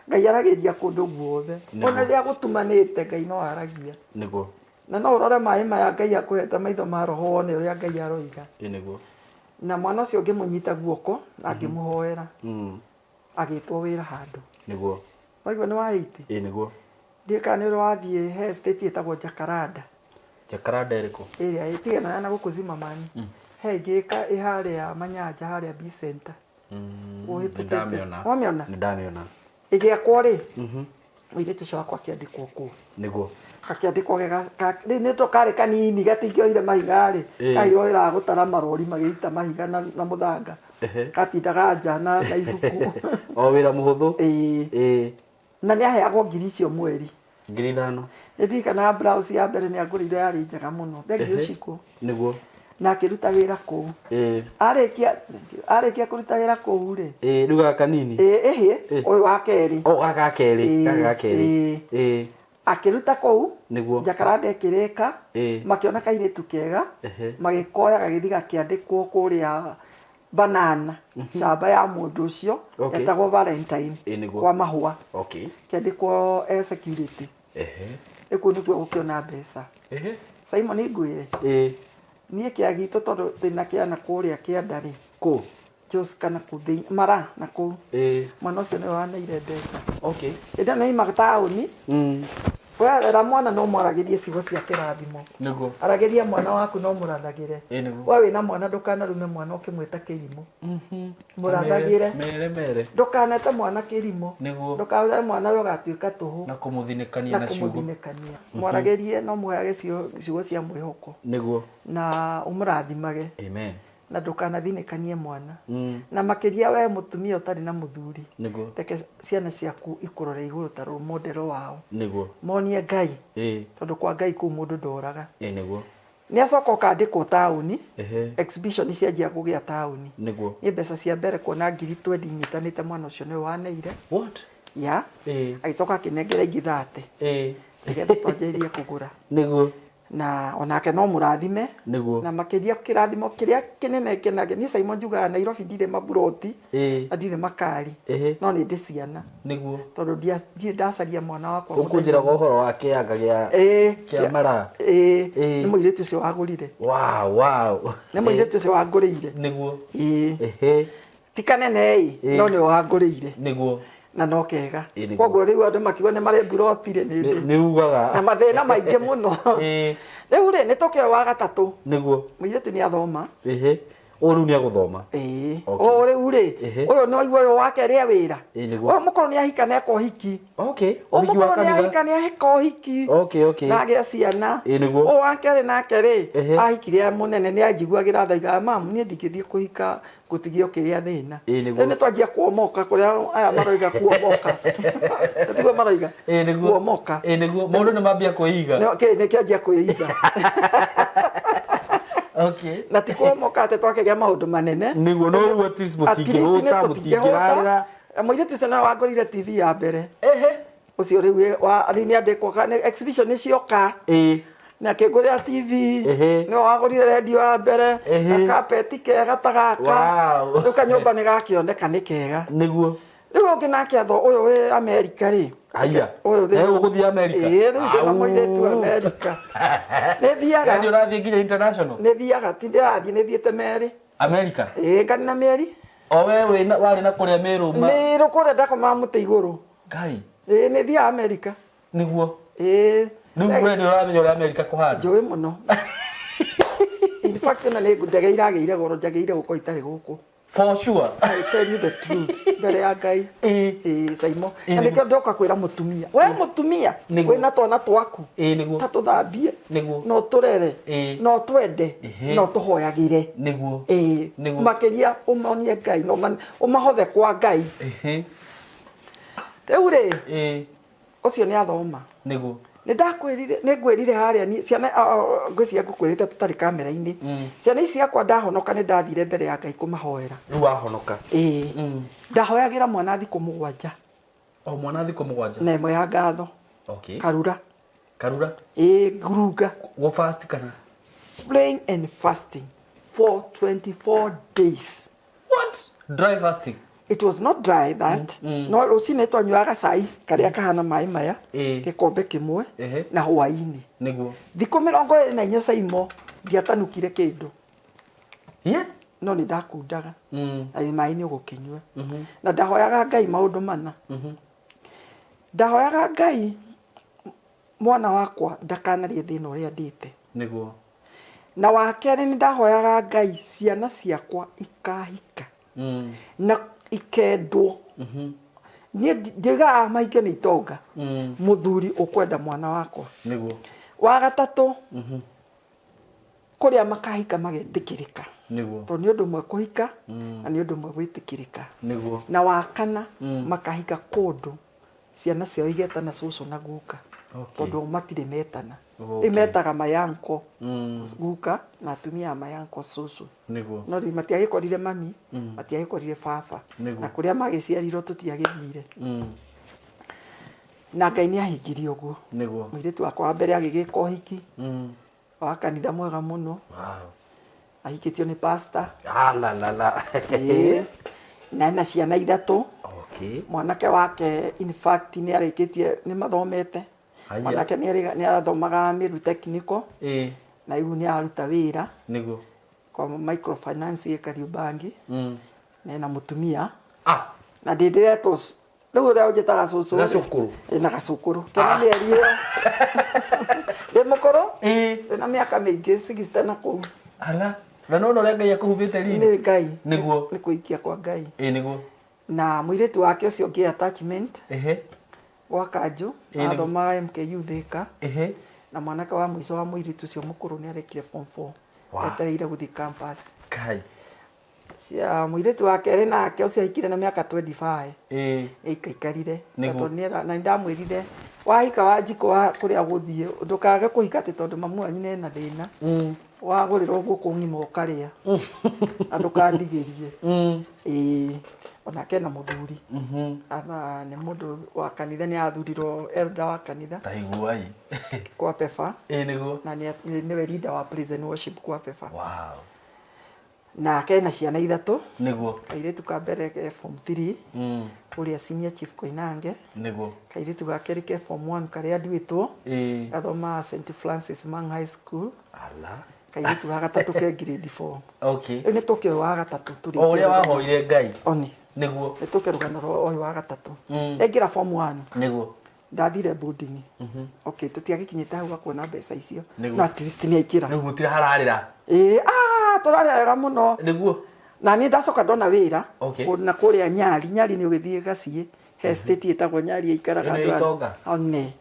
Ngai aragĩria kũndũ guothe. Ona rĩrĩa gũtumanĩte Ngai no aragia. Nĩguo. Na no ũrore maĩ maya Ngai akũhete maitho ma roho wone ũrĩa Ngai aroiga. Nĩguo. Na mwana ũcio ngĩmũnyita guoko na ngĩmũhoera. Agĩtwo wĩra handũ. Nĩguo. Waigua nĩ waĩti? Nĩguo. Ndĩka nĩ wathiĩ he state ĩtagwo Jacaranda. Jacaranda ĩrĩkũ? Ĩrĩa ĩtigana na gũkũ Zimmerman. He ngĩka ĩharĩa Manyanja harĩa B Center. Nĩndamĩona. Wamĩona? Nĩndamĩona. Ĩgĩakwo rĩ, mũirĩtu ũcio wakwa akĩandĩkwo kũu. Nĩguo. Gakĩandĩkwo rĩu nĩ tũkarĩ kanini gatingĩoire mahiga rĩ, kahirwo wĩra wa gũtara marori magĩita mahiga na mũthanga. Gatindaga nja na ibuku. O wĩra mũhũthũ? Na nĩ aheagwo 1000 icio mweri. 5,000. Nĩ ndirikanaga blouse ya mbere nĩ angũrĩire yarĩ njega mũno. Thengio cikũ. Nĩguo. Na akĩruta wĩra kũu. Arĩkia kũruta wĩra kũu rĩ. Rĩu gaka kanini? Ũyũ wa kerĩ. Gaka kerĩ. Akĩruta kũu. Nĩguo. Jacaranda ĩkĩrĩka. Makĩona kairĩtu kega. Magĩkoya gagĩthiĩ gakĩandĩkwo kũrĩa Banana. Camba ya mũndũ ũcio. Etagwo Valentine. Kwa mahũa. Kĩandĩkwo security. Ĩkũ nĩguo gũkĩona mbeca. Simon ngwĩre. Niĩ kĩa gitũ tondũ ndĩna kĩana kũrĩa kĩanda rĩ. Kũ? Jos kana kũthĩ mara na kũu. Mwana ũcio nĩ waneire mbeca. Ĩndĩ nĩ imaga taũni. Wera mwana no mwaragĩrie ciugo cia kĩrathimo. Nĩguo. Aragĩria mwana waku no mũrathagĩre. We wĩna mwana ndũkanarume mwana ũkĩmwĩta kĩrimũ. Mũrathagĩre. Mere. Ndũkanete mwana kĩrimũ. Nĩguo. Ndũkanete mwana we ũgatuĩka tũhũ. Na kũmũthinĩkania na ciugo. Mwaragĩrie no mũheage ciugo cia mwĩhoko. Nĩguo. Na ũmũrathimage. Amen. na ndukanathinĩkanie mwana na makĩria we mũtumia ũtarĩ na mũthuri reke ciana ciaku ikurore igũrũ ta role model wao monie Ngai tondũ kwa Ngai kũu mũndũ ndoraga nĩ acoka ũkandĩkwo taũni exhibition cianjia kũgĩa taũni nĩ mbeca cia mbere kuona 20 nyitanĩte mwana ũcio nĩ waneire ya agĩcoka akĩnengera ingĩ 30 nĩgetha twanjĩrĩrie kũgũra na onake no mũrathime na makĩria kĩrathimo kĩrĩa kĩnene kĩnage ni Simon Njuga Nairobi ndirĩ maburoti na ndirĩ makari no nĩ ndĩ ciana tondũ ndirĩ ndacaria mwana wakwa ũkũnjĩra ũhoro wa kĩanga gĩa mara nĩ mũirĩtu ũcio wagũrire nĩ mũirĩtu ũcio wangũrĩire ti kanene no nĩ wangũrĩire na no kega koguo rĩu andũ makiuga nĩ mareburotire nĩ ugaga na mathĩna maingĩ mũno rĩu rĩ nĩ tũkĩo wa gatatũ mũirĩtu nĩ athoma rĩu nĩ agũthoma rĩu rĩ ũyũ nĩ waigua ũyũ wake rĩa wĩra ũyũ mũkorwo nĩ ahika na eka ũhiki mũkorwo nĩ ahika nĩ ahika ũhiki na agĩa ciana ũyũ wake rĩ nake rĩ ahikire mũnene nĩ anjiguagĩra thaiga mamu niĩ ndingĩthiĩ kũhika gũtigio kĩrĩa thĩna rĩu nĩ twanjia kuomoka kũrĩa aya maroiga kuomoka tiguo maroiga kuomoka maũndũ nĩ mambia kwĩiga nĩ kĩanjia kwĩiga na ti kuomoka atĩ twakĩgĩa maũndũ manene nĩguo no rĩu at least mũtingĩrarĩra mũirĩtu ũcio no wangũrire TV ya mbere ũcio rĩu nĩ andĩkwo exhibition nĩ cioka na kĩngũrĩra TV nĩ wagũrire radio ya mbere na carpet kega ta gaka rĩu kanyũmba nĩ gakĩoneka nĩ kega nĩguo rĩu ũngĩ nake atho ũyũ wĩ America rĩ ũgũthiĩ America rĩu ndĩna mũirĩtu America nĩ thiaga nĩ ũrathiĩ nginya international nĩ thiaga ti ndĩrathiĩ nĩ thiĩte merĩ America ngari na mĩeri we warĩ na kũrĩa Meru kũrĩa ndakoma mũtĩ igũrũ Ngai nĩ thiaga America nĩguo rĩu we nĩ ũramenya ũrĩa America kũhana njũĩ mũno in fact na nĩ ndege iragĩire goro njagĩire gũkorwo itarĩ gũkũ for sure I tell you the truth mbere ya Ngai Simon na nĩkĩo ndoka kwĩra mũtumia we mũtumia wĩna twana twaku ta tũthambie no tũrere no twende no tũhoyagĩre makĩria ũmonie Ngai no ũmahothe kwa Ngai rĩu rĩ ũcio nĩ athoma nĩ ndakwĩrire nĩ ngwĩrire harĩa ni ciana ngwĩciria ngũkwĩrĩte tũtarĩ kamera-inĩ ciana ici ciakwa ndahonoka nĩ ndathire mbere ya Ngai kũmahoera rĩu wahonoka ndahoyagĩra mwana thikũ 7 mwana thikũ 7 na ĩmwe ya ngatho karura ngurunga go fast kana praying and fasting for 24 days. What? Dry fasting? It was not dry that. No rũcinĩ twanyuaga cai karĩa kahana maĩ maya gĩkombe kĩmwe na hwaĩ-inĩ nĩguo thikũ 24 Simon ndiatanukire kĩndũ no nĩ ndakundaga maĩ nĩ ũgũkĩnyua na ndahoyaga Ngai maũndũ mana ndahoyaga Ngai mwana wakwa ndakanarie thĩna ũrĩa ndĩte nĩguo na wakerĩ nĩ ndahoyaga Ngai ciana ciakwa ikahika na ikendwo niĩ ndigaga maingĩ nĩ itonga mũthuri ũkwenda mwana wakwa nĩguo wa gatatũ kũrĩa makahika magetĩkĩrĩka nĩguo tondũ nĩ ũndũ ũmwe kũhika na nĩ ũndũ ũmwe gwĩtĩkĩrĩka nĩguo na wakana makahika kũndũ ciana ciao igetana cũcũ na guka tondũ matirĩ metana imetaga mayanko guka na atumia mayanko cũcũ nĩguo no matiagĩkorire mami matiagĩkorire baba na kũrĩa magĩciarirwo tũtiagĩthire na Ngai nĩ ahingirie ũguo nĩguo mũirĩtu wakwa wa mbere agĩgĩka ũhiki wa kanitha mwega mũno ahikĩtio nĩ pastor na ciana 3 mwanake wake in fact nĩ arĩkĩtie nĩ mathomete mwanake nĩ arathomaga Meru Technical na igu nĩ aruta wĩra nĩguo kwa microfinance Kariubangi na mũtumia na ndĩretwo rĩu ũrĩa ũnjĩtaga cũcũ na gacũkũrũ kena mĩeri ĩyo ndĩ mũkũrũ ndĩna mĩaka mĩingĩ 60 na kũu na no ũrĩa Ngai akũhubĩte lini nĩ Ngai nĩguo nĩ kũikia kwa Ngai nĩguo na mũirĩtu wake ũcio ngĩ attachment gwa Kanjũ athomaga MKU Thika na mwanake wa mũico wa mũirĩtu ũcio mũkũrũ nĩ arekire form 4 etereire gũthiĩ campus cia muiritu wa keri nake ucio aikire na miaka 25 ikaikarire na ndamwirire wahika wanjiko wa kuria guthie ndukage kuhika ati tondu mamu anyu nena thina wagurirwo guku ng'ima ukaria na ndukandigirie onake na muthuri ama ni mundu wa kanitha ni athurirwo elder wa kanitha taiguai kwa pefa niguo na ni we leader wa prison worship kwa pefa wow na kena ciana ithatu niguo kairitu ka mbere ke form 3 uria senior chief Koinange niguo kairitu ga keri ke form 1 karia nduitwo athoma St Francis Mang High School ala kairitu ga gatatu ke grade 4 okay ni tuke wa gatatu turi uria wahoire Ngai oni niguo ni tuke rugano ro wa gatatu engira form 1 niguo ndathire boarding okay tutiagikinyite hau akuona mbeca icio no at least ni aikira ni gutira hararira turarĩa wega muno niguo na ni ndacoka ndona wira na kuria Nyari ni ugithie gacie he estate etagwo Nyari aikaraga one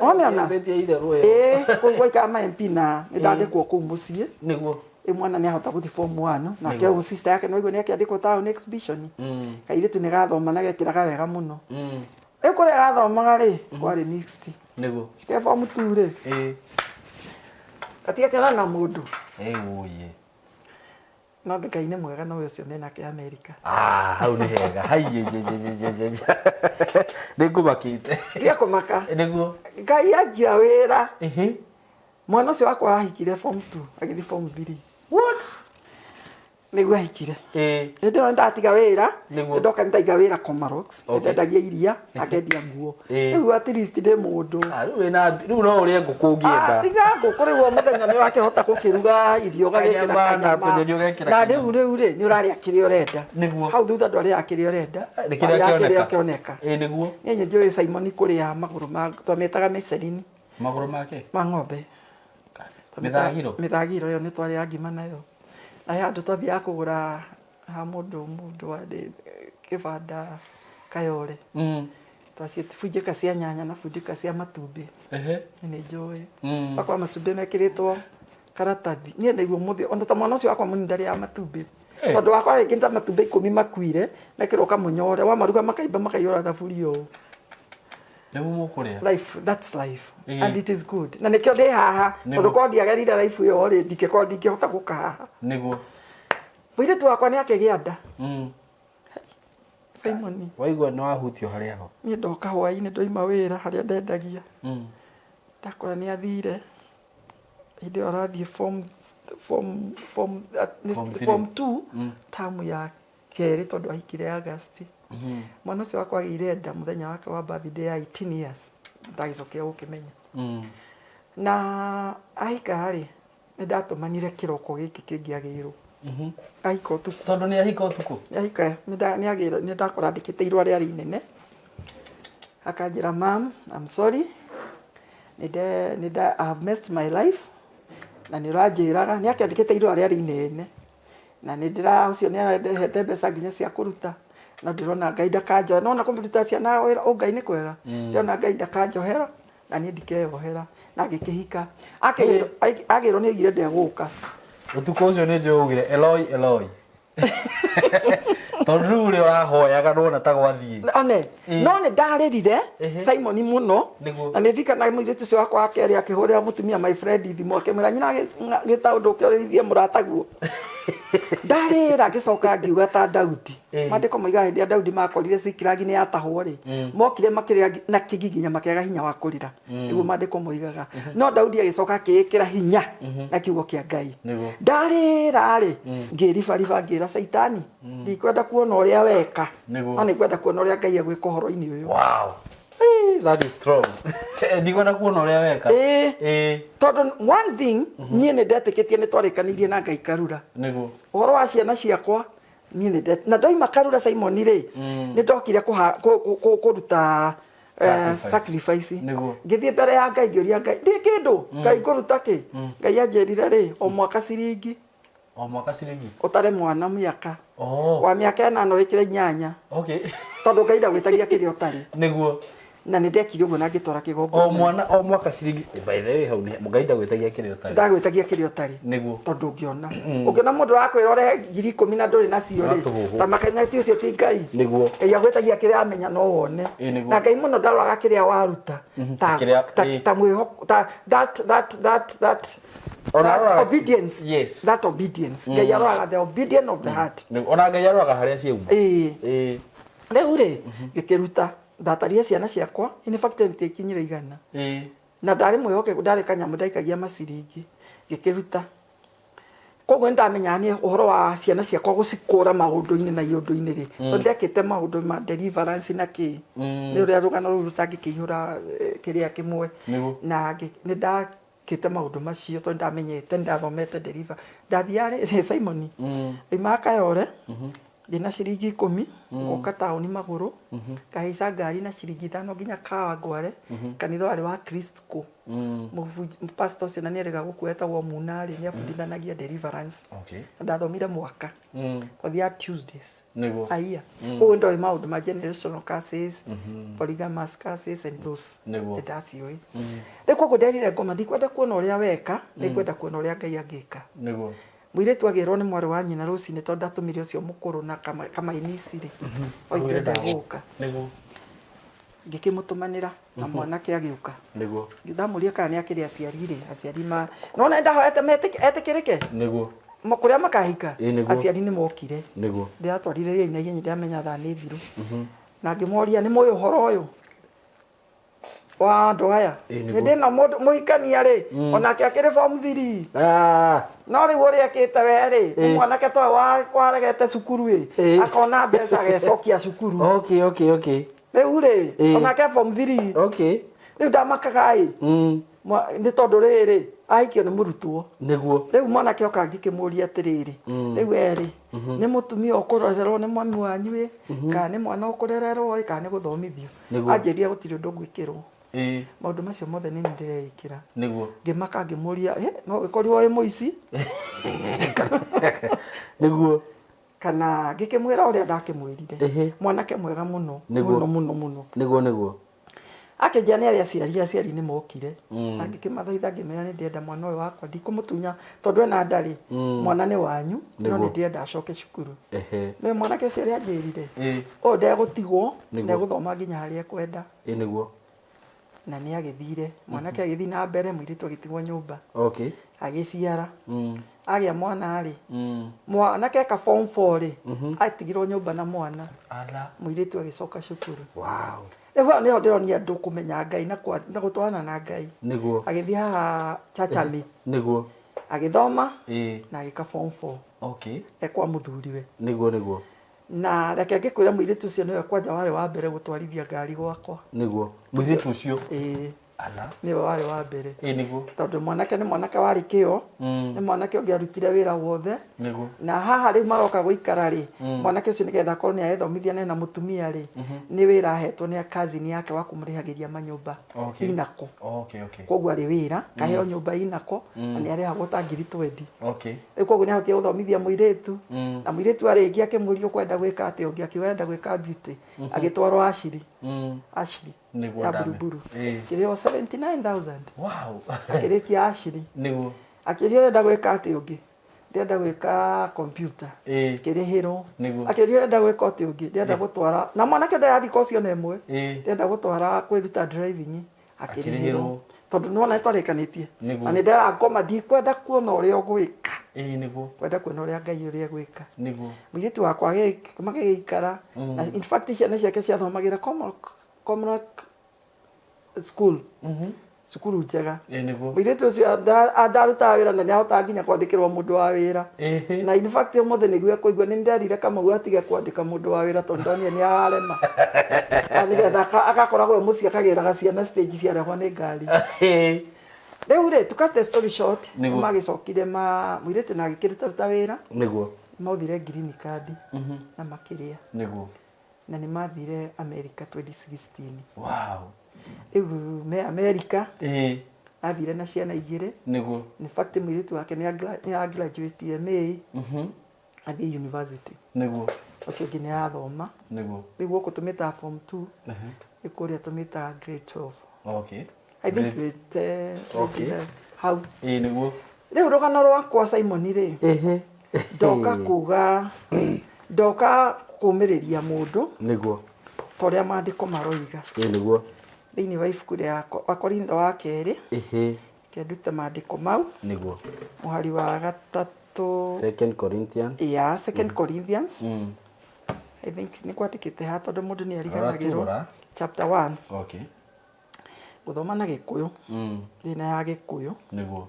ona estate ya itherũ kwa kama MP na ni ndandikwo kuu mucie niguo mwana ni ahota guthi form 1 na ke sister yake no igwe ni akiandikwo town exhibition kairitu ni gathoma na gekiraga wega muno kuria gathomaga ri kwari mixed niguo ke form 2 ri atiakera na mundu uye no Ngai ni mwega no ucio mena ke America hau ni hega hai ningubakite tia kumaka niguo Ngai ajia wira mwana ucio wakwa ahikire form 2 agithi form 3 what niguo ahikire ndo ndatiga wira ndoka ndaiga wira Comarox ndendagia iria akendia nguo niguo at least ndi mundu riu no urie nguku ngienda tiga nguku riu muthenya ni wakihota gukiruga irio gagikira kanyama na riu ri ni uraria kiria urenda hau thutha ndwari akiria urenda kiria kioneka niguo nyenye njui Simon kuria maguru ma twametaga meserini maguru make ma ng'ombe mithagiro yo ni twari agima nayo na andu twathia kugura ha mundu wandi kibanda Kayore twasiete fujika cia nyanya na fujika cia matumbi ni njui akwa matumbi mekiritwo karatathi ni ndaigua muthi onda ta mwana ucio akwa muni ndari ya matumbi tondu wakwa ringi nda matumbi 10 makuire mekirwo kamunyore wa maruga makaimba makaiyora thaburi o life that's life and it is good na nikio ndi haha tondu ko ndiagerire life yo ri ndikeko ndingihota guka haha niguo wire tu wakwa ni akigia nda Simon waigua no ahutio haria ho ni ndoka hwaini ndoima wira haria ndendagia ndakora ni athire inde arathie form 2 tamu ya keri tondu ahikire August mwana ucio wakwa agire nda muthenya wake wa birthday ya 18 years ndagicokera gukimenya na ahika ri ni ndatumanire kiroko giki kingiagirwo ahika utuku tondu ni ahika utuku ahika ni agira ni ndakora ndikite irwa ria rinene akanjira mam I'm sorry I've messed my life na ni rajiraga ni akiandikite irwa ria rinene na ni ndira ucio ni arehete mbeca nginya cia kuruta na ndirona Ngai ndakanjo nona komputa ciana wira Ngai ni kwega ndirona Ngai ndakanjohera na ni ndikeyohera na gikihika agirwo ni igire ndeguka utuko ucio ni njugire Eloi tondu uri wahoyaga nona ta gwathie one no ni ndarerire Simon muno na ni ndikana mwiritu cio wakwa akeri akihurira mutumia my friend thimo akemera nyina gitaundu kiorithie murataguo ndarira gicoka ngiuga ta Daudi mandiko moiga hindi Daudi makorire Sikiragi ni yatahwo ri mokire makirira na kigiginya makega hinya wa kurira niguo mandiko moigaga no Daudi agicoka akikira hinya na kiugo kia Ngai ndarira ri ngiribariba ngira Saitani ndikwenda kuona uria weka ani kwenda kuona uria Ngai agwika horo-ini uyu wow that is strong ndikwenda kuona uria weka tondu one thing nie ni ndetikitie ni twarikanirie na Ngai Karura niguo uhoro wa ciana ciakwa nie ni na ndoima Karura Simon ri ni ndokire kuruta sacrifice ngithie mbere ya Ngai ngiuria Ngai ndi kindu Ngai kuruta ki Ngai anjerire ri o mwaka ciringi utare mwana miaka wa miaka 8 wikire 8 okay tondu Ngai ndagwitagia kiria utari niguo na nä ndekire å guo na ngä twara kä gongo o mwaka ciringi by the way hau nä mugaida gwätagia kä rä å ndagwä tagia kä rä o tarä nĩguo tondå å ngä ona må ndå rakwä ra å rehe 10,000 na ndå rä nacio rä ta makenyeti å cio ti ngai nĩguo ngai agwä tagia kä rä amenya no wone na ngai må no ndaroraga kä rä a waruta ta mwä hoko that obedience yes that obedience ngai aroraga the obedience of the heart ona ngai aroraga harĩa ciauma rĩu rĩ ngĩkĩruta ndataria ciana ciakwa in fact nĩtĩkinyire 100 na ndarĩ mwĩhokeku ndarĩ kanyamũ ndaikagia maciringi ngĩkĩruta koguo nĩndamenya nĩ ũhoro wa ciana ciakwa gũcikũra maũndũ-inĩ na iũndũ-inĩ rĩ tondũ ndekĩte maũndũ ma deliverance na kĩ nĩ ũrĩa rũgano rũu rũtangĩkĩihũra kĩrĩa kĩmwe na nĩndakĩte maũndũ macio tondũ ndamenyete nĩndathomete deliver ndathiaga Simon imaga Kayole ndina ciringi 10 ngoka taũni magũrũ kahaica ngari na ciringi 5 nginya Kawangware kanitha warĩ wa Kristco pastor ũcio na nĩerĩga gũkueta wo munarĩ nĩ abundithanagia deliverance ndathomire mwaka twathia Tuesdays aya ũguo ndoĩ maũndũ ma generational curses polygamous curses and those ndaciũĩ rĩu koguo nderire ngoma ndikwenda kuona ũrĩa weka nĩngwenda kuona ũrĩa Ngai angĩka mũirĩtu agĩrwo nĩ mwarĩ wa nyina rũcinĩ tondũ ndatũmire ũcio mũkũrũ na kamainisi rĩ oigire ndagũka ngĩkĩmũtũmanĩra na mwanake agĩũka ndamũria kana nĩ akĩrĩ aciari rĩ aciari ma nona ndahoete etĩkĩrĩke kũrĩa makahika aciari nĩ mokire ndĩratwarire na ihenya ndĩramenya thaa nĩ thiru na ngĩmoria nĩ mũĩ ũhoro ũyũ wa andũ aya hĩndĩ na mũhikania rĩ onake akĩrĩ form 3 no rĩu ũrĩa ekĩte we rĩ mwanake towe waregete cukuru ĩ akona mbeca agecokia cukuru rĩu rĩ onake form 3 rĩu ndamakaga ĩ nĩ tondũ rĩrĩ ahikio nĩ mũrutwo rĩu mwanake oka ngĩkĩmũria atĩrĩrĩ rĩu erĩ nĩ mũtumia ũkũrererwo nĩ mami wanyu ĩ kana nĩ mwana ũkũrererwo ĩ kana nĩ gũthomithio anjĩrire gũtirĩ ũndũ ngwĩkĩrwo maũndũ macio mothe nĩ ndĩreĩkĩra ngĩmaka ngĩmũria no gĩkorirwo wĩ mũici kana ngĩkĩmwĩra ũrĩa ndakĩmwĩrire mwanake mwega mũno mũno akĩnjia nĩ arĩa aciari nĩ mokire ngĩkĩmathaitha ngĩmera nĩ ndĩrenda mwana ũyũ wakwa ndikũmũtunya tondũ ena ndarĩ mwana nĩ wanyu no nĩ ndĩrenda acoke cukuru nĩ mwanake ũcio ũrĩa anjĩrire ũyũ ndegũtigwo ndegũthoma nginya harĩa ekwenda na nĩ agĩthire mwanake agĩthiĩ na mbere mũirĩtu agĩtigwo nyũmba agĩciara agĩa mwana rĩ mwanake eka form 4 rĩ atigirwo nyũmba na mwana mũirĩtu agĩcoka cukuru rĩu nĩho ndĩronia andũ kũmenya Ngai na gũtwarana na Ngai agĩthiĩ haha Chachami agĩthoma na agĩka form 4 ekwa mũthuriwe na reke ngĩkwĩra mũirĩtu ũcio nĩwe kwanja warĩ wa mbere gũtwarithia ngari gwakwa mũirĩtu ũcio nĩwe warĩ wa mbere tondũ mwanake nĩ mwanake warĩ kĩo nĩ mwanake ũngĩarutire wĩra wothe na haha rĩu maroka gũikara rĩ mwanake ũcio nĩgetha akorwo nĩ aethomithia na mũtumia rĩ nĩ wĩra ahetwo nĩ cousin yake wa kũmũrĩhagĩria manyũmba inako koguo arĩ wĩra kaheo nyũmba inako na nĩ arĩhagwo ta 20,000 rĩu koguo nĩ ahotire gũthomithia mũirĩtu na mũirĩtu arĩngĩ akĩmũria ũkwenda gwĩka atĩ ũngĩ akiuga gwĩka beauty agĩtwarwo Ashley ya buruburu kĩrĩo 79,000 akĩrĩkia Ashley akĩrĩo ũrenda gwĩka atĩ ũngĩ ndĩrenda gwĩka computer kĩrĩhĩrwo akĩrĩo ũrenda gwĩka atĩ ũngĩ ndĩrenda gũtwara na mwanake ndarathiĩ kocio na ĩmwe ndĩrenda gũtwara kwĩruta driving akĩrĩhĩrwo tondũ nĩwona twarĩkanĩtie na nĩ ndĩrangoma ndikwenda kuona ũrĩa ũgwĩka kwenda kuona ũrĩa Ngai ũrĩa gwĩka mũirĩtu wakwa magĩgĩikara na in fact ciana ciake ciathomagĩra Comrock school cukuru njega mũirĩtu ũcio ndarutaga wĩra na nĩahotaga nginya kwandĩkĩrwo mũndũ wa wĩra na in fact ũmũthĩ nĩguo ekũigua nĩ nderire Kamau atige kwandĩka mũndũ wa wĩra tondũ ndonire nĩ ararema nĩgetha agakoragwo mũciĩ akagĩraga ciana stage ciarehwo nĩ ngari rĩu rĩ to cut the story short magĩcokire mũirĩtu na agĩkĩruta wĩra maũthire green card na makĩrĩa na nĩ mathire America 2016 rĩu me America athire na ciana igĩrĩ in fact mũirĩtu wake nĩ graduate MA athiĩ university ucio ngi nä athoma niguo rä u gå tå mä taga form 2 nä kå rä a tå mä taga grade 12 okay I think grade 10 Okay. hau niguo rä u rå rwakwa Simon rä ndoka kuga ndoka kå mä rä ria må ndå niguo ta å rä a mandä ko maroiga niguo thä inä wa ibuku rä Wakorintho wa kerä ke ndute mandä ko mau niguo må hari wa gatatå 2 Corinthians ya 2 Corinthians I think nä kwandä kä te ha tondå må ndå nä ariganagä rwo Aratugora. chapter 1 okay gå thoma na gä kå yå thä na ya gä kå yå niguo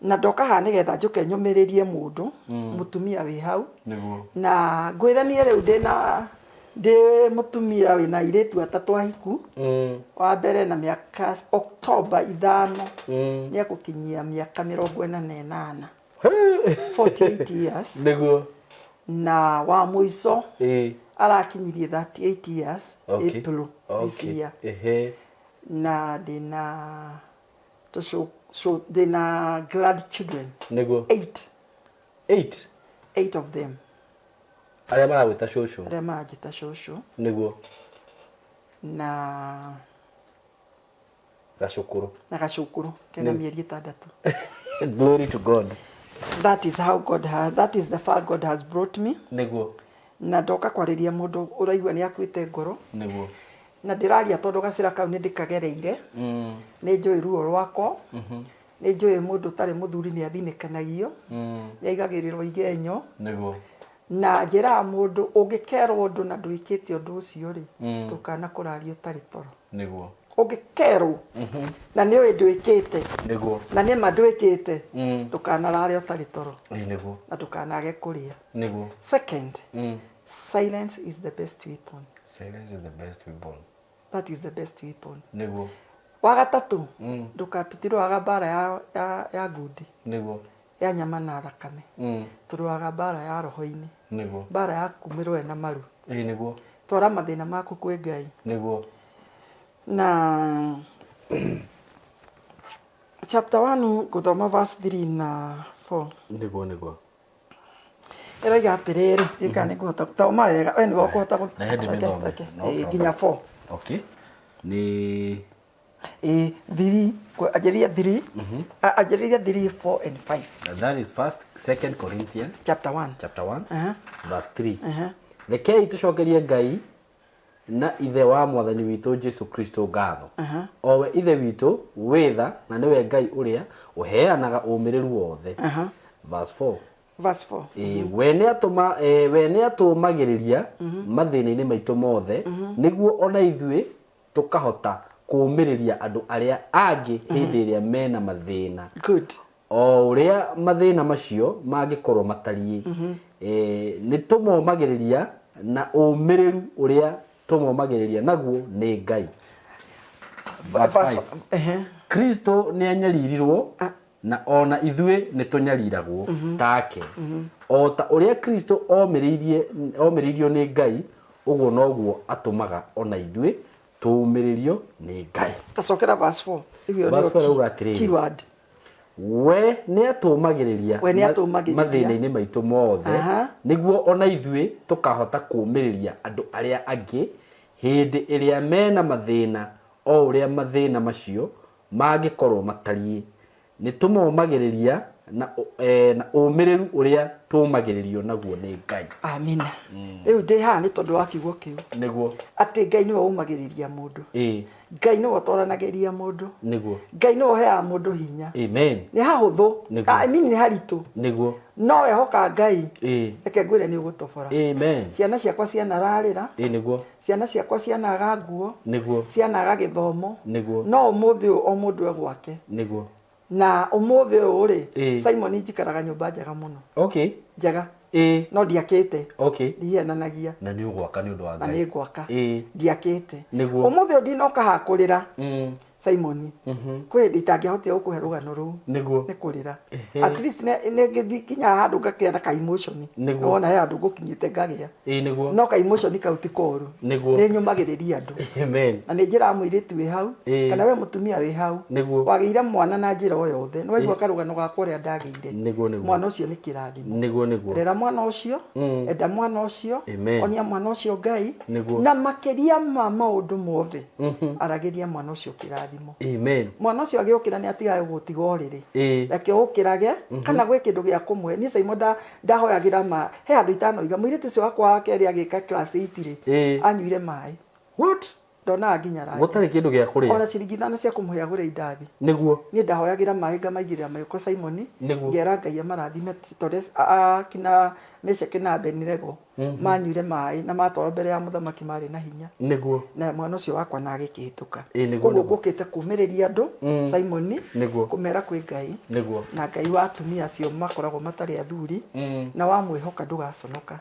na ndoka haha nä getha njå ke nyå mä rä rie må ndå må tumia wä hau niguo na ngwä ranie rä u ndä må tumia wä na irä tu atatå ahiku wa mbere na mä aka October 5 nä egå kinyia mä aka 48 48 years niguo na wa må ico arakinyirie 38 years Okay. April this year na ndina ndina grandchildren niguo 8 of them aria maragwita shosho aria manjita cũcũ niguo na gacukuru gacũkũrũ kena mĩeri 6 glory to God that is the far God has brought me niguo na ndoka kwarĩria mũndũ ũraigua nĩ akuĩte ngoro niguo na ndĩraria tondũ gacĩra kau nĩ ndĩkagereire nĩ njũĩ ruo rwakwa nĩ njũĩ mũndũ ũtarĩ mũthuri nĩ athinĩkanagio nĩ aigagĩrĩrwo igenyo niguo na njĩraga mũndũ ũngĩkerwo ũndũ na ndwĩkĩte ũndũ ũcio rĩ ndũkana kũraria ũtarĩ toro niguo ũngĩkerwo na nĩ ũĩ ndwĩkĩte niguo na nĩ ma ndwĩkĩte ndũkanarare ũtarĩ toro niguo na ndũkanage kũrĩa niguo second silence is the best weapon silence is the best weapon that is the best weapon niguo wa gatatũ ndũkatũtirwaga mbara ya ngundi niguo ya nyama na thakame tũrwaga mbara ya roho-inĩ niguo mbara ya kumĩrwo na maru niguo twara mathĩna maku kwĩ Ngai niguo na chapter 1 gũthoma verse 3 na 4 niguo ĩroiga atĩrĩrĩ ĩka nĩ kũhota thoma wega we nĩwe ũkũhota Na hĩndĩ mĩthome. No problem. nginya 4 okay ni 3 anjĩrĩria 3 anjĩrĩria 3 4 and 5 that is first 2 Corinthians chapter 1 chapter 1 verse 3 uh-huh. rekei tucokerie Ngai na ithe wa mwathani witũ Jesu Kristo ngatho owe ithe witũ witha na niwe Ngai uria uheanaga ũmĩrĩru wothe verse 4 verse 4 we nĩ atũmagĩrĩria mathĩna-inĩ maitũ mothe nĩguo ona ithuĩ tũkahota kũũmĩrĩria andũ arĩa angĩ hĩndĩ ĩrĩa mena mathĩna good o ũrĩa mathĩna macio mangĩkorwo matariĩ nĩ tũmomagĩrĩria na ũmĩrĩru ũrĩa tũmomagĩrĩria naguo nĩ Ngai Kristo nĩ anyaririrwo na ona ithuĩ nĩ tũnyariragwo take o ta ũrĩa Kristo omĩrĩirio nĩ Ngai ũguo noguo atũmaga ona ithuĩ tũũmĩrĩrio nĩ Ngai tacokera verse 4 Verse 4 rauga atĩrĩrĩ. keyword we nĩ atũmagĩrĩria We nĩ atũmagĩrĩria. mathĩna-inĩ maitũ mothe nĩguo ona ithuĩ tũkahota kũũmĩrĩria andũ arĩa angĩ hĩndĩ ĩrĩa mena mathĩna o ũrĩa mathĩna macio mangĩkorwo matariĩ nĩ tũmomagĩrĩria na ũmĩrĩru ũrĩa tũmagĩrĩrio naguo nĩ Ngai amina rĩu ndĩ haha nĩ tondũ wa kiugo kĩu nĩguo atĩ Ngai nĩwe ũmagĩrĩria mũndũ Ngai nĩwe ũtwaranagĩria mũndũ nĩguo Ngai nĩwe ũheaga mũndũ hinya amen nĩ hahũthũ Nĩguo. I mean nĩ haritũ nĩguo no wehoka Ngai ĩ reke ngwĩre nĩ ũgũtobora amen ciana ciakwa cianararĩra nĩguo ciana ciakwa cianaga nguo nĩguo cianaga gĩthomo nĩguo no ũmũthĩ ũyũ o mũndũ e gwake nĩguo na ũmũthĩ ũyũ rĩ Ĩ. Simon njikaraga nyũmba njega mũno okay njega ĩ no ndiakĩte okay ndihiananagia na nĩ ũgwaka nĩ ũndũ wa na Ngai nĩ ngwaka ĩ ndiakĩte Nĩguo. ũmũthĩ ũyũ ndinoka haha kũrĩra Simon kwe nditangĩahotire gũkũhe rũgano rũu nĩguo nĩ kũrĩra at least nĩ ngĩthi kinya handũ ngakĩra ka emotion wona he handũ ngũkinyĩte ngagĩa nĩguo no ka emotion kau ti koru nĩ nyũmagĩrĩria andũ amen na nĩ njĩra mũirĩtu wĩ hau kana we mũtumia wĩ hau wagĩire mwana na njĩra o yothe nĩ waigua karũgano gakwa ũrĩa ndagĩire mwana ũcio nĩ kĩrathimo rera mwana ũcio enda mwana ũcio onia mwana ũcio Ngai na makĩria ma maũndũ mothe aragĩria mwana ũcio kĩrathimo amen mwana ũcio agĩũkĩra nĩ atigaga gũtiga ũrĩrĩ reke ũkĩrage kana gwĩ kĩndũ gĩa kũmwe niĩ Simon ndahoyagĩra ma he andũ itanoiga mũirĩtu ũcio wakwa wa kerĩ agĩka class 8 rĩ anyuire maĩ what ndona nginya rangi gũtarĩ kĩndũ gĩa kũrĩa ona ciringi 5 cia kũmũhe agũre indathi nĩguo niĩ ndahoyagĩra maĩ ngamaigĩrĩra maiko Simon ngera Ngai amarathime tondũ kina Meshaki na Abednego manyuire maĩ na matwara mbere ya mũthamaki marĩ na hinya nĩguo na mwana ũcio wakwa na agĩkĩhĩtũka koguo ngũkĩte kũmĩrĩria andũ Simon kũmera kwĩ Ngai na Ngai wa atumia acio makoragwo matarĩ athuri na wamwĩhoka ndũgaconoka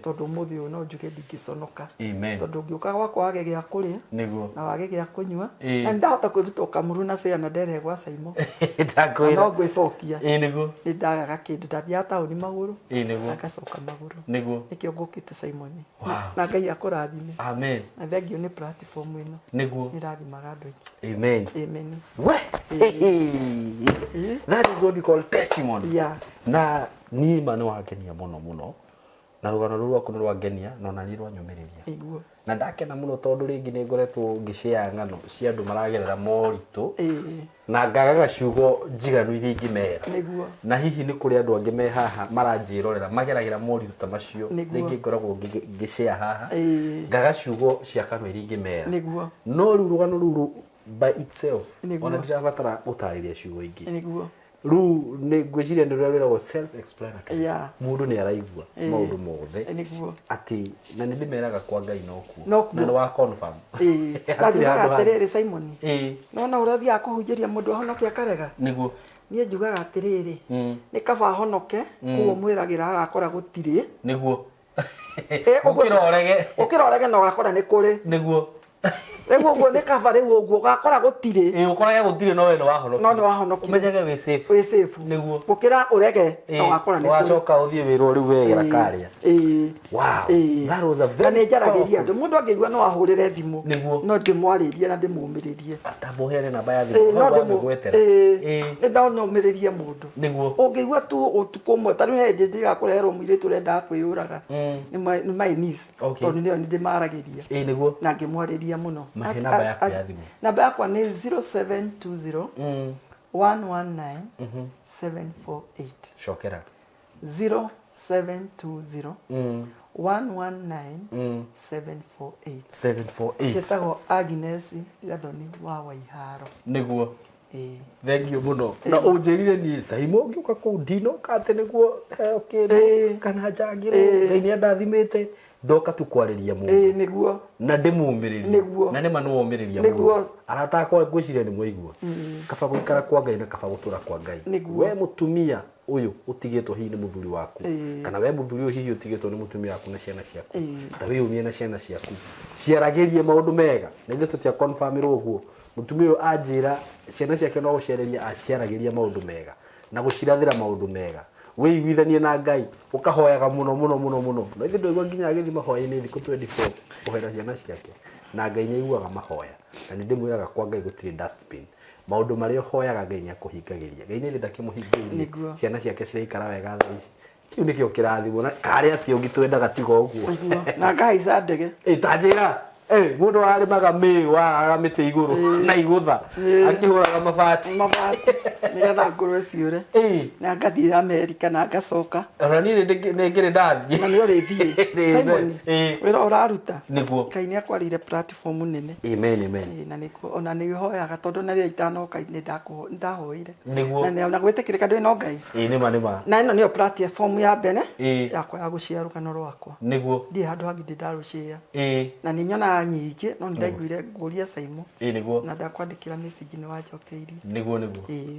tondũ mũthĩ ũyũ no njuge ndingĩconoka tondũ ũngĩũka gwakwa wage gĩa kũrĩa na wage gĩa kũnyua na ndahota kwĩruta ũkamuru na bĩa na ndere gwa Simon no ngwĩcokia nĩ ndagaga kĩndũ ndathiaga taũni magũrũ agacoka magũrũ nĩkĩo ngũkĩte Simon na Ngai akũrathime amen na thengiũ nĩ platform ĩno nĩ rathimaga andũ aingĩ amen amen that is what we call testimony na niĩ ma nĩ wakenia mũno na rũgano rũu rwaku nĩ rwangenia no na nĩ rwanyũmĩrĩria na ndakena mũno tondũ rĩngĩ nĩ ngoretwo ngĩshare ng'ano cia andũ maragerera moritũ na ngagaga ciugo njiganu iria ingĩmera na hihi nĩ kũrĩ andũ angĩ me haha maranjĩrorera mageragĩra moritũ ta macio rĩngĩ ngoragwo ngĩshare haha ngaga ciugo cia kanua iria ingĩmera no rĩu rũgano rũu by itself ona ndirabatara gũtarĩria ciugo ingĩ rĩu nĩ ngwĩciria nĩ rũrĩa rwĩragwo self explanatory mũndũ nĩ araigua maũndũ mothe atĩ na nĩ ndĩmeraga kwa Ngai no kuo na nĩ wa confirm ndathiaga atĩrĩrĩ Simon nona ũrĩa ũthiaga kũhunjĩria mũndũ ahonoke akarega nĩguo niĩ njugaga atĩrĩrĩ nĩ kaba ahonoke koguo mwĩragĩra agakora gũtirĩ nĩguo ũkĩrorege na ũgakora nĩ kũrĩ nĩguo rĩu ũguo nĩ kaba rĩu ũguo ũgakora gũtirĩ ũkorage gũtirĩ no we nĩ wahonokia ũmenyage wĩ safe nĩguo gũkĩra ũrege na ũgakora nĩ kũrĩ wacoka ũthiĩ wĩrwo rĩu wegera karĩa wow that was a very njaragĩria andũ mũndũ angĩigua no ahũrĩre thimũ no ndĩmwarĩrie na ndĩmũmĩrĩrie atambohere namba ya thimũ no ndĩmũgwetera nĩ ndanomĩrĩrie mũndũ nĩguo ũngĩigua tu ũtukũ ũmwe tarĩ hĩndĩ ndĩgakũreherwo mũirĩtu ũrenda kwĩyũraga nĩ my niece tondũ nĩyo nĩndĩmaragĩria nĩguo na ngĩmwarĩria mũno namba yakwa ya thimũ namba yakwa nĩ 0720 119 748 cokera 0720 119 748 Ketagwo Agnes Gathoni wa Waiharo nĩguo thengio mũno na ũnjĩrire niĩ Simon ngĩũka kũu ndinoka atĩ nĩguo heo kĩndũ kana njangĩrwo Ngai nĩ andathimĩte ndoka tu kwarĩria mũndũ nĩguo na ndĩmũmĩrĩrie na nĩ ma nĩ womĩrĩria mũndũ arata akwa ngwĩciria nĩ mwaigua kaba gũikara kwa Ngai na kaba gũtũra kwa Ngai we mũtumia ũyũ ũtigĩtwo hihi nĩ mũthuri waku kana we mũthuri ũyũ hihi ũtigĩtwo nĩ mũtumia waku na ciana ciaku ta wĩyumie na ciana ciaku ciaragĩrie maũndũ mega na ithuĩ tũtia confirmĩrwo ũguo mũtumia ũyũ anjĩra ciana ciake no gũcereria aciaragĩria maũndũ mega na gũcirathĩra maũndũ mega wĩiguithanie na Ngai ũkahoyaga mũno na ithuĩ ndũigua nginya agĩthiĩ mahoya-inĩ thikũ 24 kũhoera ciana ciake na Ngai nĩ aiguaga mahoya na nĩ ndĩmwĩraga kwa Ngai gũtirĩ dustbin maũndũ marĩa ũhoyaga Ngai nĩ akũhingagĩria Ngai nĩ ndakĩmũhingĩria ciana ciake ciraikara wega thaa ici kĩu nĩkĩo kĩrathimo na karĩa atĩ ũngĩtwendaga tiga ũguo na ngahaica ndege tanjĩra mũndũ ararĩmaga mĩĩ mĩtĩ igũrũ na igũtha akĩhũraga mabati nĩgetha ngũrwe ciũre na ngathiĩ Amerika na ngacoka ona niĩ nĩngĩrĩ ndathiĩ na nĩ ũrĩthiĩ Simon wĩra ũraruta nĩguo Ngai nĩ akwarĩire platform nene amen na nĩkuo ona nĩ hoyaga tondũ na rĩrĩa itanoka nĩ ndahoire nĩguo na gwĩtĩkĩrĩka ndwĩ no Ngai nĩma na ĩno nĩyo platform ya mbere yakwa ya gũshare rũgano rwakwa nĩguo ndiĩ handũ hangĩ ndarũshare na nĩ nyonaga nyingĩ no ndaiguire ngũria Simon nĩguo na ndakwandĩkĩra message nĩ wanjokeirie nĩguo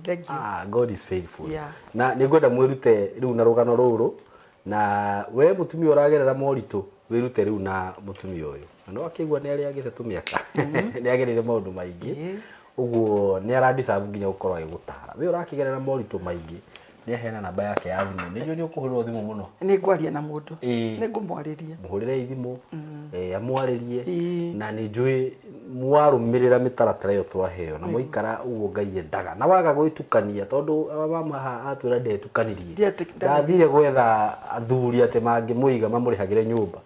thank you God is faithful na nĩngwenda mwĩrute rĩu na rũgano rũrũ na we mũtumia ũragerera moritũ wĩrute rĩu na mũtumia ũyũ na no akĩigua nĩ arĩa agĩte tũmĩaka nĩ agereire maũndũ maingĩ uguo ni aradiserve nginya gukorwo agigutara we urakigerera moritu maingi ni ahena namba yake ya thimu nijo ni ukuhurwo thimu muno ni ngwaria na mundu ni ngumwariria muhurire thimu amwaririe na ni njui mwarumirira mitaratara yo twaheo na muikara uguo Ngai endaga na waga gwitukania tondu mama atwira ndetukanirie ndathire gwetha athuri ate mangi muiga mamurihagire nyumba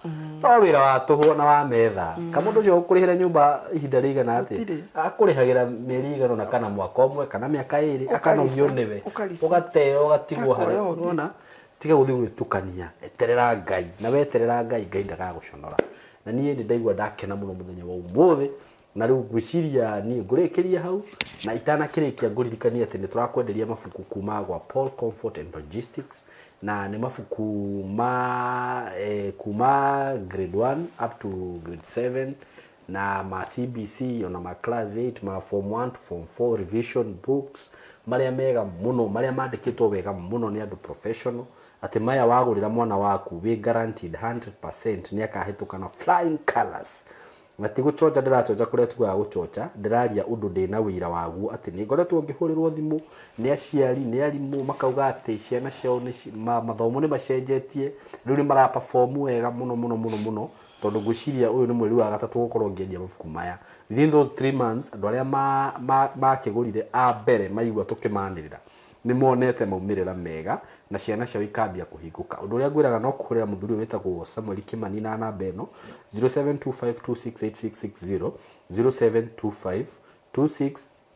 no wira wa tuhu na wa metha kamundu cio ukurihira nyumba ihinda rigana ati akurihagira meri igana na kana mwaka omwe kana miaka iri akanogio niwe ugateo ugatigwo hari unaona tiga guthi gwitukania eterera Ngai na weterera Ngai Ngai ndagaguconora na niĩ ndĩ ndaigua ndakena muno muthenya wa umuthi na rĩu ngwĩciria niĩ ngũrĩkĩria hau na itanakĩrĩkia ngũririkania atĩ nĩ tũrakwenderia mabuku kuma gwa Paul Comfort and Logistics na nĩ mabuku ma kuma grade 1 up to grade 7 na ma CBC ona ma class 8 ma form 1 to form 4 revision books marĩa mega muno marĩa mandĩkĩtwo wega muno nĩ andũ professional ati maya wagurira mwana waku we guaranteed 100% ni akahituka na flying colors na tiguchocha ndirachocha kuria tuga guchocha ndiraria undu ndina wira wagu ati ni ngoretwo ngihurirwo thimu ni aciari ni arimu makauga ati ciana ciao ni mathomo ni macenjetie riu ni mara perform wega muno tondu gwiciria uyu ni mweri wa gatatu gukorwo ngiendia mabuku maya within those 3 months andu aria makigurire a mbere maigua tukimanirira ni monete maumirira mega na ciana ciao ikambia kuhinguka undu uria ngwiraga no kuhurira muthuri wetagwo Samuel Kimani na namba eno 0725268660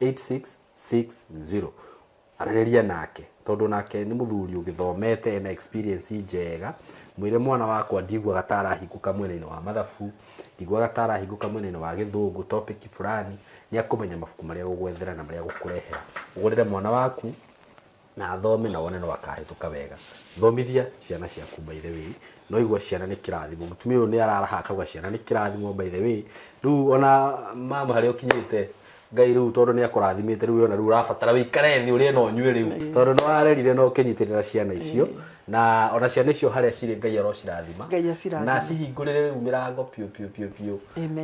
0725268660 arareria nake tondu nake ni muthuri ugithomete na experience njega mwire mwana wakwa ndigwa gatara hinguka mwene wa mathabu ndigwa gatara hinguka mwene wa githungu topic fulani ni akumenya mafuku maria gugwethera na maria gukurehera ugurire mwana waku na thome na wone no akahituka wega thomithia ciana ciaku by the way no igwa ciana ni kirathimo mutumi uyu ni araraha akauga ciana ni kirathimo by the way riu ona mama hari ukinyite Ngai riu tondu ni akurathimite riu ona riu urabatara wikare thi uri no nywe riu tondu no arerire no kinyitirira ciana icio na ona ciana icio haria ciri Ngai arocirathima na cihingurire riu mirango piu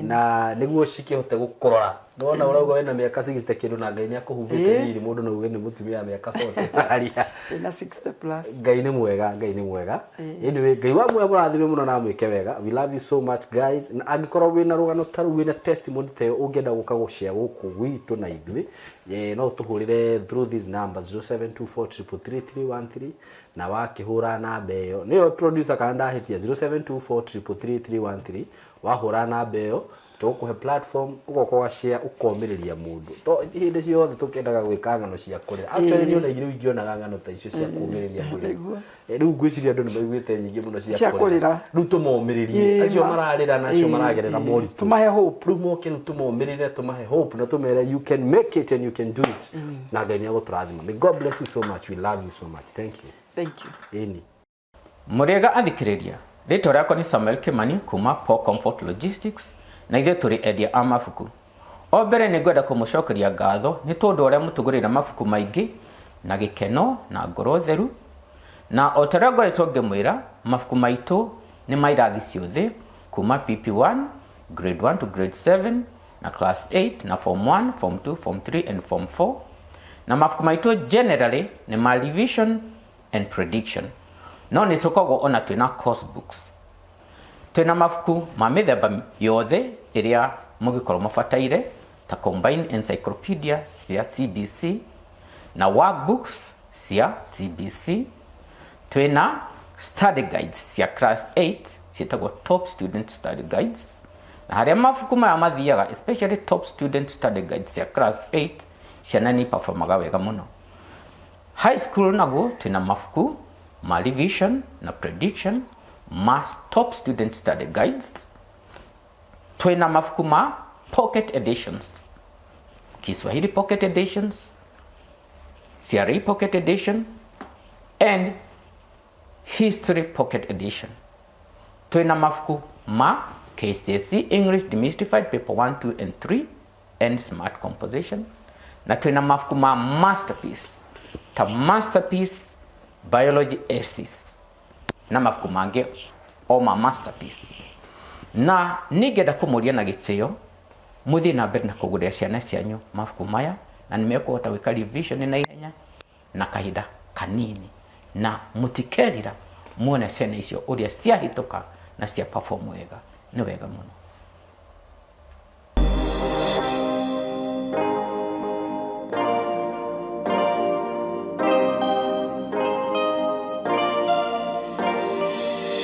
na niguo cikihote gukorora nona urauga wena miaka 60 kindu na Ngai ni akuhubite niri mundu no uge ni mutumia miaka 40 haria na 60 plus Ngai ni mwega anyway Ngai wa mwe burathime muno na mwike wega we love you so much guys na angikorwo wina rugano taru wina testimony te ungienda guka gushare guku witu na ithui no tuhurire through these numbers 0724333313 na wakihura namba iyo niyo producer kana ndahitia 0724333313 wahura namba iyo tukuhe platform ugokoga share ukomiriria mundu to hinde ciothe tukendaga gwika ngano cia kurira actually ni ona igiri ungiona ngano ta icio cia kumiriria mundu riu ngwiciria andu ni maiguite nyingi muno cia kurira riu tumomiririe acio mararira na acio maragerera mori tumahe hope riu moke tumomirire tumahe hope na tumere you can make it and you can do it na Ngai ni aguturathima. May God bless you so much, we love you so much, thank you Eni muriega athikiriria rito riakwa ni Samuel Kimani kuma Paul Comfort Logistics na ithe turi endia a mabuku o mbere ni ngwenda kumucokeria ngatho ni tondu uria mutugurira mabuku maingi na gikeno na ngoro theru na o taria ngoretwo ngimwira mabuku maitu ni mairathi ciothe kuma PP1 grade 1 to grade 7 na class 8 na form 1 form 2 form 3 and form 4 na mabuku maitu generally ni ma revision and prediction no ni tukoragwo ona twina course books twina mabuku ma mithemba yothe iria mugikorwo mabataire ta combined encyclopedia cia CBC na workbooks cia CBC twina study guides cia class 8 cietagwo top student study guides na haria mabuku maya mathiaga especially top student study guides cia class 8 ciana ni performaga wega muno. High school nago twina mabuku ma revision na prediction ma top student study guides twina mabuku ma pocket editions Kiswahili pocket editions CRE pocket edition and history pocket edition twina mabuku ma KCSE English Demystified paper 1 2 and 3 and smart composition na twina mabuku ma masterpiece ta masterpiece biology essays na mabuku mangi o ma masterpiece na ningenda kumuria na gitio muthie na mbere na kugurira ciana cianyu mabuku maya na nimekuhota gwika revision na ihenya na kahinda kanini na mutikerira muone ciana icio uria ciahituka na cia perform wega ni wega muno.